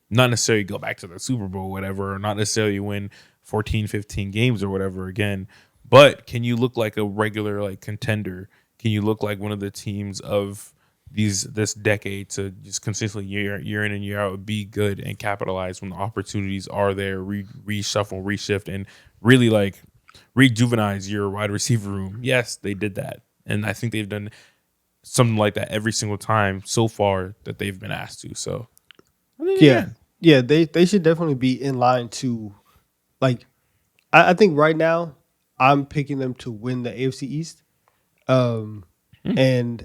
not necessarily go back to the Super Bowl or whatever, or not necessarily win 14, 15 games or whatever again. But can you look like a regular like contender? Can you look like one of the teams of this decade to just consistently year in and year out be good and capitalize when the opportunities are there, reshuffle, reshift, and really like rejuvenize your wide receiver room. Yes, they did that. And I think they've done something like that every single time so far that they've been asked to. So, yeah, they should definitely be in line to, like, I think right now I'm picking them to win the AFC East. And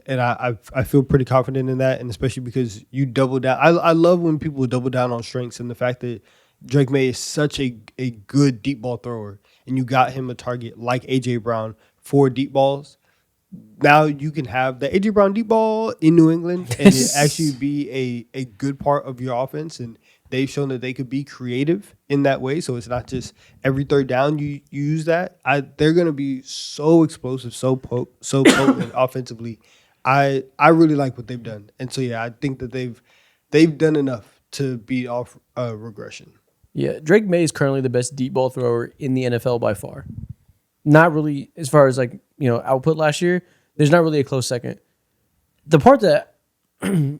I feel pretty confident in that, and especially because you double down. I love when people double down on strengths, and the fact that Drake May is such a good deep ball thrower, and you got him a target like AJ Brown for deep balls. Now you can have the AJ Brown deep ball in New England and it actually be a good part of your offense, and they've shown that they could be creative in that way. So it's not just every third down you use that. They're going to be so explosive, so potent offensively. I really like what they've done, and so I think that they've done enough to beat off regression. Yeah, Drake May is currently the best deep ball thrower in the NFL by far. Not really as far as output last year. There's not really a close second. The part that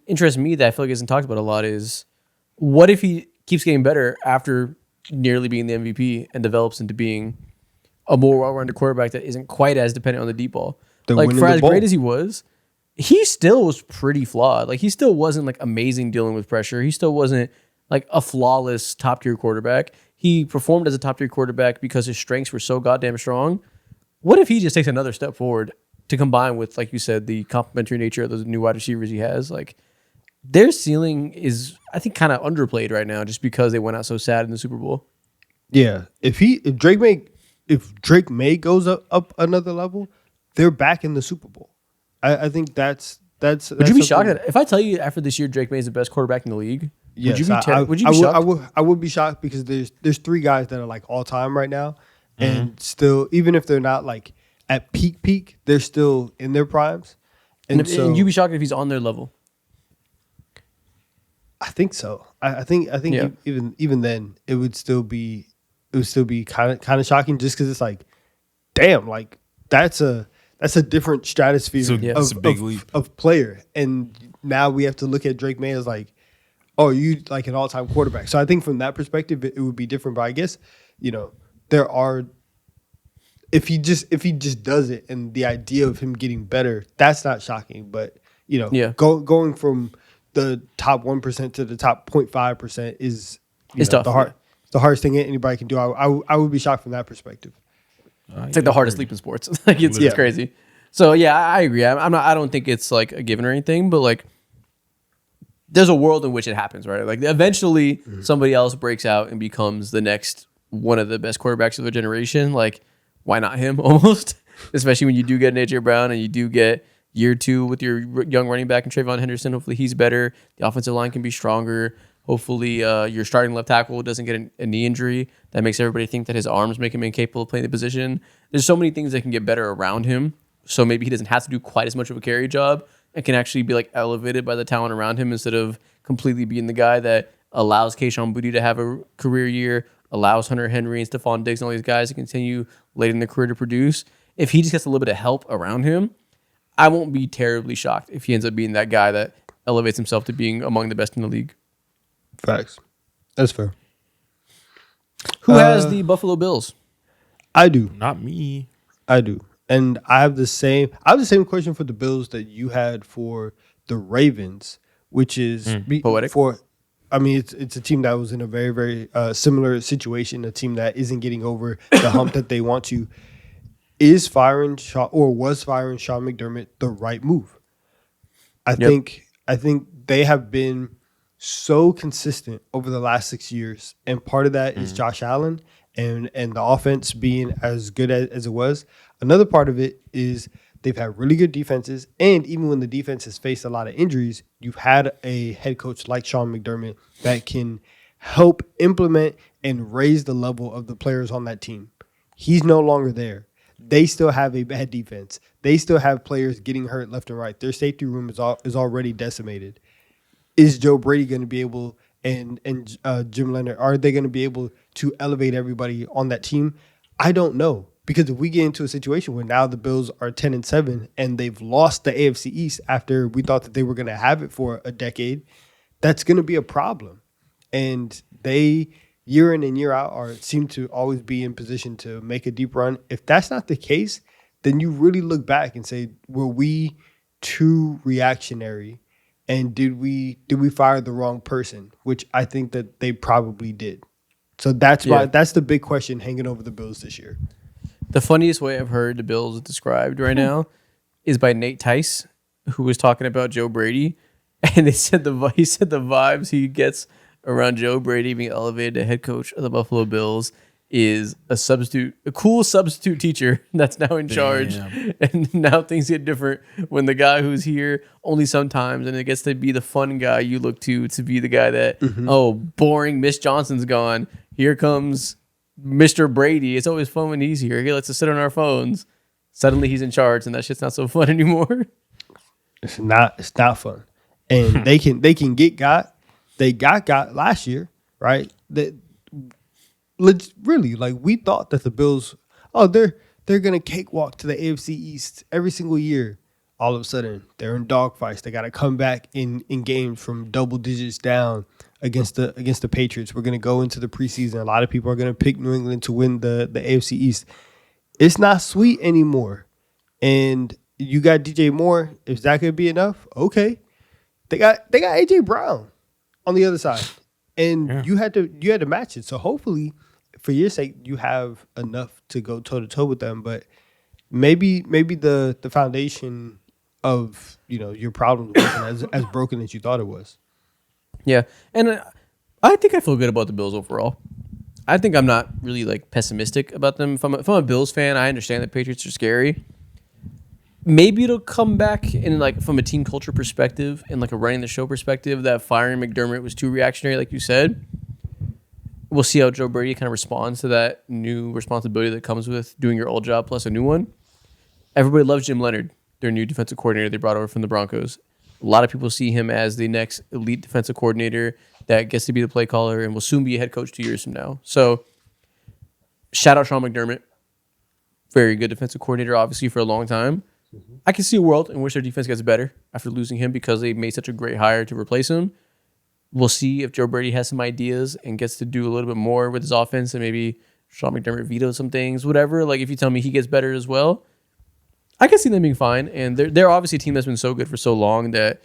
interests me that I feel like isn't talked about a lot is what if he keeps getting better after nearly being the MVP and develops into being a more well-rounded quarterback that isn't quite as dependent on the deep ball. Like for as great as he was, he still was pretty flawed. Like he still wasn't like amazing dealing with pressure. He still wasn't like a flawless top-tier quarterback. He performed as a top-tier quarterback because his strengths were so goddamn strong. What if he just takes another step forward to combine with, like you said, the complementary nature of those new wide receivers he has? Like their ceiling is, I think, kind of underplayed right now just because they went out so sad in the Super Bowl. Yeah, if Drake May goes up another level, they're back in the Super Bowl. I think that's. Would you be shocked if I tell you after this year Drake May is the best quarterback in the league? Yes, would you be shocked? I would be shocked because there's three guys that are like all time right now, and still, even if they're not like at peak, they're still in their primes. And you'd be shocked if he's on their level. I think so. I think even then it would still be kind of shocking just because it's like, damn, like that's a different stratosphere of player, and now we have to look at Drake May as like, oh, you like an all-time quarterback. So I think from that perspective, it would be different. But I guess, there are, if he just does it, and the idea of him getting better, that's not shocking. But going from the top 1% to the top 0.5% is tough. the hardest thing anybody can do. I would be shocked from that perspective. It's like the hardest leap in sports. Like it's crazy. So I agree. I don't think it's like a given or anything, but like there's a world in which it happens, right? Like eventually somebody else breaks out and becomes the next one of the best quarterbacks of their generation. Like why not him almost? Especially when you do get an AJ Brown and you do get year 2 with your young running back and Trayvon Henderson. Hopefully he's better. The offensive line can be stronger. Hopefully your starting left tackle doesn't get a knee injury that makes everybody think that his arms make him incapable of playing the position. There's so many things that can get better around him. So maybe he doesn't have to do quite as much of a carry job and can actually be like elevated by the talent around him instead of completely being the guy that allows Kayshon Boutte to have a career year, allows Hunter Henry and Stephon Diggs and all these guys to continue late in their career to produce. If he just gets a little bit of help around him, I won't be terribly shocked if he ends up being that guy that elevates himself to being among the best in the league. Facts. That's fair. Who has the Buffalo Bills? I do. Not me. I do. And I have the same question for the Bills that you had for the Ravens, which is poetic. It's a team that was in a very, very similar situation, a team that isn't getting over the hump that they want to. Was firing Sean McDermott the right move? I think they have been so consistent over the last 6 years, and part of that is Josh Allen and the offense being as good as it was. Another part of it is they've had really good defenses, and even when the defense has faced a lot of injuries, you've had a head coach like Sean McDermott that can help implement and raise the level of the players on that team. He's no longer there. They still have a bad defense. They still have players getting hurt left and right. Their safety room is already decimated. Is Joe Brady going to be able, and Jim Leonard, are they going to be able to elevate everybody on that team? I don't know. Because if we get into a situation where now the Bills are 10-7 and they've lost the AFC East after we thought that they were going to have it for a decade, that's going to be a problem. And they year in and year out seem to always be in position to make a deep run. If that's not the case, then you really look back and say, were we too reactionary? And did we fire the wrong person? Which I think that they probably did. So that's the big question hanging over the Bills this year. The funniest way I've heard the Bills described right now is by Nate Tice, who was talking about Joe Brady, and he said the vibes he gets around Joe Brady being elevated to head coach of the Buffalo Bills is a cool substitute teacher that's now in charge. And now things get different when the guy who's here only sometimes, and it gets to be the fun guy you look to be the guy that, boring Miss Johnson's gone. Here comes Mr. Brady. It's always fun when he's here. He lets us sit on our phones. Suddenly he's in charge, and that shit's not so fun anymore. It's not fun. And they can get got. They got last year, right? Really, like, we thought that the Bills, they're gonna cakewalk to the AFC East every single year. All of a sudden, they're in dogfights. They got to come back in games from double digits down against the Patriots. We're gonna go into the preseason. A lot of people are gonna pick New England to win the AFC East. It's not sweet anymore. And you got DJ Moore. Is that gonna be enough? Okay. They got AJ Brown on the other side, and you had to match it. So hopefully, for your sake, you have enough to go toe to toe with them. But maybe the foundation of your problems wasn't as broken as you thought it was. Yeah, and I think I feel good about the Bills overall. I think I'm not really like pessimistic about them. If I'm a Bills fan, I understand that Patriots are scary. Maybe it'll come back in like from a team culture perspective and like a running the show perspective that firing McDermott was too reactionary, like you said. We'll see how Joe Brady kind of responds to that new responsibility that comes with doing your old job plus a new one. Everybody loves Jim Leonard, their new defensive coordinator they brought over from the Broncos. A lot of people see him as the next elite defensive coordinator that gets to be the play caller and will soon be a head coach 2 years from now. So shout out Sean McDermott. Very good defensive coordinator, obviously, for a long time. I can see a world in which their defense gets better after losing him because they made such a great hire to replace him. We'll see if Joe Brady has some ideas and gets to do a little bit more with his offense and maybe Sean McDermott vetoes some things, whatever. Like, if you tell me he gets better as well, I can see them being fine. And they're obviously a team that's been so good for so long that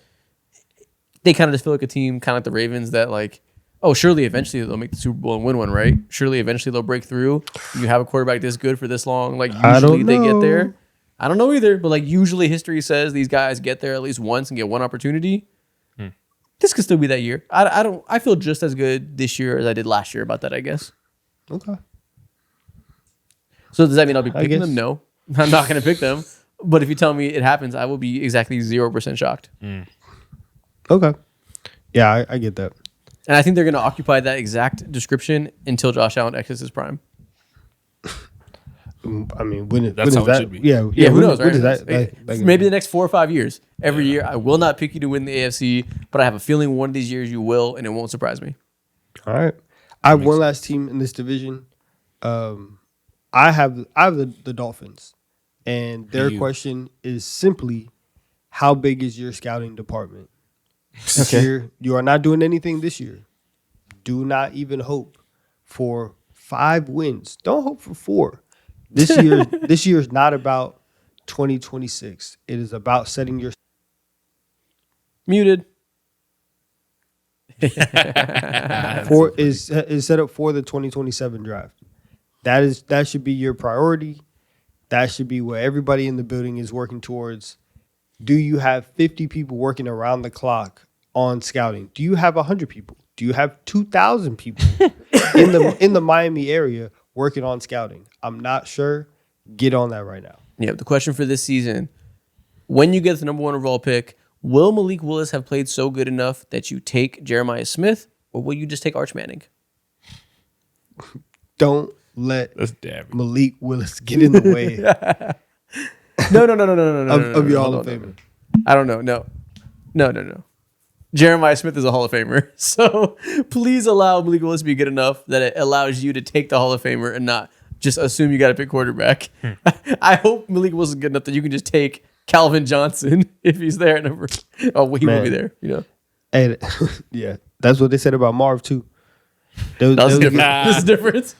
they kind of just feel like a team, kind of like the Ravens, that like, oh, surely eventually they'll make the Super Bowl and win one, right? Surely eventually they'll break through. You have a quarterback this good for this long. Like, usually they get there. I don't know either, but like usually history says these guys get there at least once and get one opportunity. This could still be that year. I feel just as good this year as I did last year about that, I guess. Okay. So does that mean I'll be picking them? No, I'm not going to pick them. But if you tell me it happens, I will be exactly 0% shocked. Okay. Yeah, I get that. And I think they're going to occupy that exact description until Josh Allen exits his prime. I mean, when That's is how it that? should be. Yeah, who knows, right? When is that Maybe the next 4 or 5 years. Every year, I will not pick you to win the AFC, but I have a feeling one of these years you will, and it won't surprise me. All right. I have one last team in this division. I have the Dolphins, and their question is simply, how big is your scouting department? This year, you are not doing anything this year. Do not even hope for 5 wins. Don't hope for 4. This year is not about 2026. It is about setting your Muted. is set up for the 2027 draft. That should be your priority. That should be what everybody in the building is working towards. Do you have 50 people working around the clock on scouting? Do you have 100 people? Do you have 2,000 people in the Miami area working on scouting? I'm not sure. Get on that right now. Yeah, the question for this season, when you get the number 1 overall pick, will Malik Willis have played so good enough that you take Jeremiah Smith, or will you just take Arch Manning? Don't let Malik Willis get in the way No. of your Hall of Famer. I don't know. No. Jeremiah Smith is a Hall of Famer. So please allow Malik Willis to be good enough that it allows you to take the Hall of Famer and not just assume you got to pick quarterback. I hope Malik Willis is good enough that you can just take Calvin Johnson if he's there. He will be there, And yeah, that's what they said about Marv too. This is different.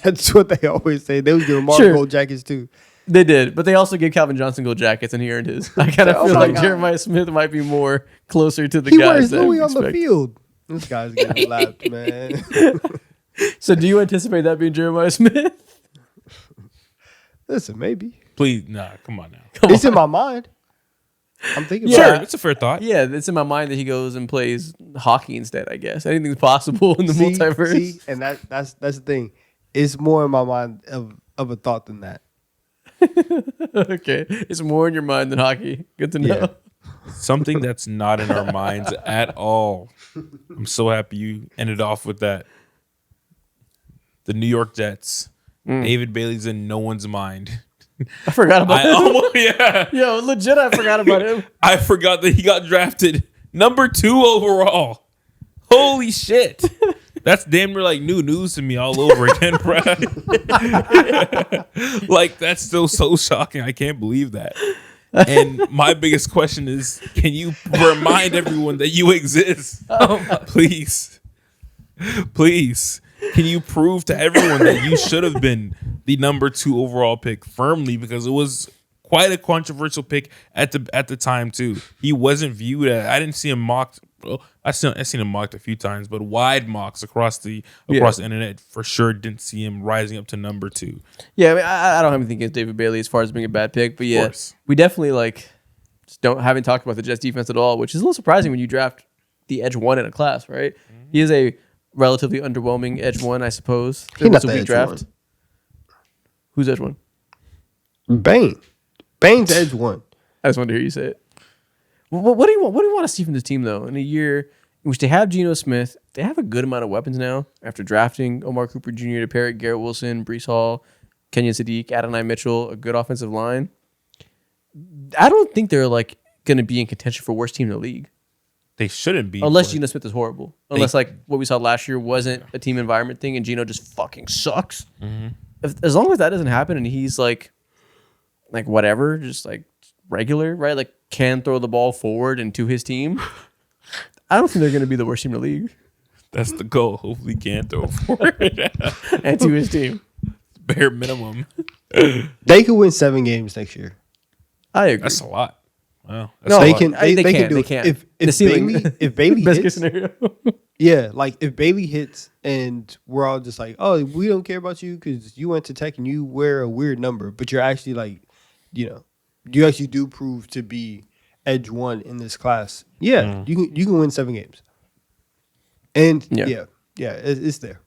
That's what they always say. They would give Mark gold jackets too. They did, but they also gave Calvin Johnson gold jackets, and he earned his. I kind of feel like Jeremiah Smith might be more closer to the guys. He wears Louis on the field. This guy's getting lapped, man. So, do you anticipate that being Jeremiah Smith? Listen, maybe. Please, nah, come on now. It's in my mind. I'm thinking Sure, about it. it's a fair thought. Yeah, it's in my mind that he goes and plays hockey instead. I guess anything's possible in the multiverse. See, and that's the thing. It's more in my mind of a thought than that. Okay, it's more in your mind than hockey. Good to know. Yeah. Something that's not in our minds at all. I'm so happy you ended off with that. The New York Jets. David Bailey's in no one's mind. I forgot about him. Yeah. Yo, legit, I forgot about him. I forgot that he got drafted number 2 overall. Holy shit. That's damn near like new news to me all over again, Brad. Like, that's still so shocking. I can't believe that. And my biggest question is, can you remind everyone that you exist? Please. Please. Can you prove to everyone that you should have been the number 2 overall pick firmly, because it was quite a controversial pick at the time too. He wasn't viewed as, I didn't see him mocked. Well, I seen him mocked a few times, but wide mocks across the internet for sure. Didn't see him rising up to number 2. Yeah, I mean, I don't have anything against David Bailey as far as being a bad pick, but yeah, we definitely just haven't talked about the Jets defense at all, which is a little surprising when you draft the edge 1 in a class, right? Mm-hmm. He is a relatively underwhelming edge 1, I suppose. He's not the edge draft. 1. Who's edge 1? Bane's edge 1. I just wanted to hear you say it. What do you want to see from this team though? In a year in which they have Geno Smith, they have a good amount of weapons now after drafting Omar Cooper Jr. to pair Garrett Wilson, Breece Hall, Kenyon Sadiq, Adonai Mitchell, a good offensive line. I don't think they're going to be in contention for worst team in the league. They shouldn't be. Unless Geno Smith is horrible. Unless what we saw last year wasn't a team environment thing and Geno just fucking sucks. Mm-hmm. As long as that doesn't happen and he's whatever, just regular, right? Can throw the ball forward and to his team. I don't think they're going to be the worst team in the league. That's the goal. Hopefully he can throw forward. And to his team. Bare minimum. They could win 7 games next year. I agree. That's a lot. Wow. No, they can do it. Can. If Bailey best hits, case scenario. Yeah, if Bailey hits and we're all just oh, we don't care about you because you went to Tech and you wear a weird number, but you're actually you actually do prove to be edge 1 in this class. Yeah, you can win 7 games. And it's there.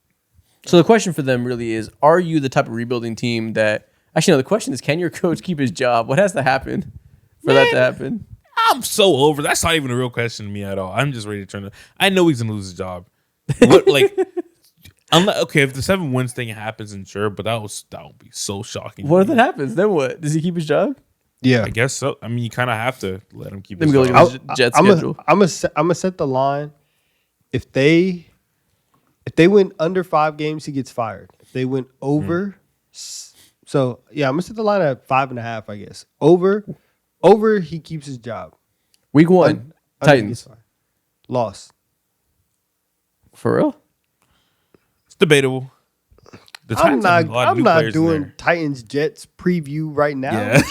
So the question for them really is: are you the type of rebuilding team that? Actually, no. The question is: can your coach keep his job? What has to happen for that to happen? I'm so over. That's not even a real question to me at all. I'm just ready to turn it. I know he's gonna lose his job. Okay, if the 7 wins thing happens, and sure, but that would be so shocking. What if that happens? Then what? Does he keep his job? Yeah, I guess so. I mean, you kind of have to let him keep his job. Let me go Jet schedule. I'm gonna set the line. If they win under 5 games, he gets fired. If they win over, so yeah, I'm gonna set the line at 5.5. I guess over, he keeps his job. Week 1, Titans loss. For real? It's debatable. I'm not doing Titans Jets preview right now. Yeah.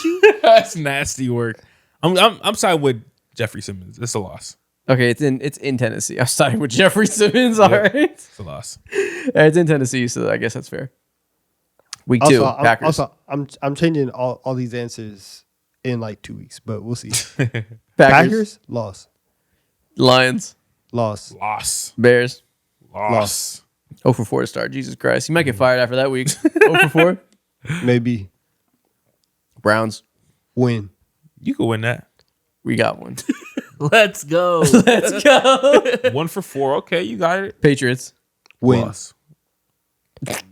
That's nasty work. I'm siding with Jeffrey Simmons. It's a loss. Okay, it's in Tennessee. I'm siding with Jeffrey Simmons. All right, it's a loss. It's in Tennessee, so I guess that's fair. Week 2, Packers. I'm changing all these answers in 2 weeks, but we'll see. Packers, loss. Lions, loss. Bears, loss. 0 for 4 to start. Jesus Christ, he might get fired after that week. 0 for 4, maybe. Browns, win. You could win that. We got one. Let's go. 1 for 4. Okay, you got it. Patriots, win. Loss.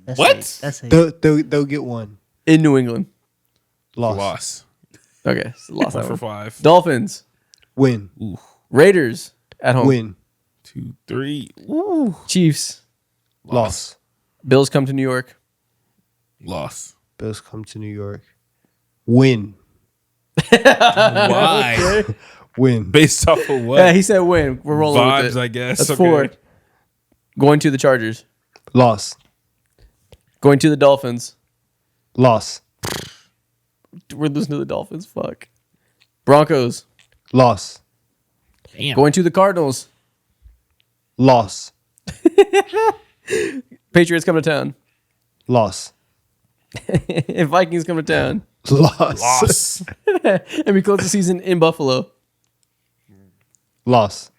That's They'll get 1 in New England. Loss. Okay, so lost 1 that for one. 5. Dolphins, win. Ooh. Raiders at home. Win. 2, 3. Ooh. Chiefs, Loss. Bills come to New York. Loss. Bills come to New York. Win. Why? Win. Based off of what? Yeah, he said win. We're rolling Vibes, with it. I guess. That's okay. 4. Going to the Chargers. Loss. Going to the Dolphins. Loss. We're losing to the Dolphins. Fuck. Broncos. Loss. Damn. Going to the Cardinals. Loss. Patriots come to town. Loss. And Vikings come to town. Loss. And we close the season in Buffalo. Loss.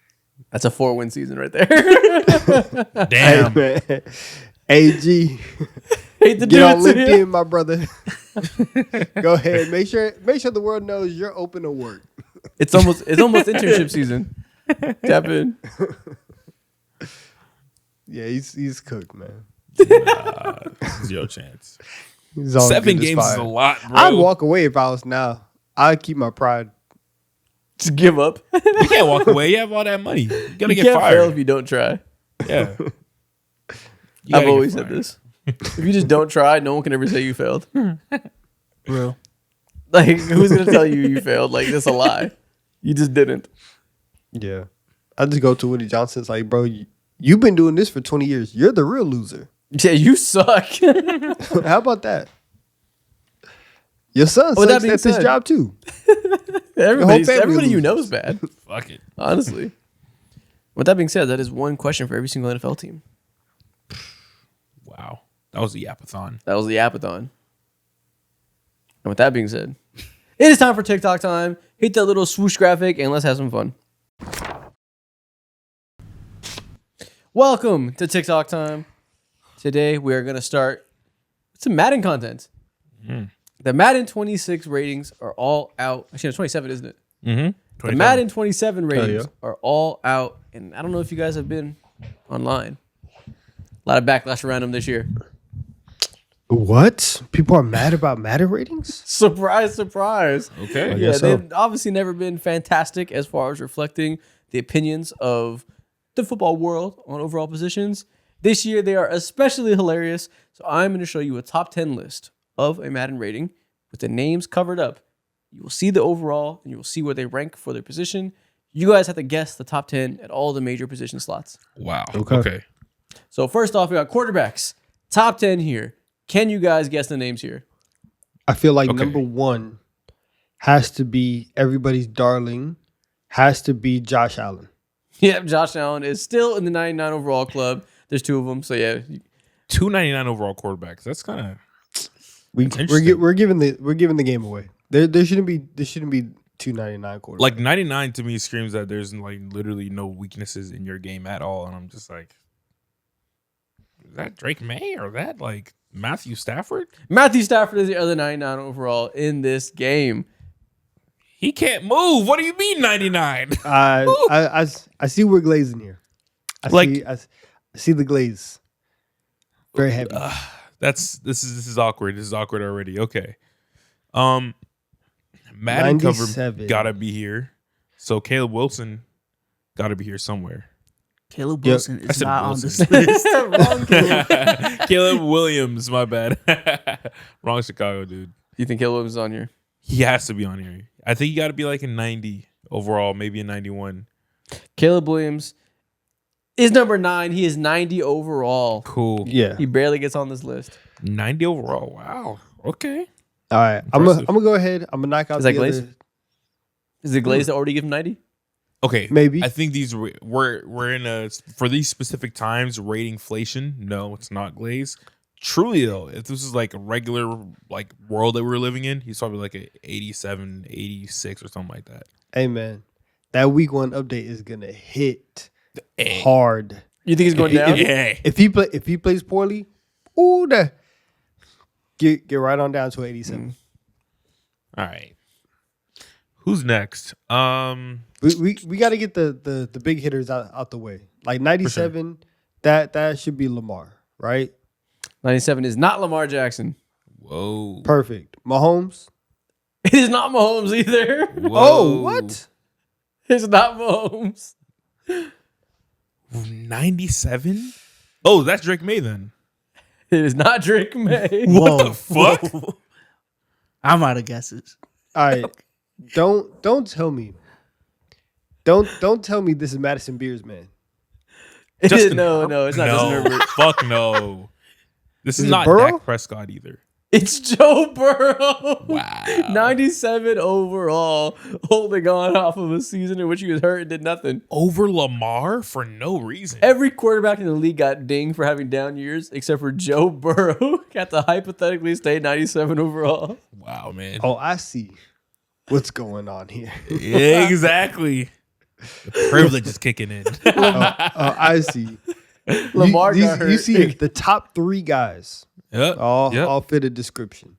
That's a 4-win season right there. Damn. Hey, man. AG. Hate to Get do on it to you. LinkedIn, my brother. Go ahead. Make sure the world knows you're open to work. It's almost internship season. Tap in. Yeah, he's cooked, man. Zero chance. He's on 7 good as games is fire. a lot, bro. I'd walk away if I was now. I'd keep my pride. Just give up. You can't walk away. You have all that money. You gotta You get can't fail fired. if you don't try. Yeah. You I've gotta always get said fired. this. If you just don't try, no one can ever say you failed. Real. Like, who's gonna tell you failed? Like, that's a lie. You just didn't. Yeah. I just go to Woody Johnson's like, bro, you've been doing this for 20 years. You're the real loser. Yeah, you suck. How about that? Your son With that sucks being at this said- job too. Everybody family you know loses. is bad. Fuck it. Honestly. With that being said, that is one question for every single NFL team. Wow. That was the Yapathon. That was the Apathon. And with that being said, it is time for TikTok time. Hit that little swoosh graphic and let's have some fun. Welcome to TikTok time. Today we are going to start with some Madden content. The Madden 26 ratings are all out. Actually, no, 27, isn't it? Mm-hmm. The Madden 27 ratings yeah. are all out. And I don't know if you guys have been online. A lot of backlash around them this year. What? People are mad about Madden ratings? Surprise, surprise. Okay. I Yeah, guess so. they've obviously never been fantastic as far as reflecting the opinions of the football world on overall positions. This year, they are especially hilarious. So I'm going to show you a top 10 list of a Madden rating with the names covered up. You will see the overall, and you will see where they rank for their position. You guys have to guess the top 10 at all the major position slots. Wow. Okay. Okay. So first off, we got quarterbacks. Top 10 here. Can you guys guess the names here? I feel like Okay. number one has to be everybody's darling, has to be Josh Allen. Yep, Josh Allen is still in the 99 overall club. There's 2 of them, so yeah. 299 overall quarterbacks. That's kind of We're interesting. giving the game away. There shouldn't be 299 quarterbacks. like 99 to me screams that there's like literally no weaknesses in your game at all, and I'm just like, is that Drake May or that like Matthew Stafford? Matthew Stafford is the other 99 overall in this game. He can't move. What do you mean 99? I see we're glazing here. I see the glaze. Very heavy. This is awkward. This is awkward already. Okay. Madden cover 97. gotta be here. So Caleb Wilson gotta be here somewhere. Caleb Yep. Wilson I is said not on Wilson. this list. Wrong Caleb. Caleb Williams, my bad. Wrong Chicago, dude. You think Caleb Williams is on here? He has to be on here. I think he got to be like a 90 overall, maybe a 91. Caleb Williams is number 9. He is 90 overall. Cool. Yeah. He barely gets on this list. 90 overall. Wow. Okay. All right. I'm Impressive. gonna go ahead. I'm gonna knock out Is that the glaze? other. Is it Glaze that already give him 90? Okay. Maybe. I think these we're in a for these specific times ratingflation. No, it's not Glaze. Truly though, if this is like a regular like world that we're living in, he's probably like a 87, 86 or something like that. Hey man, that week 1 update is gonna hit Hey. hard. You think he's going down? Hey. If he plays poorly, ooh, get right on down to 87. All right. Who's next? We got to get the big hitters out the way. Like 97, that should be Lamar, right? 97 is not Lamar Jackson. Whoa. Perfect. Mahomes. It is not Mahomes either. Whoa. Oh, what? It's not Mahomes. 97? Oh, that's Drake May then. It is not Drake May. What the fuck? I'm out of guesses. All right. Don't tell me. Don't tell me this is Madison Beers, man. No, it's not Justin Herbert. Fuck no. This is it not Burrow? Dak Prescott either. It's Joe Burrow. Wow. 97 overall, holding on off of a season in which he was hurt and did nothing. Over Lamar for no reason. Every quarterback in the league got dinged for having down years, except for Joe Burrow. Got to hypothetically stay 97 overall. Wow, man. Oh, I see what's going on here. Yeah, exactly. The privilege is kicking in. I see. Lamar got hurt. You see the top 3 guys Yep. all fit a description.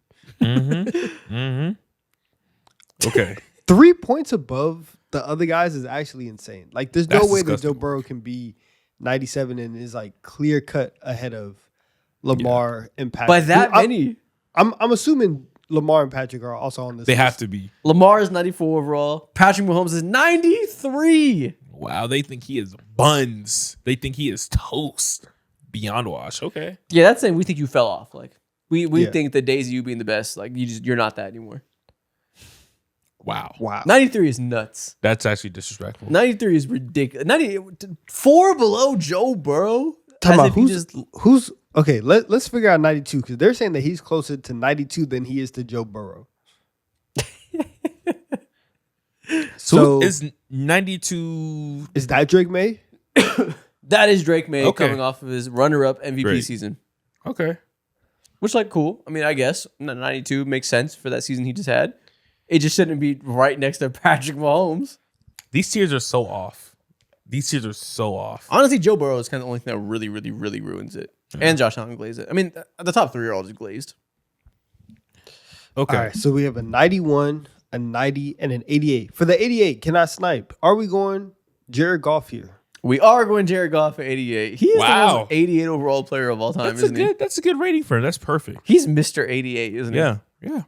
Okay. 3 points above the other guys is actually insane. Like, there's no That's way that disgusting. Joe Burrow can be 97 and is like clear cut ahead of Lamar and Patrick. By that many. I'm assuming Lamar and Patrick are also on this. They list. have to be. Lamar is 94 overall. Patrick Mahomes is 93. Wow, they think he is buns. They think he is toast. Beyond wash. Okay. Yeah, that's saying we think you fell off. Like we Yeah. think the days of you being the best, like you're not that anymore. Wow. 93 is nuts. That's actually disrespectful. 93 is ridiculous. 4 below Joe Burrow. Talking As about if he who's okay. Let's figure out 92 because they're saying that he's closer to 92 than he is to Joe Burrow. So is 92? Is that Drake May? That is Drake May Okay. coming off of his runner-up MVP Great. season. Okay. Which, like, cool. I mean, I guess 92 makes sense for that season he just had. It just shouldn't be right next to Patrick Mahomes. These tiers are so off. These tiers are so off. Honestly, Joe Burrow is kind of the only thing that really, really, really ruins it. And Josh Allen glazed it. I mean, the top 3 are all just glazed. Okay. All right, so we have a 91, a 90, and an 88. For the 88, can I snipe? Are we going Jared Goff here? We are going Jared Goff at 88. He is the Wow. most 88 overall player of all time, isn't he? That's a good rating for him. That's perfect. He's Mr. 88, isn't he? Yeah. Yeah.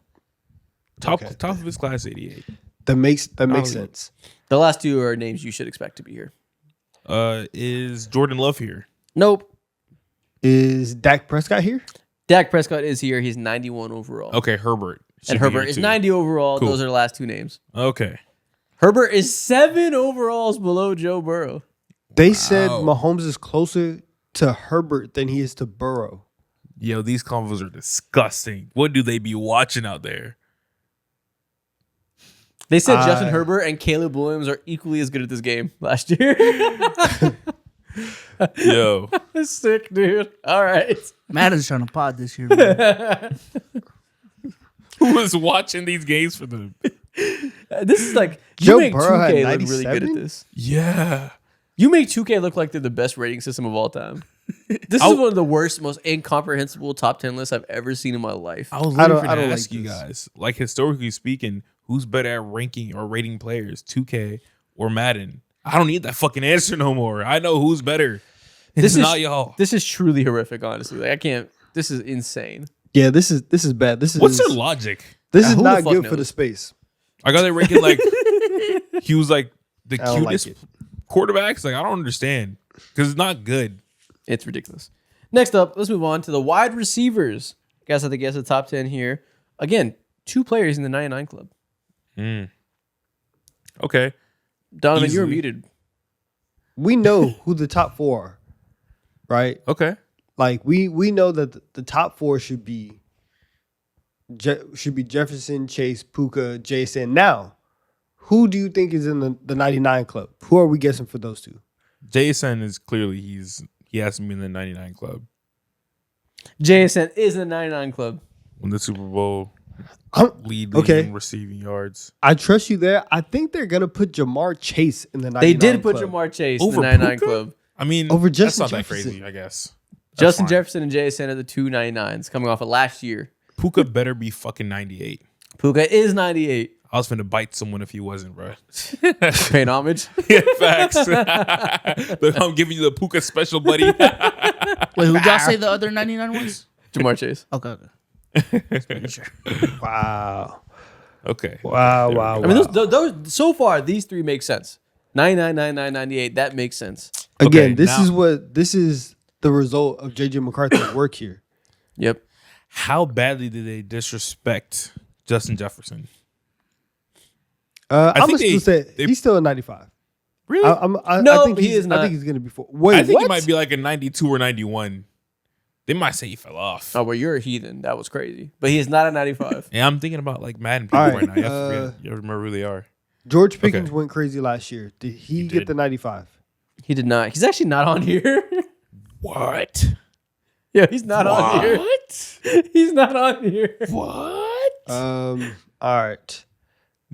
Top Okay. of his class 88. That makes Oh, sense. The last 2 are names you should expect to be here. Is Jordan Love here? Nope. Is Dak Prescott here? Dak Prescott is here. He's 91 overall. Okay, Herbert. should And be Herbert here is too. 90 overall. Cool. Those are the last 2 names. Okay. Herbert is 7 overalls below Joe Burrow. They said Wow. Mahomes is closer to Herbert than he is to Burrow. Yo, these convos are disgusting. What do they be watching out there? They said Justin Herbert and Caleb Williams are equally as good at this game last year. Yo. Sick, dude. All right. Madden's trying to pod this year. Man. Who was watching these games for them? This is like, you Joe make Burrow had 2K look really good 97? at this. Yeah. You make 2K look like they're the best rating system of all time. This is one of the worst, most incomprehensible top 10 lists I've ever seen in my life. I was I looking don't to like ask you this. guys, like historically speaking, who's better at ranking or rating players, 2K or Madden? I don't need that fucking answer no more. I know who's better. It's not y'all. This is truly horrific, honestly. Like I can't. This is insane. Yeah, this is bad. What's their logic? This is Who the not fuck good for knows? the space. I got it ranking like he was like the I don't like cutest it. quarterbacks. Like I don't understand because it's not good. It's ridiculous. Next up, let's move on to the wide receivers. Guys, I think guess the top 10 here. Again, 2 players in the 99 club. Okay. Donovan, you're Easily. muted. We know who the top 4 are, right? Okay. Like we know that the top 4 should be Jefferson, Chase, Puka, Jason. Now, who do you think is in the 99 club? Who are we guessing for those 2? Jason is clearly he has to be in the 99 club. JSN is in the 99 club. Won the Super Bowl, lead okay. in receiving yards. I trust you there. I think they're gonna put Jamar Chase in the 99 They did put club. Jamar Chase Over in the 99 Puka? club. I mean, Over that's Justin not that Jefferson. crazy, I guess. That's Justin fine. Jefferson and JSN are the 2 99s coming off of last year. Puka better be fucking 98. Puka is 98. I was finna bite someone if he wasn't, bro. Paying homage. Yeah, facts. Look, I'm giving you the Puka special, buddy. Wait, who y'all say the other 99 was? Jamar Chase. Okay. Just making sure. Wow. Okay. Wow. I mean, those so far, these 3 make sense. 99, 99, 98, that makes sense. Again, Okay, this is the result of JJ McCarthy's work here. Yep. How badly did they disrespect Justin Jefferson? I'm think gonna still say they- he's still a 95. Really? No, I think he is not. I think he's going to be 4. Wait, I think what? he might be like a 92 or 91. They might say he fell off. Oh, well, you're a heathen. That was crazy. But he is not a 95. Yeah, I'm thinking about like Madden people All right now. You have to uh, forget. You remember who they are. George Pickens Okay. went crazy last year. Did he did. get the 95? He did not. He's actually not on here. What? Yeah, he's not on here. What? He's not on here. What? All right.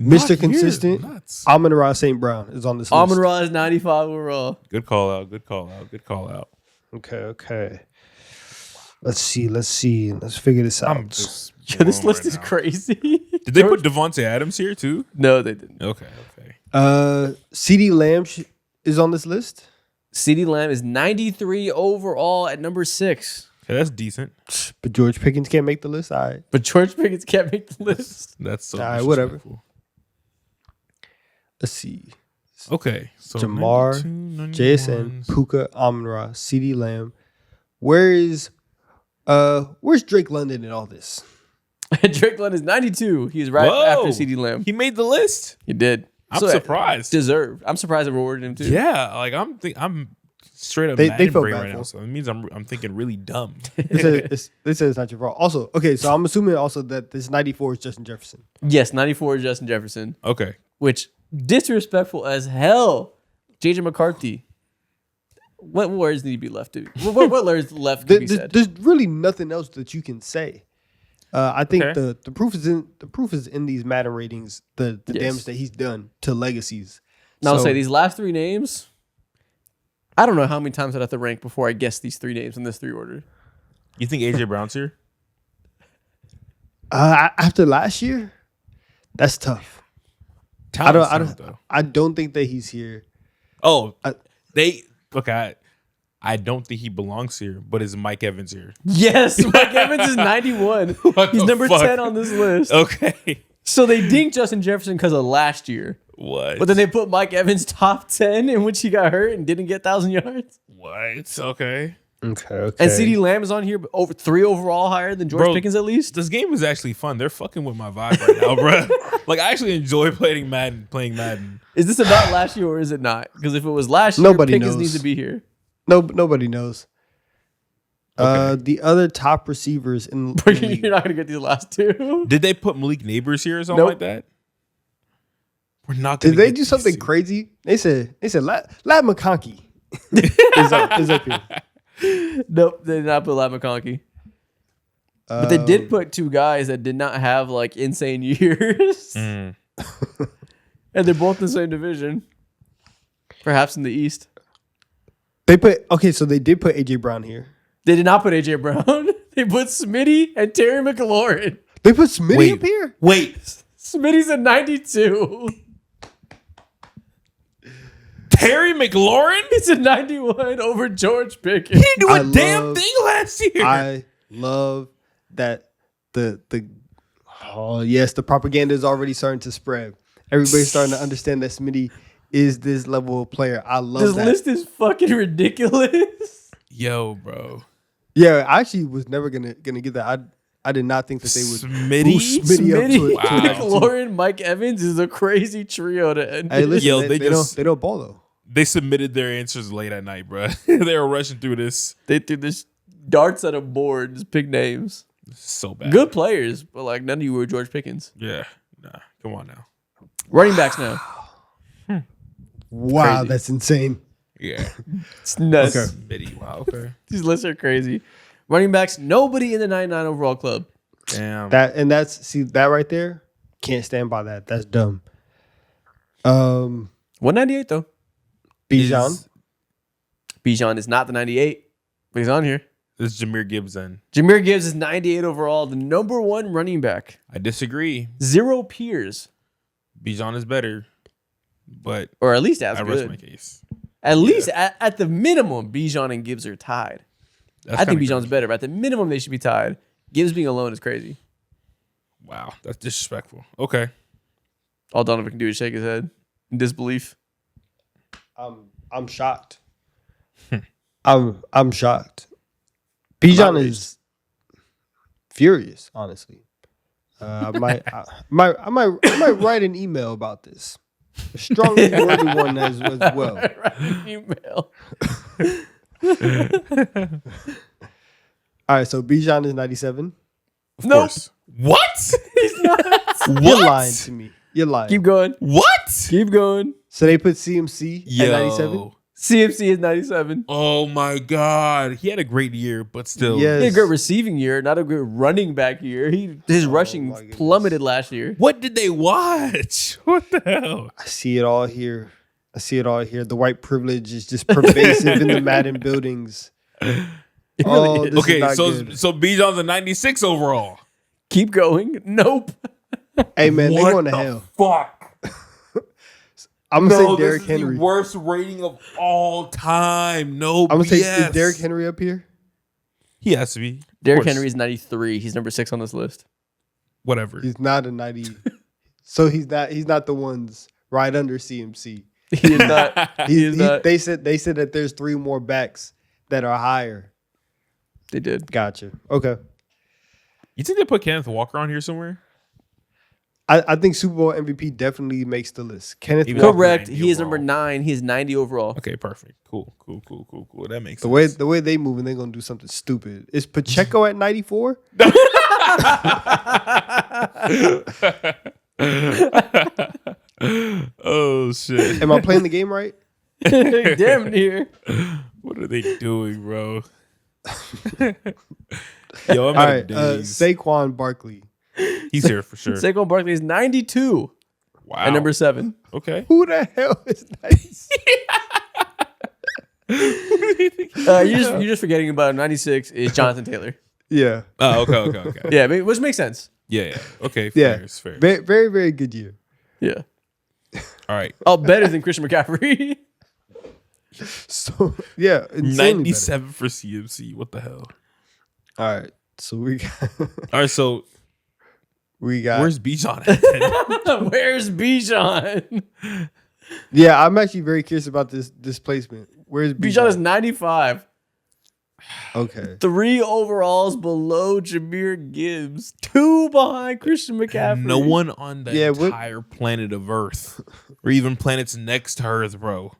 Not Mr. here. Consistent, Nuts. Amon-Ra St. Brown is on this list. Amon-Ra is 95 overall. Good call out. Good call out. Good call out. Okay. Let's see. Let's figure this out. I'm just Yeah, this blown list right is now. crazy. Did they put Devontae Adams here too? No, they didn't. Okay. CeeDee Lamb is on this list. CeeDee Lamb is 93 overall at number 6. Okay, that's decent. But George Pickens can't make the list. All right. But George Pickens can't make the list. That's so All right, whatever. disrespectful. Let's see. Okay. So Jamar, 92, JSN, 91s. Puka, Amon-Ra, CeeDee Lamb. Where's Drake London in all this? Drake London is 92. He's right Whoa. after CeeDee Lamb. He made the list. He did. I'm So, surprised. Deserved. I'm surprised they rewarded him too. Yeah, like I'm straight up They Madden felt brain bad right for now. him. So it means I'm thinking really dumb. They said it's not your fault. Also, okay, so I'm assuming also that this 94 is Justin Jefferson. Yes, 94 is Justin Jefferson, Okay. which disrespectful as hell. JJ McCarthy. What words need to be left to? What words left to be said? There's really nothing else that you can say. I think Okay. the proof is in these Madden ratings. The Yes. damage that he's done to legacies. Now I'll So- say these last 3 names. I don't know how many times I'd have to rank before I guess these 3 names in this 3 order. You think AJ Brown's here? After last year, that's tough. I don't think that he's here. Oh, I- I don't think he belongs here, but is Mike Evans here? Yes, Mike Evans is 91. What He's the number fuck? 10 on this list. Okay. So they dinked Justin Jefferson because of last year. What? But then they put Mike Evans top 10 in which he got hurt and didn't get 1,000 yards. What? Okay. Okay. And CeeDee Lamb is on here, but over 3 overall higher than George Bro, Pickens at least. This game is actually fun. They're fucking with my vibe right now, bro. Like I actually enjoy playing Madden. Is this about last year or is it not? Because if it was last year, Nobody Pickens knows. needs to be here. Nobody knows. Okay. The other top receivers in the league. You're not going to get these last 2. Did they put Malik Neighbors here or something Nope. like that? We're not. Did Gonna they get do these something two. crazy? They said Lad McConkey is up here. Nope, they did not put Lat McConkey. But they did put 2 guys that did not have like insane years. Mm. And they're both in the same division. Perhaps in the East. So they did put AJ Brown here. They did not put AJ Brown. They put Smitty and Terry McLaurin. They put Smitty up here. Wait. Smitty's a 92. Terry McLaurin? He's a 91 over George Pickens. He didn't do a I damn love- thing last year. I love that the the propaganda is already starting to spread. Everybody's starting to understand that Smitty is this level of player. I love This that. list is fucking ridiculous. Yo, bro. Yeah, I actually was never gonna get that. I did not think that they would Smitty? boost Smitty up to Smitty, it. Wow. McLaurin, Mike Evans is a crazy trio to end. Hey, listen, Yo, they, they they just- don't ball though. They submitted their answers late at night, bro. They were rushing through this. They threw this darts at a board, just pick names. So bad. Good players, but like none of you were George Pickens. Yeah. Nah. Come on now. Running backs now. Wow, Crazy. that's insane. Yeah. It's nuts. Okay. Smitty. Wow. Okay. These lists are crazy. Running backs, nobody in the 99 overall club. Damn. That right there, can't stand by that. That's dumb. 198 though. Bijan. Bijan is not the 98, but he's on here. This is Jahmyr Gibbs then. Jahmyr Gibbs is 98 overall, the number 1 running back. I disagree. 0 peers, Bijan is better, but or at least as I rest my good. case. At least at the minimum, Bijan and Gibbs are tied. That's I think kinda Bijan's better, but at the minimum, they should be tied. Gibbs being alone is crazy. Wow, that's disrespectful. Okay. All Donovan can do is shake his head in disbelief. I'm shocked. I'm shocked. Bijan is furious, honestly. I might write an email about this. A strongly worded one as well. Write an email. All right, so Bijan is 97. Of Nope. course. What? He's not. You're lying to me. You're lying. Keep going. What? Keep going. So they put CMC at 97? CMC is 97. Oh my God. He had a great year, but still. Yes. He had a great receiving year, not a good running back year. His my rushing goodness. plummeted last year. What did they watch? What the hell? I see it all here. The white privilege is just pervasive in the Madden buildings. really is. This Okay, is not so good. so Bijan's a 96 overall. Keep going. Nope. Hey, man, they What going to the hell. Fuck. I'm going to No, say Derrick this is Henry. the worst rating of all time. No I'm going to say, BS. is Derrick Henry up here? He has to be. Of Derrick course. Henry is 93. He's number 6 on this list. Whatever. He's not a 90. So he's not the ones right under CMC. He is not. He is not. They said that there's 3 more backs that are higher. They did. Gotcha. Okay. You think they put Kenneth Walker on here somewhere? I think Super Bowl MVP definitely makes the list. Kenneth Even- Walker. Correct. 90 He is overall. number 9. He is 90 overall. Okay, perfect. Cool. That makes The sense. way they moving, they're gonna do something stupid. Is Pacheco at 94? Oh shit. Am I playing the game right? Damn near. What are they doing, bro? Yo, I'm All out right. of days. Saquon Barkley. He's here for sure. Saquon Barkley is 92 Wow. at number 7. Okay. Who the hell is 96? You're just forgetting about 96 is Jonathan Taylor. Yeah. Oh, okay. Yeah, which makes sense. Yeah. Okay. Yeah. Fair. It's fair. Very, very, very good year. Yeah. All right. Oh, better than Christian McCaffrey. So yeah, insanely 97 for CMC. What the hell? better. All right. So we got All right. So where's Bijan at? Where's Bijan? Yeah, I'm actually very curious about this placement. Where's Bijan is 95. Okay. 3 overalls below Jahmyr Gibbs. 2 behind Christian McCaffrey. No one on the Yeah, what- entire planet of Earth, or even planets next to Earth, bro.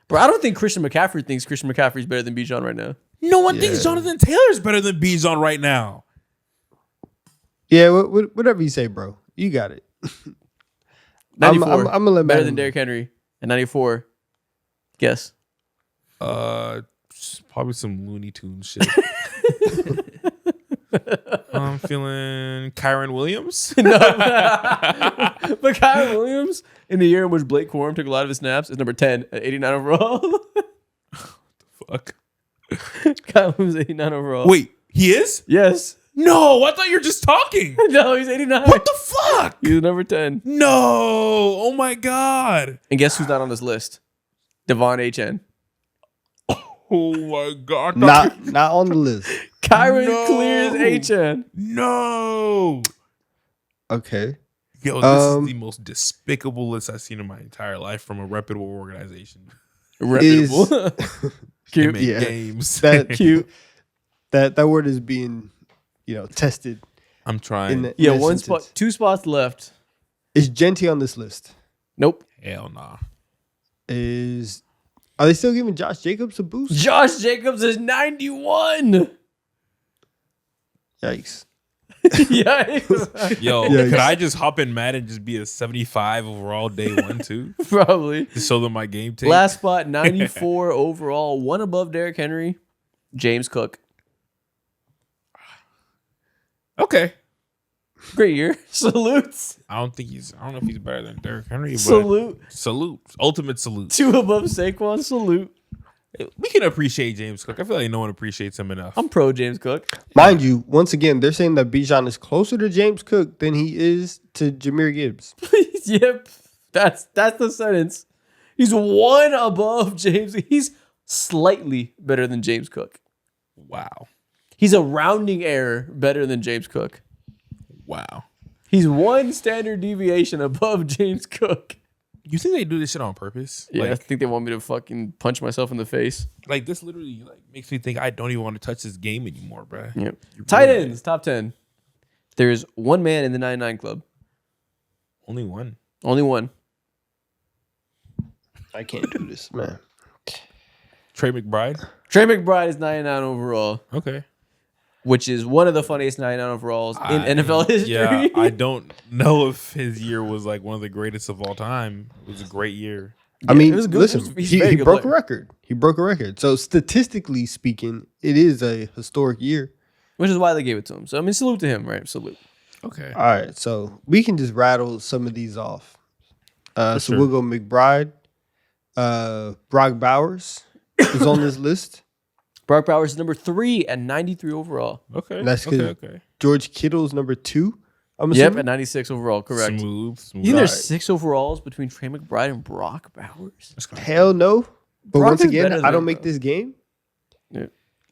Bro, I don't think Christian McCaffrey thinks Christian McCaffrey is better than Bijan right now. No one Yeah. thinks Jonathan Taylor's better than Bijan right now. Yeah, whatever you say, bro. You got it. 94. I'm gonna let better Madden than know. Derrick Henry. And 94. Guess. Probably some Looney Tunes shit. I'm feeling Kyron Williams. But Kyle Williams, in the year in which Blake Corum took a lot of his snaps, is number 10 at 89 overall. Fuck. Kyle Williams, 89 overall. Wait, he is? Yes. No, I thought you were just talking. No, he's 89. What the fuck? He's number 10. No. Oh my God. And guess who's not on this list? Devon H.N. Oh my God. Not on the list. Kyron No. clears H.N. No. Okay. Yo, this is the most despicable list I've seen in my entire life from a reputable organization. Reputable. They Cute. make Yeah. games. That Cute. that word is being, tested. I'm trying. Yeah, in this one instance. spot, 2 spots left. Is Genty on this list? Nope. Hell nah. Are they still giving Josh Jacobs a boost? Josh Jacobs is 91. Yikes. Yikes. Yo, Yeah, could yeah. I just hop in Madden and just be a 75 overall day 1 too? Probably. To show them my game tape? Last spot, 94 overall. 1 above Derrick Henry. James Cook. Okay. Great year. Salutes. I don't know if he's better than Derrick Henry, but Salute. Ultimate salute. 2 above Saquon. Salute. We can appreciate James Cook. I feel like no one appreciates him enough. I'm pro James Cook. Mind you, once again, they're saying that Bijan is closer to James Cook than he is to Jahmyr Gibbs. Yep. That's the sentence. He's 1 above James. He's slightly better than James Cook. Wow. He's a rounding error better than James Cook. Wow. He's 1 standard deviation above James Cook. You think they do this shit on purpose? Yeah, I Like, think they want me to fucking punch myself in the face. like this literally makes me think I don't even want to touch this game anymore, bro. Yep. Tight ends, top 10. There's 1 man in the 99 club. Only one. Only 1. I can't do this, man. Trey McBride. Trey McBride is 99 overall, Okay. which is one of the funniest 99 overalls in NFL history. Yeah, I don't know if his year was like one of the greatest of all time. It was a great year. I mean, it was good. listen, He's a very he good broke player. a record. He broke a record. So statistically speaking, it is a historic year. Which is why they gave it to him. So, I mean, salute to him, right? Salute. Okay. All right, so we can just rattle some of these off. So sure. we'll go McBride. Brock Bowers is on this list. Brock Bowers is number 3 at 93 overall. Okay. That's good. Okay. George Kittle's number 2. I'm Yep, assuming. at 96 overall. Correct. Smooth. You think there's Alright. 6 overalls between Trey McBride and Brock Bowers? Hell no. But Brock once is again, better I than don't him, make bro. this game.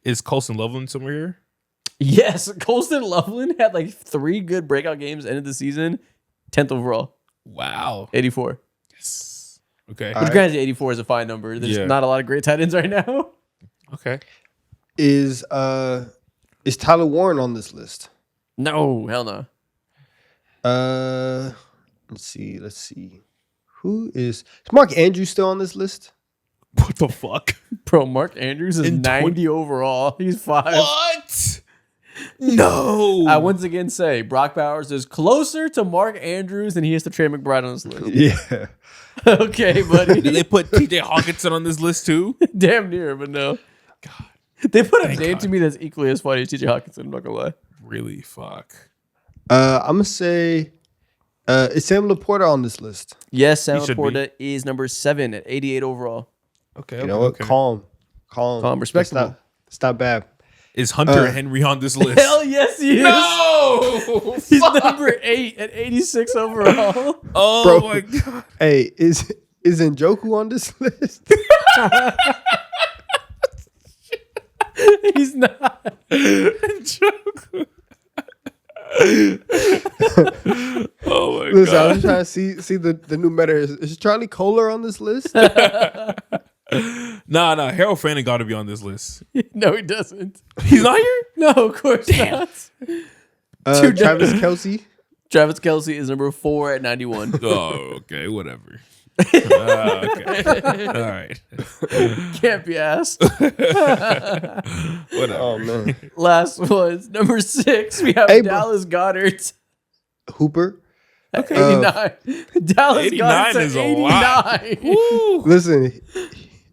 Is Colson Loveland somewhere here? Yes, Colston Loveland had like 3 good breakout games ended the season. 10th overall, Wow. 84. Yes. Okay. Which Alright. granted, 84 is a fine number. There's Yeah. not a lot of great tight ends right now. Okay. Is Tyler Warren on this list? No, hell no. Let's see. Who is Mark Andrews still on this list? What the fuck? Bro, Mark Andrews is In 90 overall. He's 5. What? No. I once again say Brock Bowers is closer to Mark Andrews than he is to Trey McBride on this list. Yeah. Okay, buddy. Did they put TJ Hawkinson on this list too? Damn near, but no. God. They put a Thank name God. to me that's equally as funny as TJ Hawkinson, I'm not gonna lie. Really? Fuck. I'm gonna say is Sam Laporta on this list? Yes, Sam He should Laporta is number 7 at 88 overall. Okay. You know what? Calm. Respectable. It's not bad. Is Hunter Henry on this list? Hell yes, he is. No. He's number 8 at 86 overall. Oh Bro. my god. Hey, is Njoku on this list? He's not. Oh my Listen, I god. was trying to see the new meta. Is Charlie Kohler on this list? Nah. Harold Fanning got to be on this list. No, he doesn't. He's not here. No, of course not. Travis Kelce. Travis Kelce is number 4 at 91. Oh, okay. Whatever. Okay. All right. Can't be asked. Whatever. Oh man, Last one, number 6. We have Hey, bro. Dallas Goddard. Hooper. At 89. Dallas 89 Goddard's is at a lot. 89. Woo. Listen,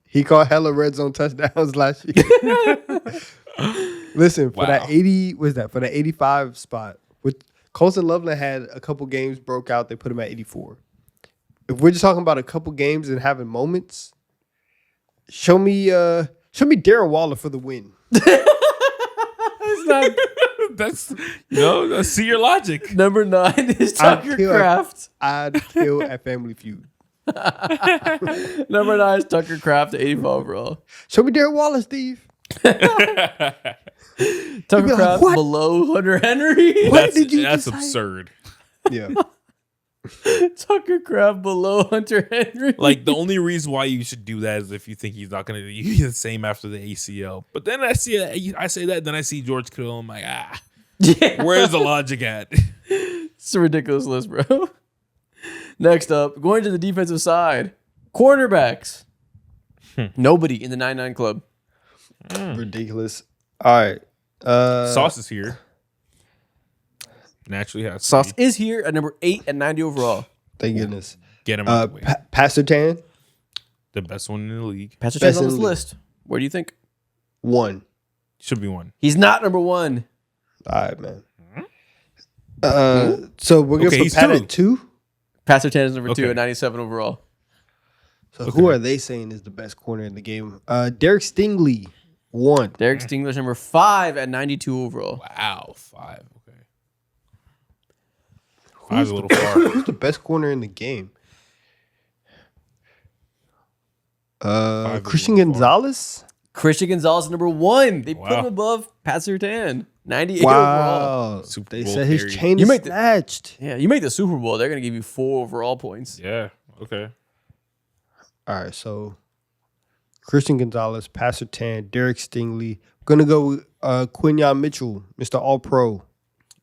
he caught hella red zone touchdowns last year. Listen, for that Wow. 80, what is that? For the 85 spot, with Colson Loveland had a couple games broke out, they put him at 84. If we're just talking about a couple games and having moments, show me Darren Waller for the win. It's not. That's I see your logic. Number 9 is Tucker Kraft. I'd kill at Family Feud. Number 9 is Tucker Kraft at 85 overall. Show me Darren Waller, Steve. Tucker like, Kraft what? below Hunter Henry. What did you That's just say? absurd. Yeah. Tucker Kraft below Hunter Henry. Like the only reason why you should do that is if you think he's not going to be the same after the ACL. But then I say that, then I see George Kittle. I'm like, Yeah. where's the logic at? It's a ridiculous list, bro. Next up, going to the defensive side, cornerbacks. Nobody in the 99 club. Ridiculous. All right. Sauce is here. Naturally has to Sauce be. is here at number 8 at 90 overall. Thank goodness. Get him out the way. Pastor Tan, The best one in the league. Pastor Best Chan's on in this the league. list. Where do you think? 1. Should be one. He's not number 1. All right, man. So we're gonna Okay, put he's Pat 2. at 2. Pastor Chan is number 2 Okay. at 97 overall. So who are they saying is the best corner in the game? Derek Stingley, 1. Derek Stingley number 5 at 92 overall. Wow. 5. Okay. 5's a little far. Who's the best corner in the game? is Christian a little far. Gonzalez. Christian Gonzalez is number 1. They put Wow. him above Pat Surtain, 98 overall. Wow. Super They Bowl said his carry. chain You is make the- snatched. Yeah, you make the Super Bowl, they're going to give you 4 overall points. Yeah. Okay. All right, so Christian Gonzalez, Pastor Tan, Derek Stingley. Gonna go with Quinyon Mitchell, Mr. All Pro.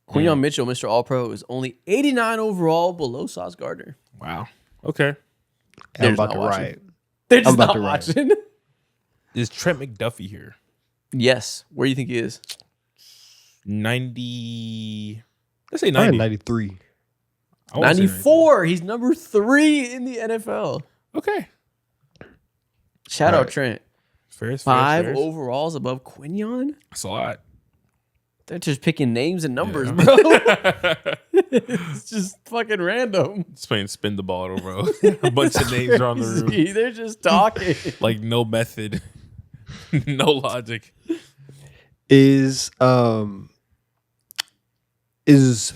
Quinyon Mitchell, Mr. All-Pro, is only 89 overall below Sauce Gardner. Wow. Okay. And I'm There's about not to watching. riot. They're just I'm about not to riot. watching. Is Trent McDuffie here? Yes. Where do you think he is? 90. Let's say I had 90. 93. I wanna say 94. He's number 3 in the NFL. 93. Okay. Shout All out right. Trent. Fair. 5 overalls above Quinion. That's a lot. They're just picking names and numbers, bro. It's just fucking random. Just playing spin the ball, bro. A bunch of names are on the room. Crazy. They're just talking. Like no method, no logic. Is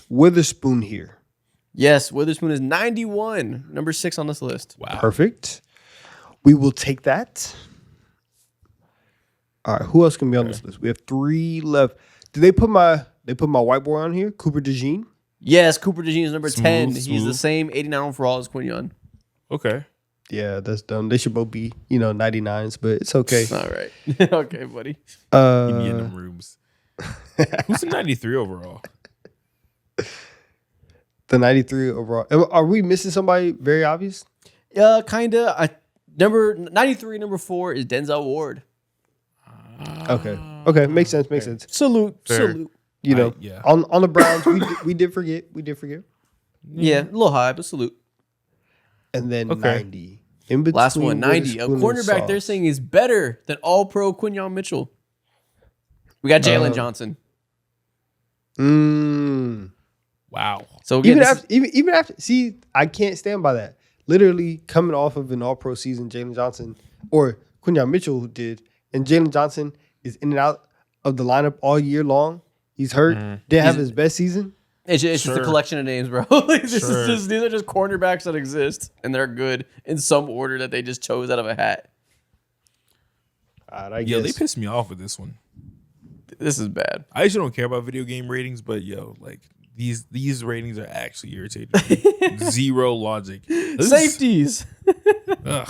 Witherspoon here? Yes, Witherspoon is 91, number 6 on this list. Wow. Perfect. We will take that. All right, who else can be on this list? We have 3 left. Did they put my white boy on here? Cooper DeJean? Yes, Cooper DeJean is number 10. Smooth, He's the smooth. same 89 overall as Quinion. Okay. Yeah, that's dumb. They should both be, 99s, but it's okay. All right. Okay, buddy. Give me in them rooms. Who's the 93 overall? The 93 overall. Are we missing somebody very obvious? Kinda. Number 93, number 4 is Denzel Ward. Okay, makes sense. Salute. Fair. Salute. Yeah. On the Browns, we did forget. Yeah, a little high, but salute. And then Okay. 90. In between Last one, 90. A Witherspoon and cornerback they're Sauce. saying is better than all-pro Quinion Mitchell. We got Jalen Johnson. Wow. So again, Even after, see, I can't stand by that. Literally coming off of an All-Pro season, Jalen Johnson or Quinion Mitchell did, and Jalen Johnson is in and out of the lineup all year long. He's hurt. Didn't have his best season. it's just a Sure. collection of names, bro. Like, these Sure. are just cornerbacks that exist, and they're good in some order that they just chose out of a hat. All right, I Yo, guess. they pissed me off with this one. This is bad. I usually don't care about video game ratings, but like these ratings are actually irritating. Zero logic. This is- Safeties. Ugh.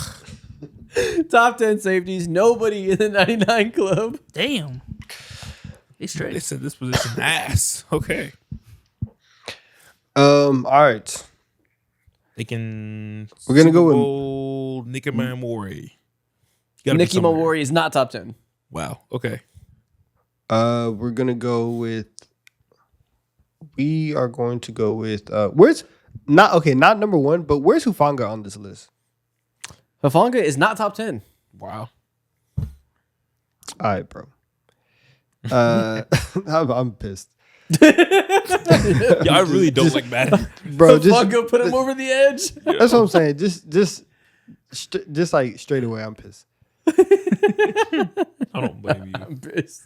Top 10 safeties. Nobody in the 99 club. Damn. He's They straight. said this position ass. Okay. All right. They can. We're gonna go with- with Nicky Mamori. Gotta be Nicky somewhere. Mamori is not top 10. Wow. Okay. We're gonna go with. We are going to go with. Where's not number 1, but where's Hufanga on this list? Hufanga is not top 10. Wow. All right, bro. I'm pissed, Yeah, I really don't like Madden. bro. Hufanga put him over the edge. That's what I'm saying. Just like straight away, I'm pissed. I don't blame you. I'm pissed.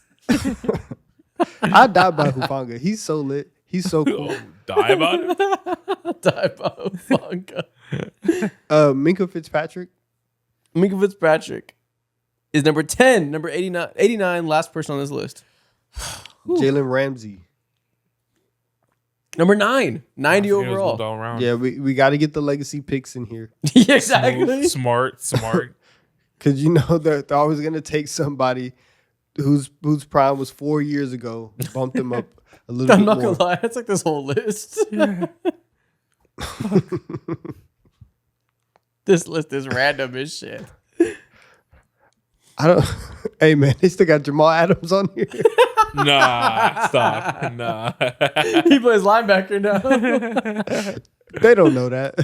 I died by Hufanga. He's so lit. He's so cool. Oh, die about it? Die by Hufanga. Minka Fitzpatrick. Minka Fitzpatrick is number 10, number 89, last person on this list. Jalen Ramsey. Number 9, 90 I forget it was moved overall. all around. Yeah, we got to get the legacy picks in here Yeah, exactly. Smart. because they're always gonna take somebody whose prime was 4 years ago, bump them up a little I'm bit not more. gonna lie, that's like this whole list. This list is random as shit. I don't. Hey man, they still got Jamal Adams on here. Nah, stop. Nah. He plays linebacker now. They don't know that.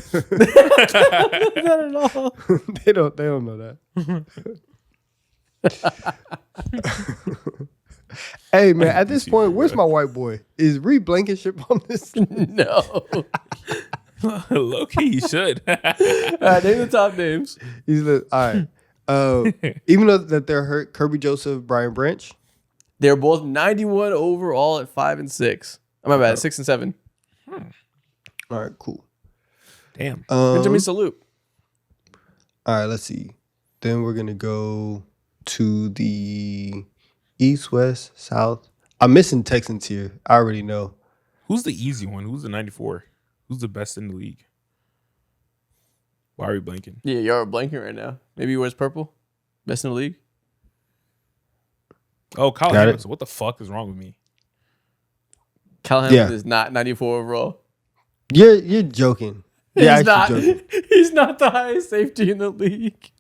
Not at all. They don't know that. Hey man, at this point, where's my white boy? Is Reed Blankenship on this? No. Low key, you should. All right, name the top names. He's all right. Even though that they're hurt, Kirby Joseph, Brian Branch. They're both 91 overall at 5 and 6. Oh, my bad, 6 and 7. All right, cool. Damn. Benjamin Salute. All right, let's see. Then we're gonna go to the East, West, South. I'm missing Texans here. I already know. Who's the easy one? Who's the 94? Who's the best in the league? Why are we blanking? Yeah, you're blanking right now. Maybe he wears purple. Best in the league. Oh, Kyle Got it. Hamilton. What the fuck is wrong with me? Cal Hamilton Yeah. is not 94 overall. You're joking. You're He's not. actually joking. He's not the highest safety in the league.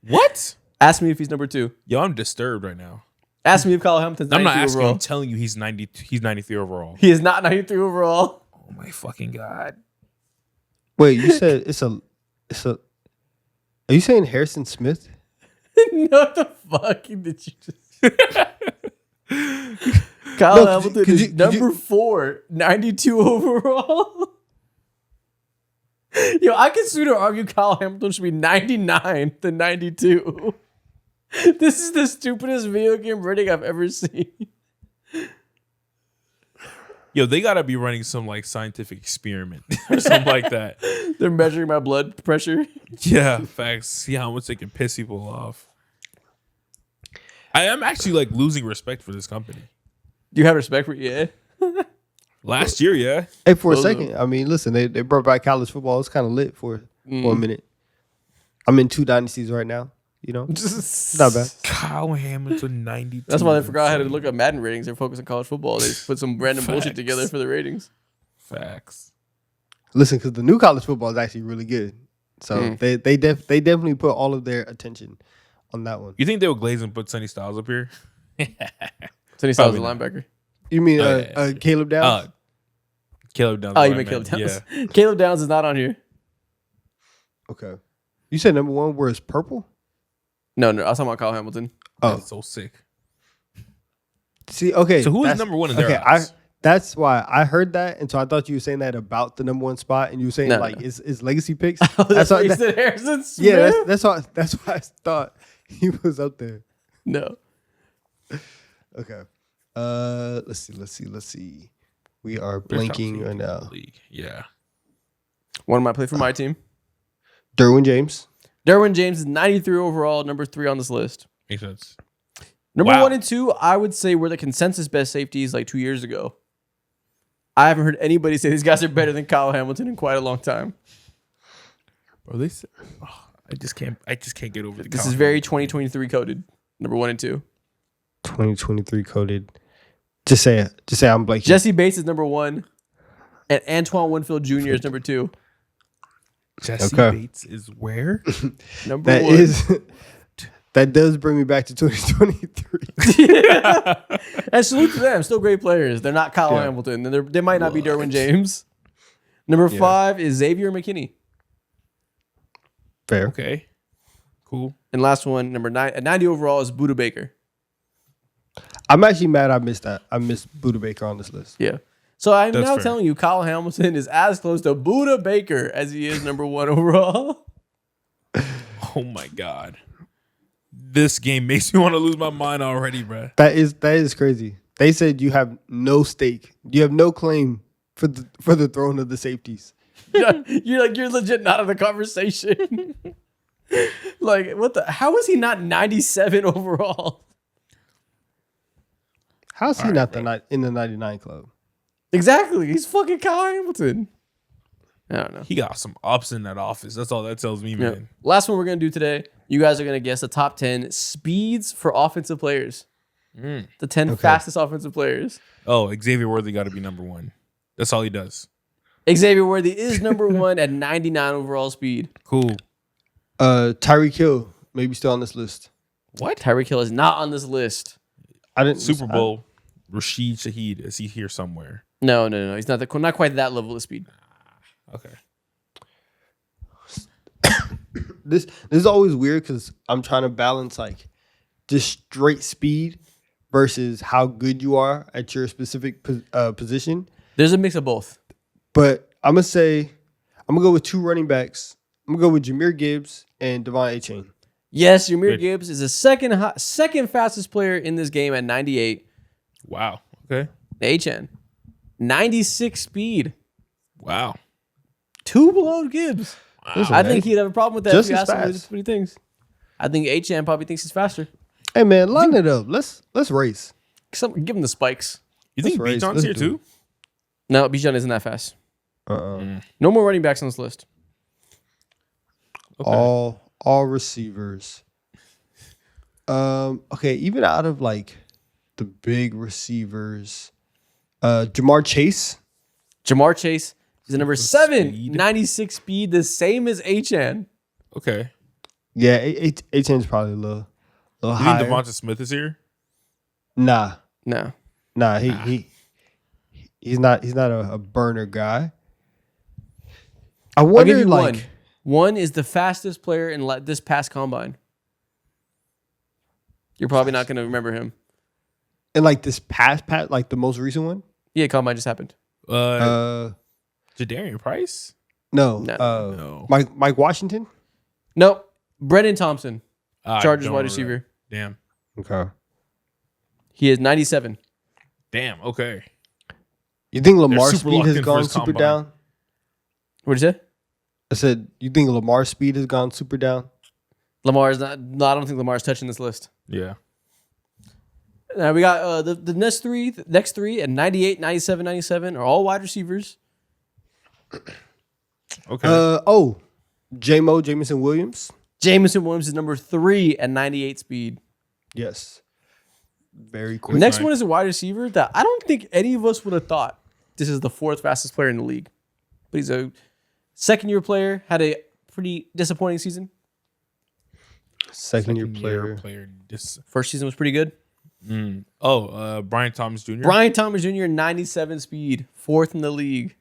What? Ask me if he's number 2. Yo, I'm disturbed right now. Ask me if Kyle Hamilton's 93 I'm not asking. overall. I'm telling you, he's 90. He's 93 overall. He is not 93 overall. Oh my fucking god! Wait, you said it's a. Are you saying Harrison Smith? No, what the fuck did you just? Kyle Hamilton is number 4, 92 overall. Yo, I can sooner argue Kyle Hamilton should be 99 than 92. This is the stupidest video game rating I've ever seen. Yo, they gotta be running some like scientific experiment or something like that. They're measuring my blood pressure. Yeah, facts. See how much they can piss people off. I am actually like losing respect for this company. Do you have respect for it? Yeah. Last year, yeah. Hey, for a second, I mean, listen, they brought back college football. It's kind of lit for a minute. I'm in 2 dynasties right now. You know, not bad. Kyle Hamilton 92. That's why they forgot how to look up Madden ratings. They're focused on college football. They just put some random bullshit together for the ratings. Facts. Listen, because the new college football is actually really good. So they definitely put all of their attention on that one. You think they would glaze and put Sonny Styles up here? Sonny Styles is a linebacker. You mean Caleb Downs? Caleb Downs. Oh, you meant Caleb Downs. Yeah. Caleb Downs is not on here. Okay. You said number 1 where it's purple? No, I was talking about Kyle Hamilton. Oh, That's so sick. See, okay. So who is number 1 in their eyes? That's why I heard that, and so I thought you were saying that about the number 1 spot, and you were saying it's legacy picks. That's why you said Harrison Smith. Yeah, that's why I thought he was up there. No. Okay. Let's see. We are blanking right now. League. Yeah. One of my play for my team. Derwin James. Derwin James is 93 overall, number 3 on this list. Makes sense. Number 1 and 2, I would say were the consensus best safeties like 2 years ago. I haven't heard anybody say these guys are better than Kyle Hamilton in quite a long time. Bro, I just can't get over This is very 2023 coded. Number 1 and 2. 2023 coded. Just say I'm blanking. Jesse Bates is number 1, and Antoine Winfield Jr. is number 2. Jesse Bates is where? Number 1. That does bring me back to 2023. And salute to them. Still great players. They're not Kyle Hamilton. They might not be Derwin James. Number 5 is Xavier McKinney. Fair. Okay. Cool. And last one, number 9, at 90 overall, is Buda Baker. I'm actually mad I missed that. I missed Buda Baker on this list. Yeah. So I'm That's now fair. telling you, Kyle Hamilton is as close to Buda Baker as he is number 1 overall. Oh my god. This game makes me want to lose my mind already, bro. That is crazy. They said you have no stake. You have no claim for the throne of the safeties. You're legit not in the conversation. Like, what the? How is he not 97 overall? How is he not in the 99 club? Exactly. He's fucking Kyle Hamilton. I don't know. He got some ups in that office. That's all that tells me, Yeah. man. Last one we're going to do today. You guys are going to guess the top 10 speeds for offensive players. The 10 fastest offensive players. Oh, Xavier Worthy got to be number 1. That's all he does. Xavier Worthy is number 1 at 99 overall speed. Cool. Tyreek Hill maybe still on this list. What? Tyreek Hill is not on this list. I didn't Super Bowl. Rashid Shaheed. Is he here somewhere? No. He's not quite that level of speed. Okay. This is always weird because I'm trying to balance like just straight speed versus how good you are at your specific position. There's a mix of both. But I'm gonna go with 2 running backs. I'm gonna go with Jahmyr Gibbs and Devon Achane. Yes, Jahmyr Gibbs is the second fastest player in this game at 98. Wow. Okay. HN. 96 speed. Wow. 2 below Gibbs. Listen, I think he'd have a problem with that Just if you as asked him fast. what he thinks. I think HN probably thinks he's faster. Hey man, line it up. Let's race. Give him the spikes. You think That's right. Bijan's Let's here do too? No, Bijan isn't that fast. Uh-uh. No more running backs on this list. Okay. All receivers. Okay, even out of like the big receivers, Jamar Chase. Jamar Chase is the number 7, Speed. 96 speed, the same as HN. Okay. Yeah, Etienne's probably a little You higher. think Devonta Smith is here? Nah, No. he's not a burner guy. I I'll give wonder, you like, one. One is the fastest player in this past combine. You're probably not going to remember him. and like this past like the most recent one. Yeah, combine just happened. Jadarian Price? No, No. Mike Washington. Nope. Brendan Thompson, I Chargers don't wide remember receiver. that. Damn. Okay. He is 97. Damn. Okay. You think Lamar's super speed locked has in for gone his super combine. down? What'd you say? I said, you think Lamar's speed has gone super down? Lamar's not. No, I don't think Lamar's touching this list. Yeah. Now we got the next three at 98, 97, 97 are all wide receivers. Okay. Jamison Williams. Jameson Williams is number 3 at 98 speed. Yes. Very The quick. next nice. one is a wide receiver that I don't think any of us would have thought this is the 4th fastest player in the league. But he's a second-year player, had a pretty disappointing season. Second year Second-year player. First season was pretty good. Brian Thomas Jr. Brian Thomas Jr., 97 speed, 4th in the league.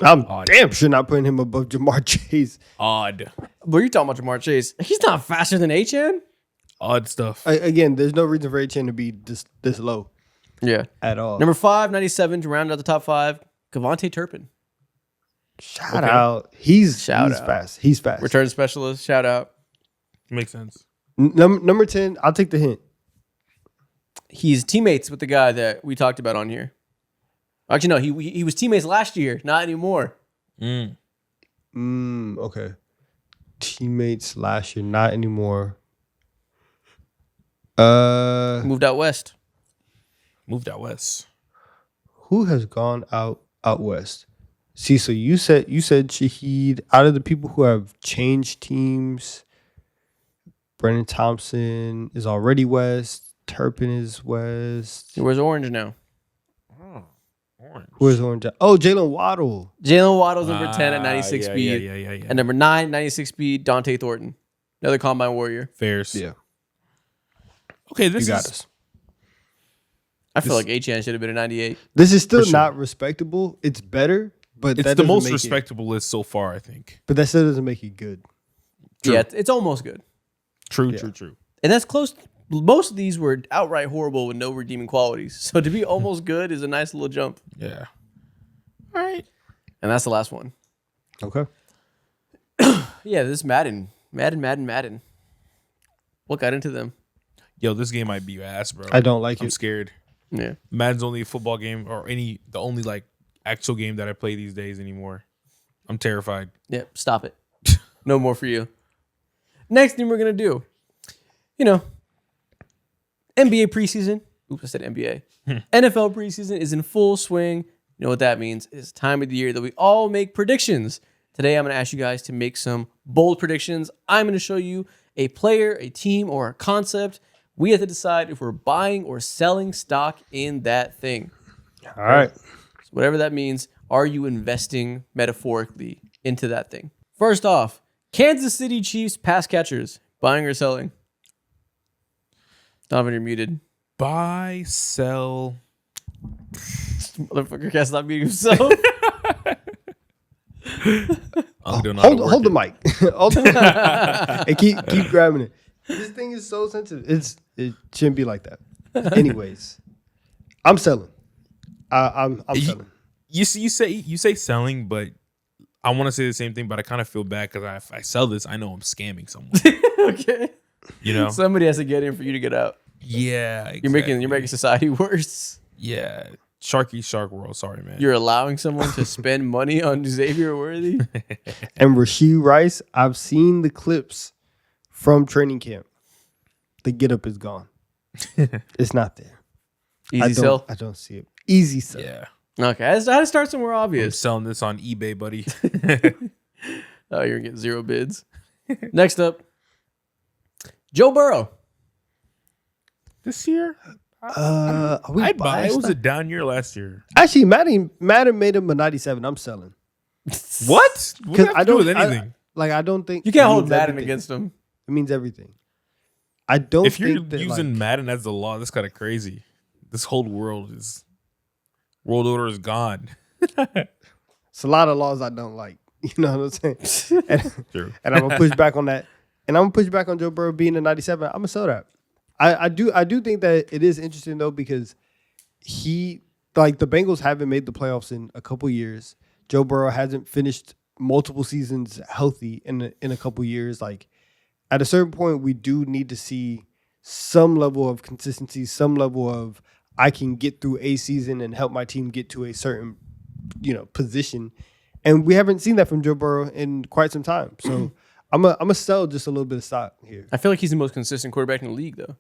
I'm Odd. damn sure not putting him above Jamar Chase. Odd. But you're talking about Jamar Chase. He's not faster than H.N. Odd stuff. Again, there's no reason for Etienne to be this low Yeah. at all. Number 5, 97 to round out the top 5, Kevontae Turpin. Shout out. He's Shout out. fast. He's fast. Return specialist, shout out. Makes sense. Number 10, I'll take the hint. He's teammates with the guy that we talked about on here. Actually, no, he was teammates last year, not anymore. Mm. Okay. Teammates last year, not anymore. Moved out west. Moved out west. Who has gone out west? See, so you said Shaheed. Out of the people who have changed teams, Brendan Thompson is already west. Turpin is west. He wears orange now. Orange. Who is orange? Oh, Jalen Waddle. Jalen Waddle's number 10 at 96 yeah, speed. Yeah. And number 9, 96 speed, Dante Thornton. Another combine warrior. Fairs. Yeah, Okay, this you got is us. I feel like H.N. should have been a 98. This is still For sure. not respectable. It's better, but it's that the doesn't most make respectable list so far, I think. But that still doesn't make it good. Yeah, it's almost good. True. And that's close. Most of these were outright horrible with no redeeming qualities. So to be almost good is a nice little jump. Yeah. All right. And that's the last one. Okay. Yeah, this Madden. What got into them? Yo, this game might be ass, bro. I don't like I'm it. scared. Yeah. Madden's only a football game or the only like actual game that I play these days anymore. I'm terrified. Yep, stop it. No more for you. Next thing we're going to do, NBA preseason. Oops, I said NBA. NFL preseason is in full swing. You know what that means? It's time of the year that we all make predictions. Today, I'm going to ask you guys to make some bold predictions. I'm going to show you a player, a team, or a concept. We have to decide if we're buying or selling stock in that thing. All right. So whatever that means, are you investing metaphorically into that thing? First off, Kansas City Chiefs pass catchers, buying or selling? Donovan, you're muted. Buy, sell. Motherfucker can't stop muting himself. Hold Hold the mic. Hold the mic. And keep grabbing it. This thing is so sensitive. It shouldn't be like that. Anyways, I'm selling. I'm selling. You say selling, but I want to say the same thing, but I kind of feel bad because if I sell this, I know I'm scamming someone. Okay. You know? Somebody has to get in for you to get out. Yeah. Exactly. You're making society worse. Yeah. Shark world. Sorry, man. You're allowing someone to spend money on Xavier Worthy. And Rashee Rice, I've seen the clips from training camp. The get up is gone. It's not there. Easy sell. I don't see it. Easy sell. Yeah. Okay, I had to start somewhere I'm obvious. selling this on eBay, buddy. Oh, you're gonna get 0 bids. Next up, Joe Burrow. This year? Are we I'd buy. buying It was a stock? down year last year. Actually, Madden made him a 97. I'm selling. What? What does that have to do with anything? I don't think You can't it hold means Madden everything. against him. It means everything. I don't If you're think that, using Madden as the law, that's kind of crazy. This whole world order is gone. it's a lot of laws I don't like. You know what I'm saying? True. And I'm gonna push back on that. And I'm gonna push back on Joe Burrow being a 97. I'm gonna sell that. I do think that it is interesting though, because the Bengals haven't made the playoffs in a couple years. Joe Burrow hasn't finished multiple seasons healthy in a couple years. Like, at a certain point, we do need to see some level of consistency, some level of I can get through a season and help my team get to a certain, position. And we haven't seen that from Joe Burrow in quite some time. So I'm gonna sell just a little bit of stock here. I feel like he's the most consistent quarterback in the league, though.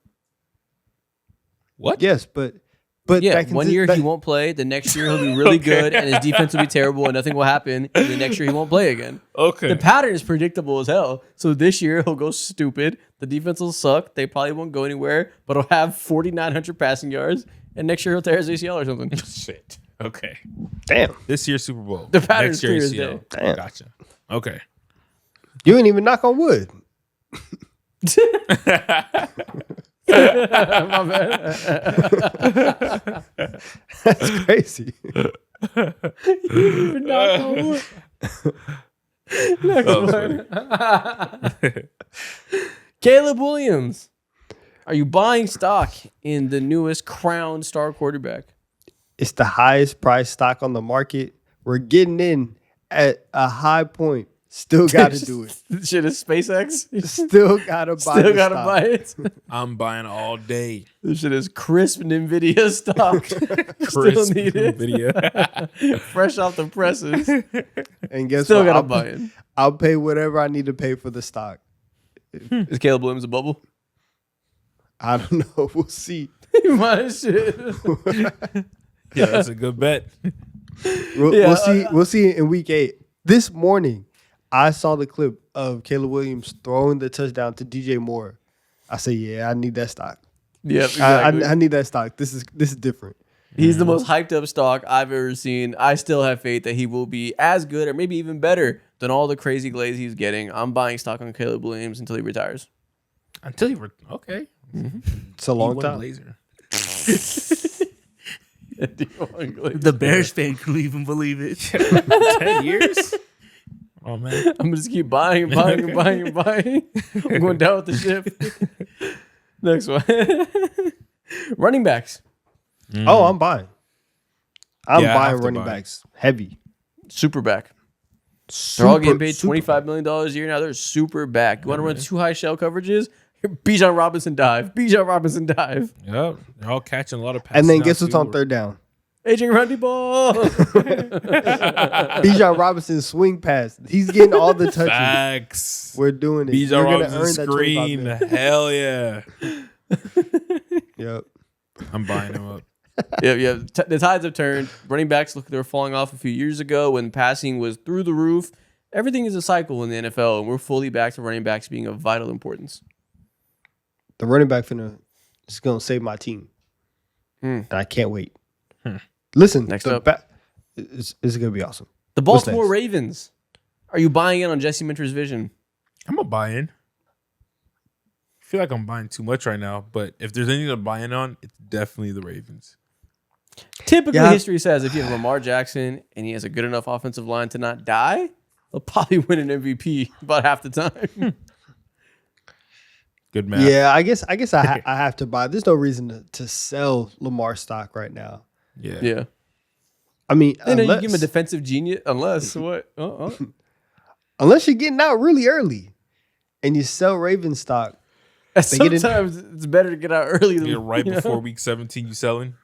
What? Yes, but yeah, 1 year he won't play. The next year he'll be really good, and his defense will be terrible, and nothing will happen. And the next year he won't play again. Okay. The pattern is predictable as hell. So this year he'll go stupid. The defense will suck. They probably won't go anywhere, but he'll have 4,900 passing yards. And next year he'll tear his ACL or something. Shit. Okay. Damn. This year's Super Bowl. The pattern's Next year clear as ACL. day. Damn. Gotcha. Okay. You ain't even knock on wood. My bad. That's crazy. Next one. Caleb Williams. Are you buying stock in the newest crowned star quarterback? It's the highest price stock on the market. We're getting in at a high point. Still got to do it. This shit is SpaceX. Still got to buy Still the gotta stock. buy it. I'm buying all day. This shit is crisp NVIDIA stock. Crisp need it. video. Fresh off the presses. And guess Still what? gotta buy it. I'll pay whatever I need to pay for the stock. Is Caleb Williams a bubble? I don't know. We'll see. My shit. Yeah, that's a good bet. We'll see. We'll see in week 8. This morning, I saw the clip of Caleb Williams throwing the touchdown to DJ Moore. I say, yeah, I need that stock. Yep, exactly. I need that stock. This is different. He's the most hyped up stock I've ever seen. I still have faith that he will be as good or maybe even better than all the crazy glaze he's getting. I'm buying stock on Caleb Williams until he retires. Until you were okay. It's a long E1 time. Laser. The Bears fan couldn't even believe it. 10 years? Oh, man. I'm gonna just keep buying. I'm going down with the ship. Next one. Running backs. Oh, I'm buying. I'm Yeah, I buying have to running buy. backs heavy. Super back. They're all getting paid $25 million a year now. They're super back. You want to run 2 high shell coverages? Bijan Robinson dive. Yep. They're all catching a lot of passes. And then now, guess what's too. on third down? AJ Rundy ball. Bijan Robinson's swing pass. He's getting all the touches. Facts. We're doing it. Bijan You're gonna Robinson's earn that screen. $25 million. Hell yeah. Yep. I'm buying him up. Yeah. The tides have turned. Running backs look they were falling off a few years ago when passing was through the roof. Everything is a cycle in the NFL, and we're fully back to running backs being of vital importance. The running back is gonna save my team, and I can't wait. Listen, Next the up. it's gonna be awesome. The What's Baltimore next? Ravens. Are you buying in on Jesse Minter's vision? I'm a buy-in. I feel like I'm buying too much right now, but if there's anything to buy in on, it's definitely the Ravens. Typically, Yeah. history says if you have Lamar Jackson and he has a good enough offensive line to not die, he'll probably win an MVP about half the time. Good math. Yeah, I guess I have to buy. There's no reason to sell Lamar stock right now. Yeah. Yeah. I mean, And then you unless, give him a defensive genius, unless what? unless you're getting out really early and you sell Raven stock. They get in- Sometimes it's better to get out early than You're right before week 17, you selling?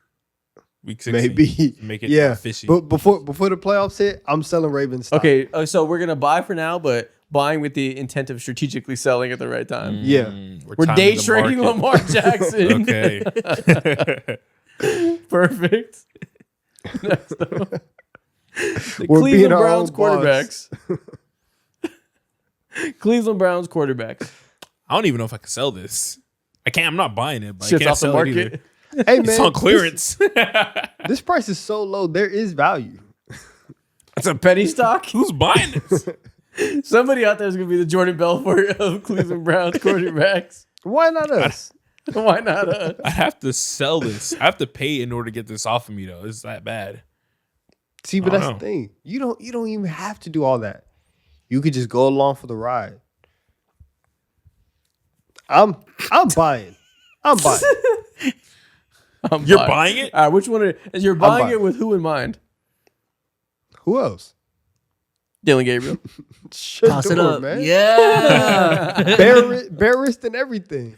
Week 16. Maybe. Make it Yeah. fishy. But before the playoffs hit, I'm selling Raven stock. Okay, so we're gonna buy for now, but buying with the intent of strategically selling at the right time. Yeah. We're timing day the trading market. Lamar Jackson. Okay. Perfect. Next up. The We're being Cleveland our Browns own boss. quarterbacks. Cleveland Browns quarterbacks. I don't even know if I can sell this. I can't. I'm not buying it, but Shit's I can't off the sell it either. market. Hey It's man, on clearance. This price is so low. There is value. It's a penny stock. Who's buying this? Somebody out there is going to be the Jordan Belfort of Cleveland Browns quarterbacks. Why not us? Why not us? I have to sell this. I have to pay in order to get this off of me, though. It's that bad. See, but that's the thing. You don't even have to do all that. You could just go along for the ride. I'm buying. You're buying it? All right, which one is you're buying it with who in mind? Who else? Dylan Gabriel. Toss it up, man. Yeah. Bare wrist and everything.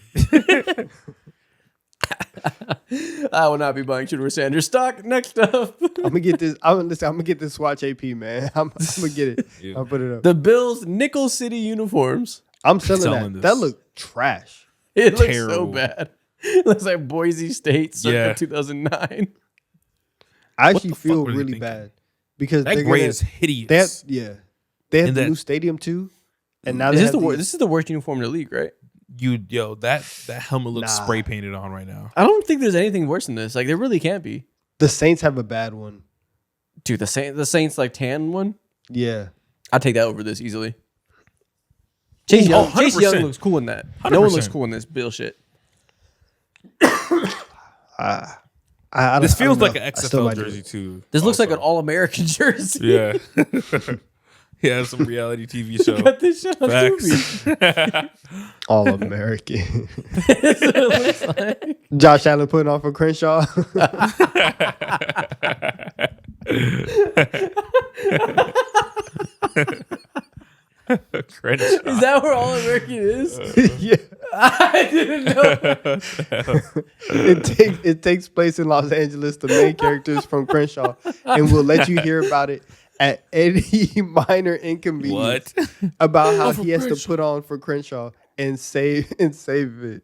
I will not be buying Shooter Sanders stock. Next up. I'm gonna get this. I'm gonna get this Swatch AP, man. I'm gonna get it. Yeah. I'll put it up. The Bills Nickel City uniforms. I'm selling selling that. this. That looked trash. It looks so Terrible. bad. It looks like Boise State circa Yeah. 2009. I What actually the fuck feel were they really thinking? bad because That they're gray gonna, is hideous. they have And the that- new stadium too, and now Is they this have the these- this is the worst uniform in the league, right? That helmet looks Nah. spray painted on right now. I don't think there's anything worse than this. Like there really can't be. The Saints have a bad one. Dude, the Saints like tan one. Yeah, I'd take that over this easily. Chase Young, 100%. Chase Young looks cool in that. No one looks 100%. cool in this Bill shit. I don't- This I feels don't like know. an I still might XFL do jersey it. too. This looks like also. an All-American jersey. Yeah. Yeah, some reality TV show. Got this shit on Facts. Tubi. All American. That's what it looks like. Josh Allen putting on for Crenshaw. Crenshaw. Is that where All-American is? Yeah, I didn't know. it takes place in Los Angeles. The main characters from Crenshaw, and we'll let you hear about it at any minor inconvenience about how he has to put on for Crenshaw and save it.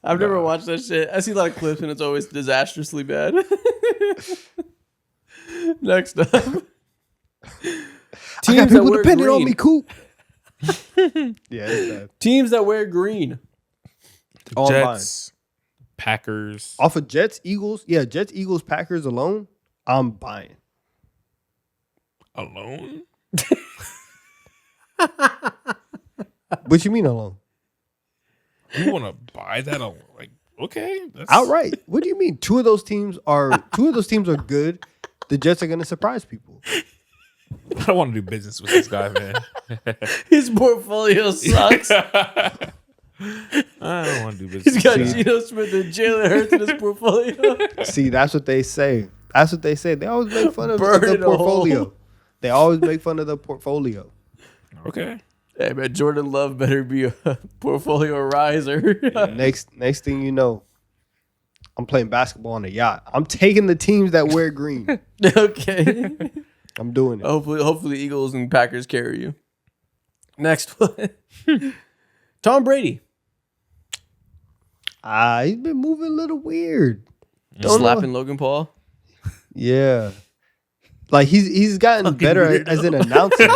I've never watched that shit. I see a lot of clips and it's always disastrously bad. Next up. I got Teams that people wear depending on green. me, Coop. Yeah, it's bad. Teams that wear green. Online. Jets, Packers. Off of Jets, Eagles. Yeah, Jets, Eagles, Packers alone. I'm buying. Alone? What you mean alone? You want to buy that? Like, okay, that's Outright. What do you mean? Two of those teams are good. The Jets are going to surprise people. I don't want to do business with this guy, man. His portfolio sucks. I don't want to do business. He's got with this guy. Geno Smith and Jalen Hurts in his portfolio. See, that's what they say. They always make fun of Burn the in a hole. portfolio. They always make fun of the portfolio. Okay. Hey man, Jordan Love better be a portfolio riser. Next thing you know, I'm playing basketball on a yacht. I'm taking the teams that wear green. Okay. I'm doing it. Hopefully Eagles and Packers carry you. Next one. Tom Brady. He's been moving a little weird. Don't know. Slapping Logan Paul. Yeah. Like he's gotten Fucking better weirdo. as an announcer.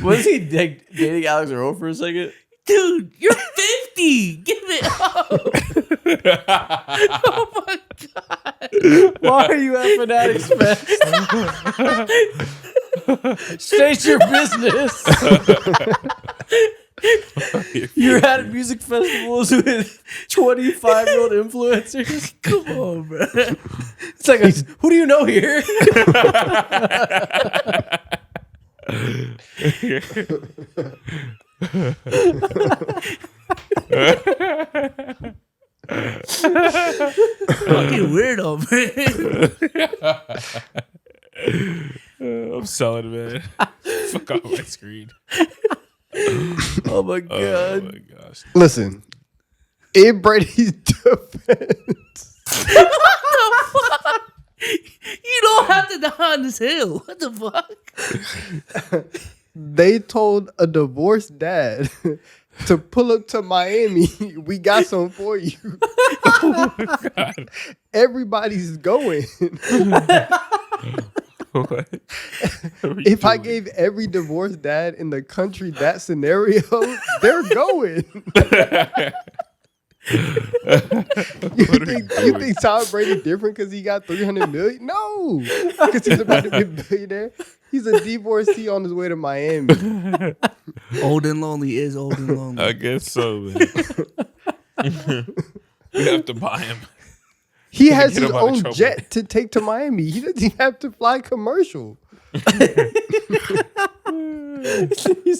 Was he dating Alex Earl for a second? Dude, you're 50. Give it up. Oh my God. Why are you at Fanatics Fest? State your business. You're at music festivals with 25-year-old influencers. Come on, bro. It's like, who do you know here? Fucking weirdo, man. I'm selling it, man. Fuck off my screen. Oh my Oh God. my gosh. Listen, in Brady's defense, You don't have to die on this hill. What the fuck? they told a divorced dad to pull up to Miami. We got some for you. Everybody's going. What? If I gave every divorced dad in the country that scenario, they're going. You think Tom Brady different because he got $300 million? No, because he's about to be a billionaire. He's a divorcee on his way to Miami. Old and lonely is old and lonely. I guess so, man. We have to buy him. He has Get his him out of own trouble. jet to take to Miami. He doesn't even have to fly commercial. He's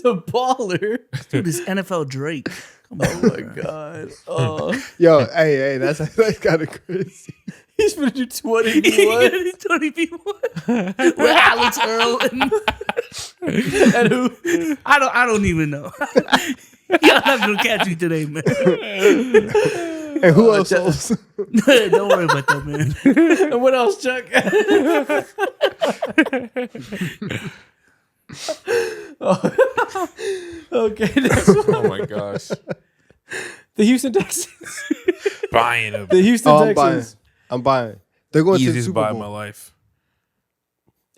a baller. Dude, this NFL Drake. Come Oh on. my god. Oh, Yo, hey, that's kind of crazy. he's gonna do 20v1. 20 people. With Alex Earl and And who? I don't even know. Y'all not gonna catch me today, man. And who else? Else? Don't worry about that, man. And what else, Chuck? Okay. Next one. Oh my gosh. The Houston Texans. Buying him. The Houston Oh, I'm buying. Texans. I'm buying. They're going to the Easiest Super buy of my Bowl. life.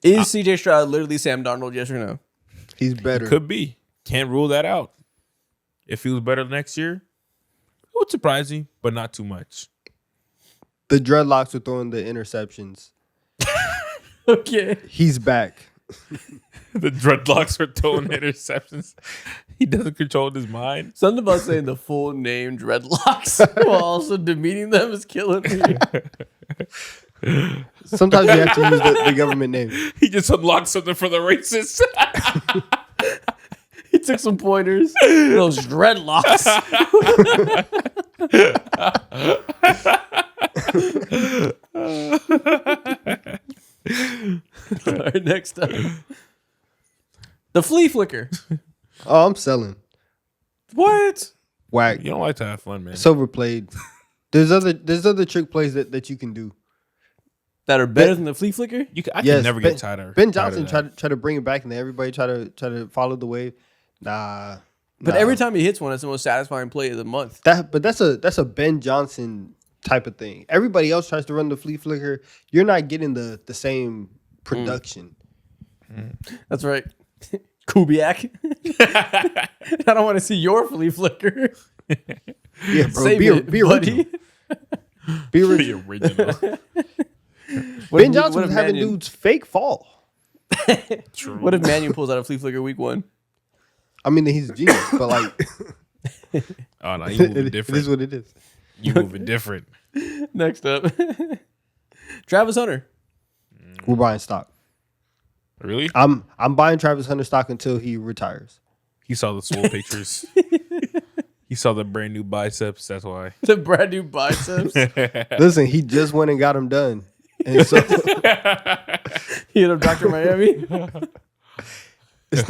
Is CJ Stroud literally Sam Darnold? Yes or no? He's better. Could be. Can't rule that out. If he was better next year, it would surprise me, but not too much. The dreadlocks are throwing the interceptions. Okay. He's back. The dreadlocks are throwing interceptions. He doesn't control his mind. Something about saying the full name dreadlocks while also demeaning them is killing me. Sometimes you have to use the government name. He just unlocked something for the racists. He took some pointers. Those dreadlocks. All right, next up. The flea flicker. Oh, I'm selling. What? Whack. You don't like to have fun, man. It's overplayed. There's other trick plays that you can do. That are better than the flea flicker? I can never get tired of Ben Johnson tried to bring it back, and then everybody try to follow the wave. But Nah. every time he hits one, it's the most satisfying play of the month. That's a Ben Johnson type of thing. Everybody else tries to run the flea flicker. You're not getting the same production. That's right. Kubiak. I don't want to see your flea flicker. Yeah, bro. Save Be it, original. buddy. Be The original. original. Ben Johnson was having dudes fake fall. True. What if Manu pulls out a flea flicker week 1? I mean, he's a genius, but like, Oh no, you moving it different. is what it is. You moving different. Next up. Travis Hunter. We're buying stock. Really? I'm buying Travis Hunter stock until he retires. He saw the swole pictures. He saw the brand new biceps. That's why. The brand new biceps. Listen, he just went and got him done, and so He hit up Dr. Miami. it's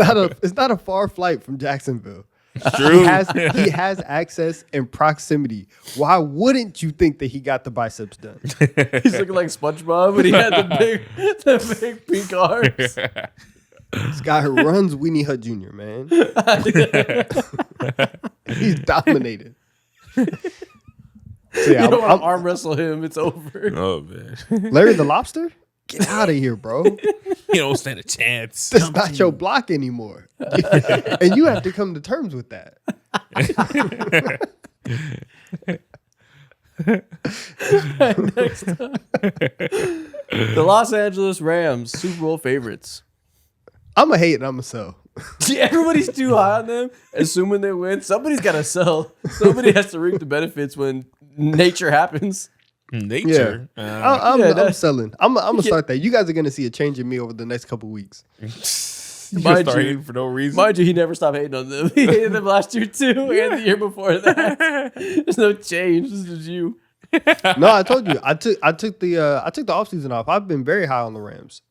not a far flight from Jacksonville. True. He has access and proximity. Why wouldn't you think that he got the biceps done? He's looking like SpongeBob, but he had the big pink arms. This guy who runs Weenie Hut Jr., man. He's dominated. So yeah, You don't want I'm to arm wrestle him. It's over. Oh man, Larry the Lobster? Get out of here, bro. you don't stand a chance. That's not your block anymore. And you have to come to terms with that. Next up. The Los Angeles Rams, Super Bowl favorites. I'm a hate and I'm a sell. See, everybody's too high on them. Assuming they win, somebody's got to sell. Somebody has to reap the benefits when nature happens. Nature. I'm selling. I'm gonna start that. You guys are gonna see a change in me over the next couple weeks. You Mind start you- hating for no reason. Mind you, he never stopped hating on them. He hated them last year too, and the year before that. There's no change. This is you. No, I told you. I took the offseason off. I've been very high on the Rams.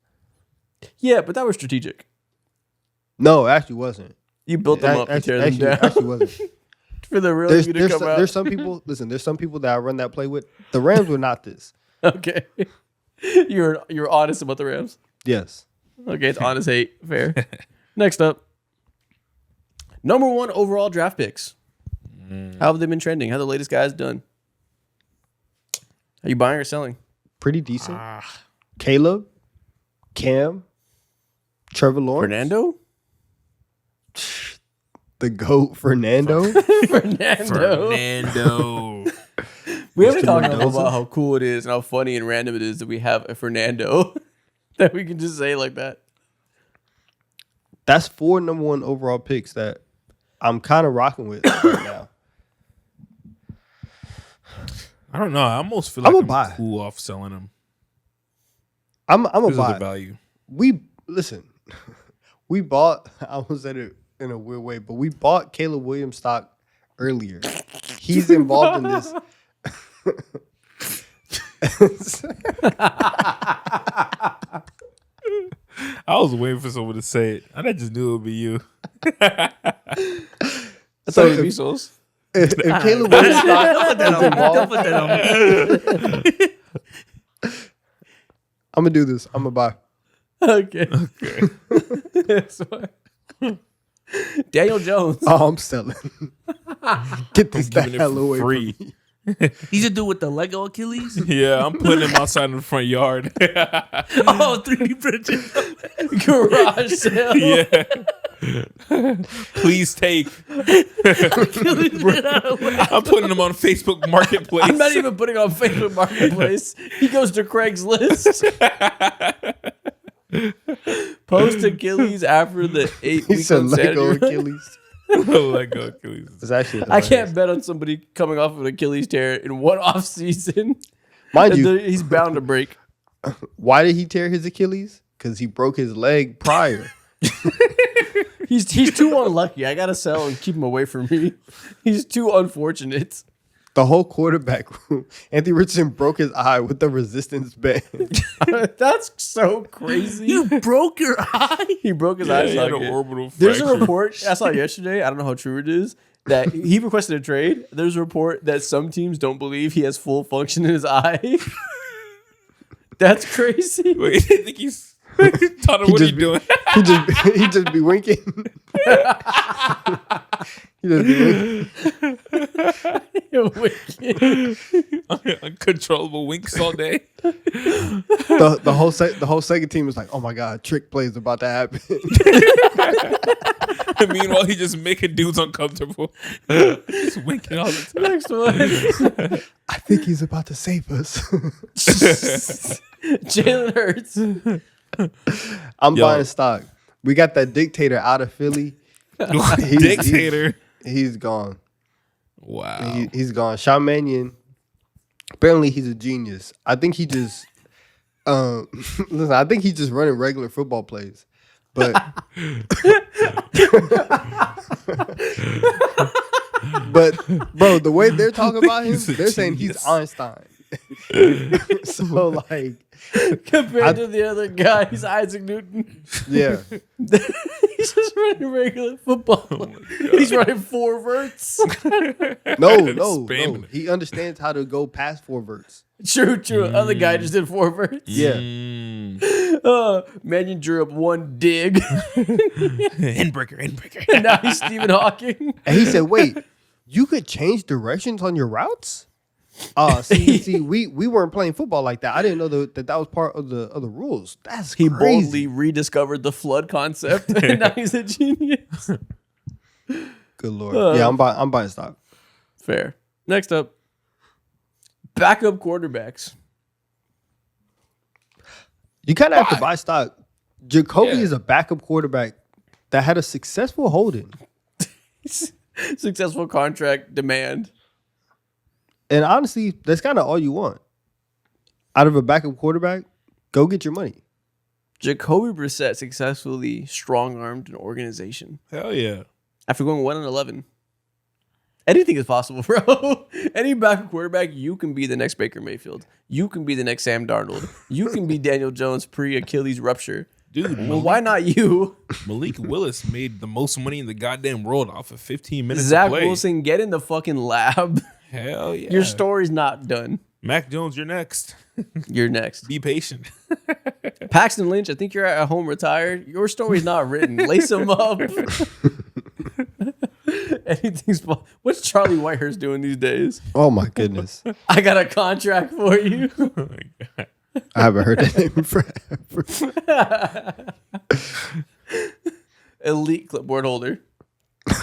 Yeah, but that was strategic. No, it actually wasn't. You built them up to tear them down Actually wasn't. for the real you to There's come out. some people. Listen, there's some people that I run that play with. The Rams were not this. Okay, you're honest about the Rams. Yes. Okay, it's honest hate. Fair. Next up, number 1 overall draft picks. How have they been trending? How the latest guys done? Are you buying or selling? Pretty decent. Caleb, Cam, Trevor Lawrence. Fernando? The GOAT, Fernando. Fernando. We haven't talked enough about how cool it is and how funny and random it is that we have a Fernando that we can just say like that. That's 4 number 1 overall picks that I'm kind of rocking with right now. I don't know. I almost feel like I'm a I'm buy. cool off selling them. I'm a Because of buy. the value. We bought. I almost said it in a weird way, but we bought Caleb Williams stock earlier. He's involved in this. I was waiting for someone to say it. I just knew it would be you. I So thought it'd be if- Souls. If Caleb Williams stock Don't put that is on me. Don't involved, put that on me. I'm gonna do this. I'm gonna buy. Okay. That's fine. Daniel Jones. Oh, I'm selling. Get this the Giving it hell for away free. from me. He's a dude with the Lego Achilles. Yeah, I'm putting him outside in the front yard. Oh, 3D printed. Garage sale. Yeah. Please take. Achilles made out of Lego. I'm putting him on Facebook Marketplace. I'm not even putting it on Facebook Marketplace. He goes to Craigslist. Post Achilles after the 8 He week said insanity Lego run. Achilles. Lego Achilles. It's actually I can't bet on somebody coming off of an Achilles tear in one off season. Mind you, He's bound to break. why did he tear his Achilles? Because he broke his leg prior. He's too unlucky. I gotta sell and keep him away from me. He's too unfortunate. The whole quarterback room. Anthony Richardson broke his eye with the resistance band. That's so crazy. You broke your eye? He broke his Yeah, eye he had socket. an orbital There's fracture. a report I saw yesterday. I don't know how true it is. That he requested a trade. There's a report that some teams don't believe he has full function in his eye. That's crazy. Wait, I think he's. Tana, what are you doing? He just be winking. He just be winking. Uncontrollable winks all day. The whole second team was like, "Oh my god, trick play is about to happen." And meanwhile, he just making dudes uncomfortable. Just winking all the time. Next one. I think he's about to save us. Jalen Hurts. I'm Yo. buying stock. We got that dictator out of Philly. Dictator. He's gone. Wow. He's gone. Sean Mannion. Apparently, he's a genius. I think he just. Listen, I think he's just running regular football plays. But bro, the way they're talking about him, He's a they're saying he's genius. Einstein. So like, Compared to the other guy, he's Isaac Newton. yeah, He's just running regular football. He's running 4 verts. no. Spamming it. He understands how to go past 4 verts. True. Other guy just did 4 verts. Yeah, Mannion drew up 1 dig. Handbreaker. And now he's Stephen Hawking. and he said, "Wait, you could change directions on your routes." See, we weren't playing football like that. I didn't know that was part of the rules. That's He crazy. boldly rediscovered the flood concept. And now he's a genius. Good lord. Yeah, I'm buying stock. Fair. Next up, backup quarterbacks. You kind of have to buy stock. Jacoby Yeah. is a backup quarterback that had a successful holding. Successful contract demand. And honestly, that's kind of all you want. Out of a backup quarterback, go get your money. Jacoby Brissett successfully strong-armed an organization. Hell yeah. After going 1-11. Anything is possible, bro. Any backup quarterback, you can be the next Baker Mayfield. You can be the next Sam Darnold. You can be Daniel Jones pre-Achilles rupture. Dude, Well, why not you? Malik Willis made the most money in the goddamn world off of 15 minutes Zach of play. Wilson, get in the fucking lab. Hell yeah. Your story's not done. Mac Jones, you're next. You're next. Be patient. Paxton Lynch, I think you're at home retired. Your story's not written. Lace him up. Anything's What's Charlie Whitehurst doing these days? Oh my goodness. I got a contract for you. Oh my God. I haven't heard that name in forever. elite clipboard holder. He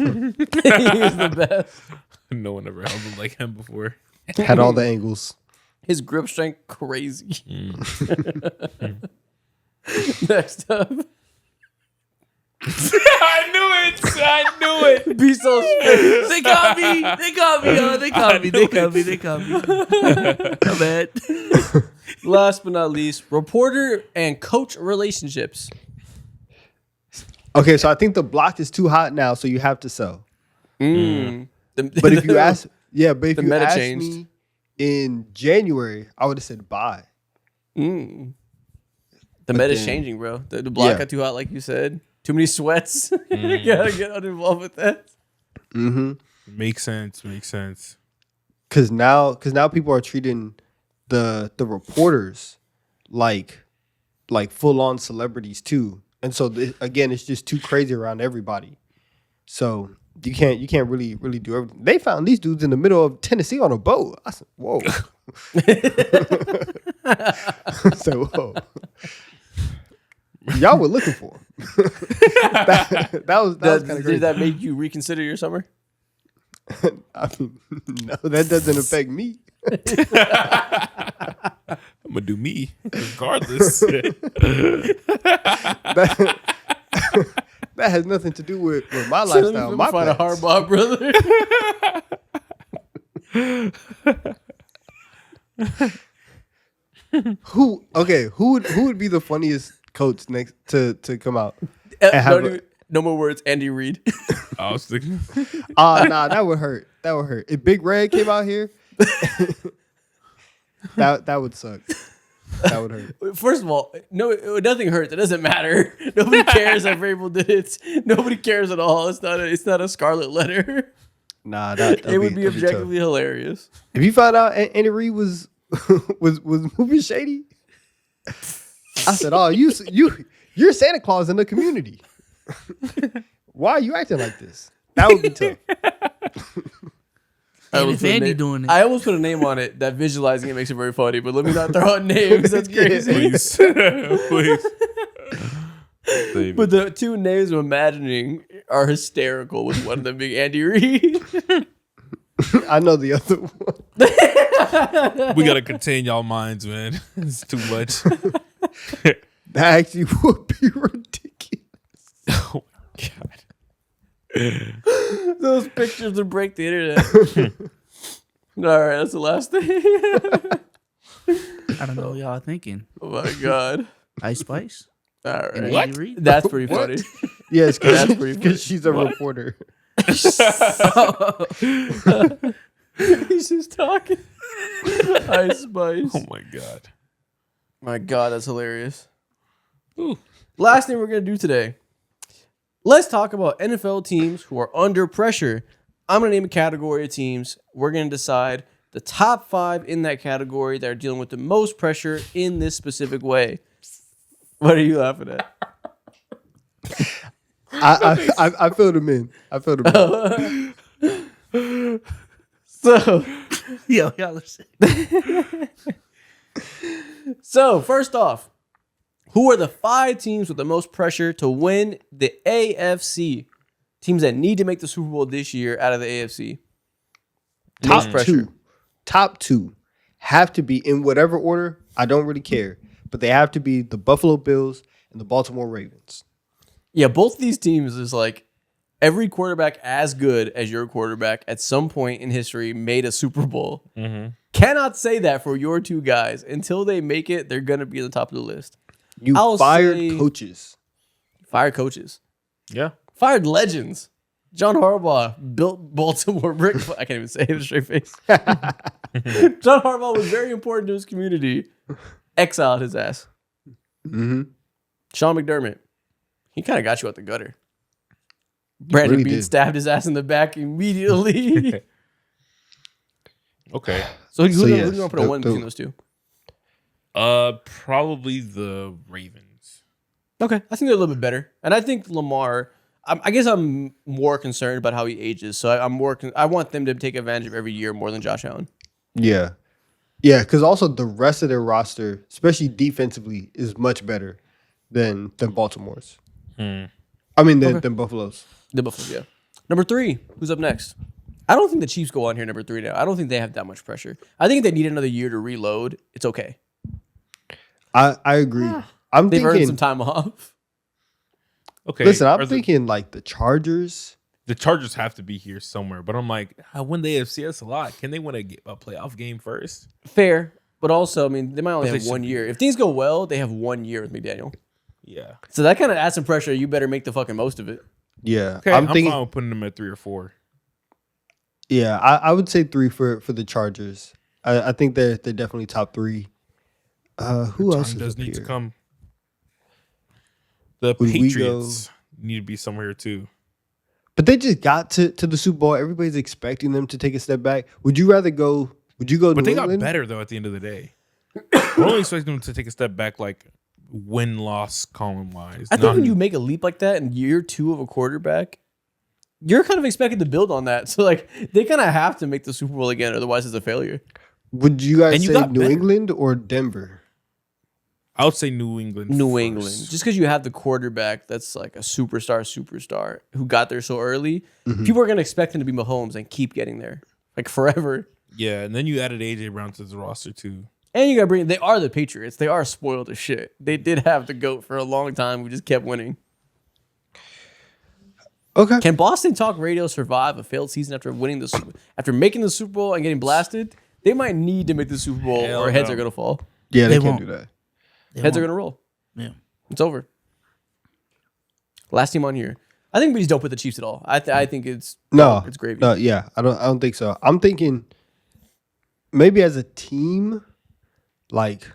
was the best. No one ever held him like him before. Had all the angles. His grip strength crazy. Next up. I knew it. Be so space. They caught me. They caught me, yo. They caught me. They caught me. They caught me. My bad. Last but not least, reporter and coach relationships. Okay, so I think the block is too hot now, so you have to sell. But if you ask, but if you asked me in January, I would have said buy. The meta's changing, bro. The block got too hot, like you said. Too many sweats. You gotta get uninvolved with that. Makes sense. Because now people are treating the reporters like full on celebrities too, and so again, it's just too crazy around everybody. So you can't really do everything. They found these dudes in the middle of Tennessee on a boat. I said, whoa. So whoa. Y'all were looking for him. that was kind of crazy. Did that make you reconsider your summer? I mean, no, that doesn't affect me. I'm gonna do me regardless. That has nothing to do with my lifestyle. My find a hard bar, brother. Who would be the funniest coach next to come out? No more words. Andy Reid. I was thinking. Nah, that would hurt. If Big Red came out here, that would suck. That would hurt. First of all, no, nothing hurts. It doesn't matter. Nobody cares that Vrabel did it. Nobody cares at all. It's not a scarlet letter. Nah, it would be objectively hilarious. If you found out Andy Reid was moving shady, I said, "Oh, you're Santa Claus in the community. Why are you acting like this?" That would be tough. If Andy doing it, I almost put a name on it. That visualizing it makes it very funny, but let me not throw out names. That's crazy. Please. But the two names I'm imagining are hysterical, with one of them being Andy Reid. I know the other one. We gotta contain y'all minds, man. It's too much. That actually would be ridiculous. Oh my god. Those pictures would break the internet. All right, that's the last thing. I don't know what y'all are thinking. Oh my god. Ice Spice? All right. And What? Andy Reid? That's pretty funny. Yes, That's pretty funny. because she's a reporter. He's just talking. Ice Spice. Oh my god. My god, that's hilarious. Ooh. Last thing we're going to do today. Let's talk about NFL teams who are under pressure. I'm going to name a category of teams. We're going to decide the top 5 in that category that are dealing with the most pressure in this specific way. What are you laughing at? I filled him in. So, Yo, y'all are sick. So, first off, who are the 5 teams with the most pressure to win the AFC? Teams that need to make the Super Bowl this year out of the AFC. Top two have to be in whatever order. I don't really care, but they have to be the Buffalo Bills and the Baltimore Ravens. Yeah, both of these teams is like every quarterback as good as your quarterback at some point in history made a Super Bowl. Mm-hmm. Cannot say that for your two guys. Until they make it, they're going to be at the top of the list. Fired coaches. Fired coaches. Yeah. Fired legends. John Harbaugh built Baltimore brick. I can't even say it with a straight face. John Harbaugh was very important to his community. Exiled his ass. Mm-hmm. Sean McDermott. He kind of got you out the gutter. Brandon really Bean did. stabbed his ass in the back immediately. Okay. So who's yes, going to put a one between those two? Probably the Ravens. Okay. I think they're a little bit better. And I think Lamar, I guess I'm more concerned about how he ages. So I want them to take advantage of every year more than Josh Allen. Yeah. Yeah, because also the rest of their roster, especially defensively, is much better than Baltimore's. I mean, the Buffaloes. The Buffalo, yeah. Number 3, who's up next? I don't think the Chiefs go on here number 3 now. I don't think they have that much pressure. I think if they need another year to reload, it's okay. I agree. They've earned some time off. Okay. Listen, I'm thinking like the Chargers. The Chargers have to be here somewhere, but I'm like, I win the AFC. That's a lot. Can they win a playoff game first? Fair, but also, I mean, they might only But have they 1 should- year. If things go well, they have 1 year with McDaniel. Yeah. So that kind of adds some pressure. You better make the fucking most of it. Yeah, Okay, I'm I'm thinking. fine with putting them at 3 or 4. Yeah, I would say 3 for the Chargers. I think they're definitely top 3. Who else Time is does up need to here? come. The Would we Patriots need to be somewhere here too. But they just got to the Super Bowl. Everybody's expecting them to take a step back. Would you rather go? Would you go? But New they got England? better though at the end of the day. We're only expecting them to take a step back, like win-loss column wise. I think when you make a leap like that in year 2 of a quarterback, you're kind of expected to build on that. So like they kind of have to make the Super Bowl again, otherwise it's a failure. Would you guys And you say got New better. England or Denver? I would say New England. New first. England, just because you have the quarterback that's like a superstar who got there so early, people are gonna expect him to be Mahomes and keep getting there like forever. Yeah, and then you added AJ Brown to the roster too. And you gotta bring. They are the Patriots. They are spoiled as shit. They did have the GOAT for a long time. We just kept winning. Okay. Can Boston Talk Radio survive a failed season after winning after making the Super Bowl and getting blasted? They might need to make the Super Bowl Hell or heads no. are gonna fall. Yeah, They they can't won't. do that. Heads are gonna roll. Yeah. It's over. Last team on here. I think we just don't put the Chiefs at all. I think it's No, it's gravy. No, yeah, I don't think so. I'm thinking maybe as a team, like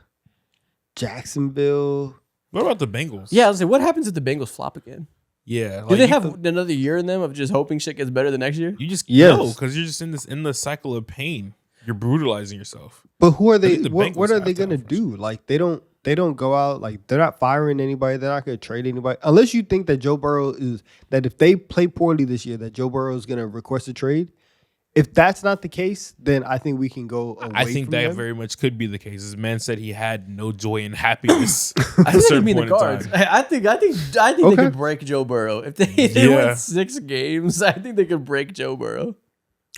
Jacksonville. What about the Bengals? Yeah, I was like, what happens if the Bengals flop again? Yeah. Do like, they you have could- another year in them of just hoping shit gets better the next year? You just Yes. no, because you're just in the cycle of pain. You're brutalizing yourself. But who are they? think the What Bengals are have they to gonna have do? Like they don't go out. Like they're not firing anybody. They're not gonna trade anybody unless you think that Joe Burrow is that if they play poorly this year, that Joe Burrow is gonna request a trade. If that's not the case, then I think we can go away I think from that them. very much could be the case. This man said he had no joy and happiness. I think it'd be in the cards. I think they Okay. could break Joe Burrow if they Yeah. win 6 games. I think they could break Joe Burrow.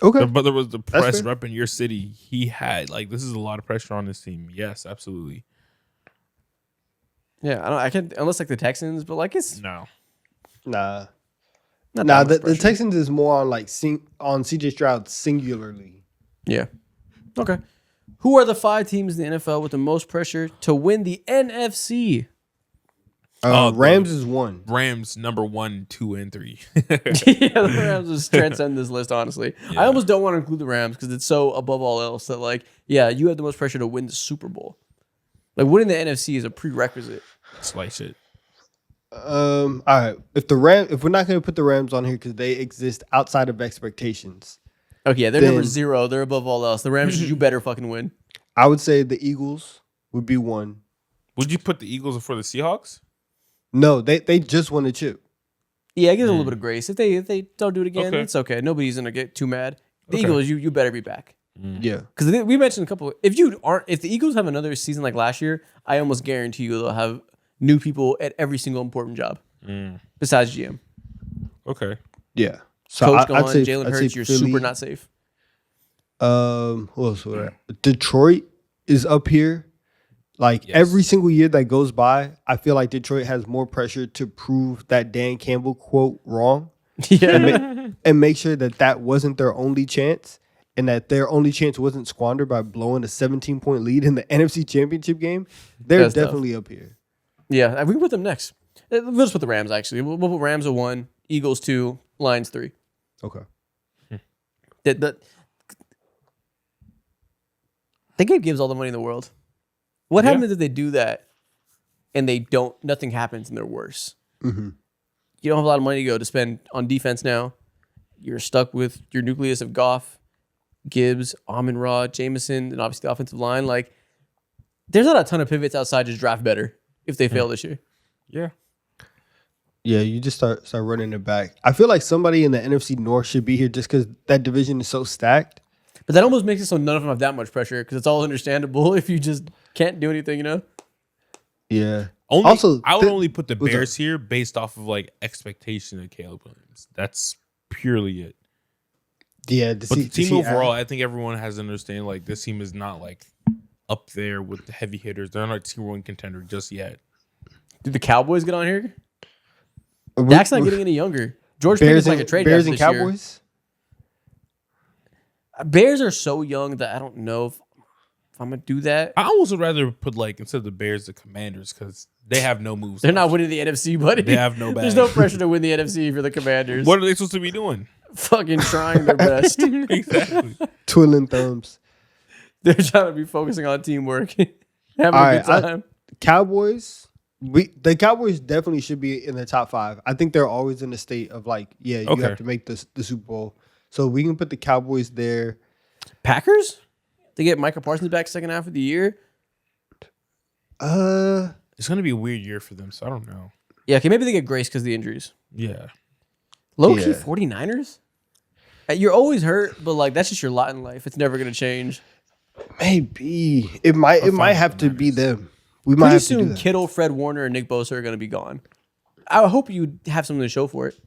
Okay. But there was the press fair. rep in your city. He had like this is a lot of pressure on this team. Yes, absolutely. Yeah, I can't unless like the Texans, but like it's No. Nah. not Nah, that much the pressure. Texans is more on like on CJ Stroud singularly. Yeah. Okay. Who are the 5 teams in the NFL with the most pressure to win the NFC? Rams is 1. Rams number 1, 2, and 3. Yeah, the Rams just transcend this list, honestly. Yeah. I almost don't want to include the Rams because it's so above all else that, like, yeah, you have the most pressure to win the Super Bowl. Like, winning the NFC is a prerequisite. Slight shit. All right. If we're not gonna put the Rams on here because they exist outside of expectations, Okay, yeah, they're Then- number 0. They're above all else. The Rams, you better fucking win. I would say the Eagles would be 1. Would you put the Eagles before the Seahawks? No, they just won a chip. Yeah, I give it a little bit of grace. If they don't do it again, Okay. it's okay. Nobody's gonna get too mad. The Okay. Eagles, you better be back. Yeah. Because we mentioned a couple. If the Eagles have another season like last year, I almost guarantee you they'll have new people at every single important job besides GM. Okay. Yeah. So Coach I'd gone, say Jalen I'd say Hurts, you're Philly. super not safe. Who else would I? Detroit is up here. Like Yes. every single year that goes by, I feel like Detroit has more pressure to prove that Dan Campbell quote wrong Yeah, and make sure that wasn't their only chance and that their only chance wasn't squandered by blowing a 17-point lead in the NFC Championship game. They're That's tough. definitely up here. yeah. We can put them next. We'll just put the Rams. Actually, we'll put Rams at 1, Eagles 2, Lions 3. Okay. They gave Gibbs all the money in the world. What Yeah. happens if they do that and nothing happens and they're worse? Mm-hmm. You don't have a lot of money to spend on defense now. You're stuck with your nucleus of Goff, Gibbs, Amon-Ra, Jameson, and obviously the offensive line. Like, there's not a ton of pivots outside just draft better if they fail this year. Yeah. Yeah, you just start running it back. I feel like somebody in the NFC North should be here just because that division is so stacked. But that almost makes it so none of them have that much pressure because it's all understandable if you just can't do anything, you know? Yeah. I would only put the Bears here based off of like expectation of Caleb Williams. That's purely it. Yeah, but the team overall, I think everyone has to understand like this team is not like up there with the heavy hitters. They're not a Tier 1 contender just yet. Did the Cowboys get on here? Dak's not getting any younger. George Pickens like a trade Bears and this Cowboys. Year. Bears are so young that I don't know if I'm gonna do that. I almost would rather put like instead of the Bears, the Commanders because they have no moves. They're not winning the NFC, buddy. They have no bag. There's no pressure to win the NFC for the Commanders. What are they supposed to be doing? Fucking trying their best. Exactly. Twiddling thumbs. They're trying to be focusing on teamwork. Having a good time. Cowboys. The Cowboys definitely should be in the top 5. I think they're always in a state of like, you have to make the Super Bowl. So we can put the Cowboys there. Packers? They get Micah Parsons back second half of the year. It's gonna be a weird year for them, so I don't know. Yeah, okay, maybe they get grace because of the injuries. Yeah. Low-key 49ers? You're always hurt, but like that's just your lot in life. It's never gonna change. Maybe. It might have to be them. We might have to do that. Kittle, Fred Warner, and Nick Bosa are gonna be gone. I hope you have something to show for it.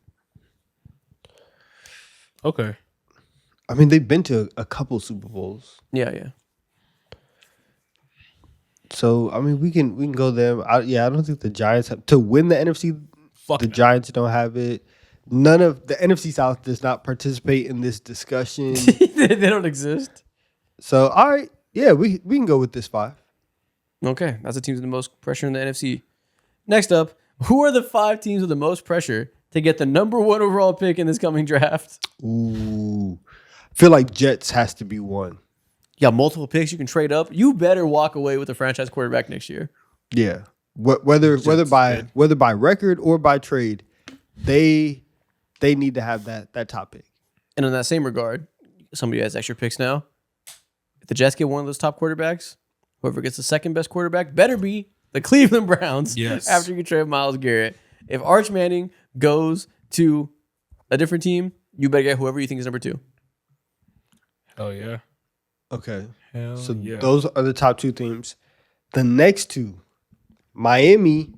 Okay. I mean, they've been to a couple Super Bowls. Yeah. So I mean, we can go them. I don't think the Giants have to win the NFC. The Giants don't have it. None of the NFC South does not participate in this discussion. They don't exist. So all right, yeah, we can go with this 5. Okay, that's the teams with the most pressure in the NFC. Next up, who are the 5 teams with the most pressure to get the number 1 overall pick in this coming draft? Ooh, I feel like Jets has to be one. You got multiple picks. You can trade up. You better walk away with a franchise quarterback next year. Yeah, whether by record or by trade, they need to have that top pick. And in that same regard, somebody has extra picks now. If the Jets get one of those top quarterbacks, whoever gets the second best quarterback better be the Cleveland Browns. Yes. After you trade Myles Garrett. If Arch Manning goes to a different team, you better get whoever you think is number 2. Hell yeah. Okay. Hell so yeah. Those are the top 2 teams. The next 2, Miami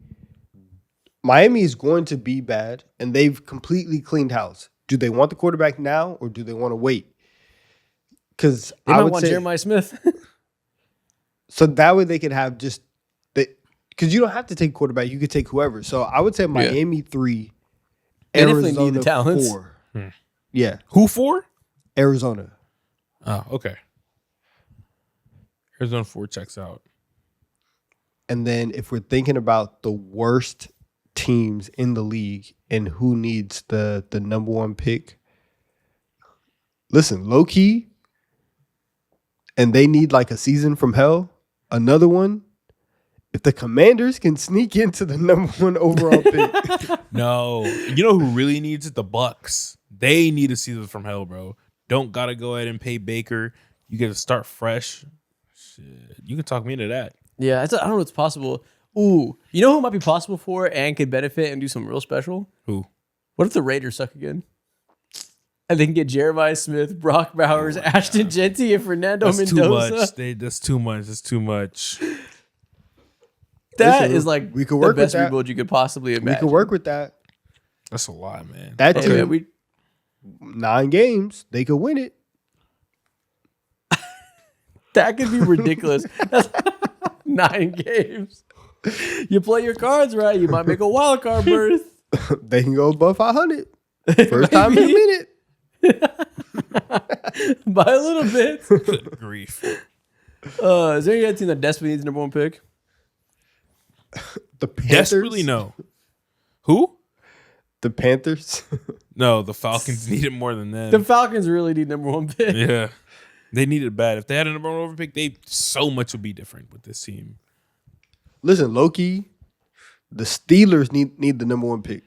is going to be bad, and they've completely cleaned house. Do they want the quarterback now, or do they want to wait? Because they might want Jeremiah Smith. So that way they could have just because you don't have to take quarterback, you could take whoever. So I would say Miami 3, Arizona 4. Yeah. Who 4? Arizona. Oh, okay. Arizona 4 checks out. And then if we're thinking about the worst teams in the league and who needs the number 1 pick, listen, low key, and they need like a season from hell, another one. If the Commanders can sneak into the number 1 overall pick. No. You know who really needs it? The Bucks. They need a season from hell, bro. Don't gotta go ahead and pay Baker. You get to start fresh. Shit. You can talk me into that. Yeah, I don't know what's possible. Ooh, you know who it might be possible for and could benefit and do something real special? Who? What if the Raiders suck again? And they can get Jeremiah Smith, Brock Bowers, Ashton Genty, and Fernando Mendoza. That's too much. That's too much. That is like we could work the best with that. rebuild you could possibly imagine. We could work with that. That's a lot, man. That team, 9 games, they could win it. That could be ridiculous. That's 9 games. You play your cards right, you might make a wild card berth. They can go above 500. First time in a minute. By a little bit. Good grief. Is there any team that desperately needs the number 1 pick? The Panthers? Desperately no. Who? The Panthers? No, the Falcons need it more than them. The Falcons really need number 1 pick. Yeah. They need it bad. If they had a number 1 overall pick, so much would be different with this team. Listen, low-key, the Steelers need the number 1 pick.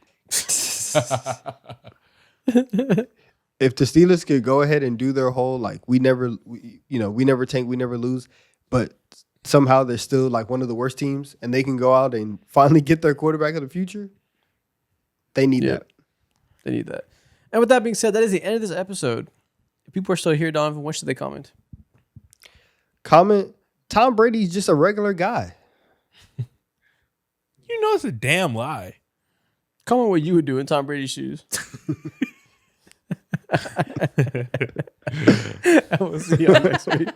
If the Steelers could go ahead and do their whole, like, we never tank, we never lose, but somehow they're still like one of the worst teams and they can go out and finally get their quarterback of the future, they need that. They need that. And with that being said, that is the end of this episode. If people are still here, Donovan, what should they comment? Comment, Tom Brady's just a regular guy. know it's a damn lie? Comment what you would do in Tom Brady's shoes. And we'll see y'all next week.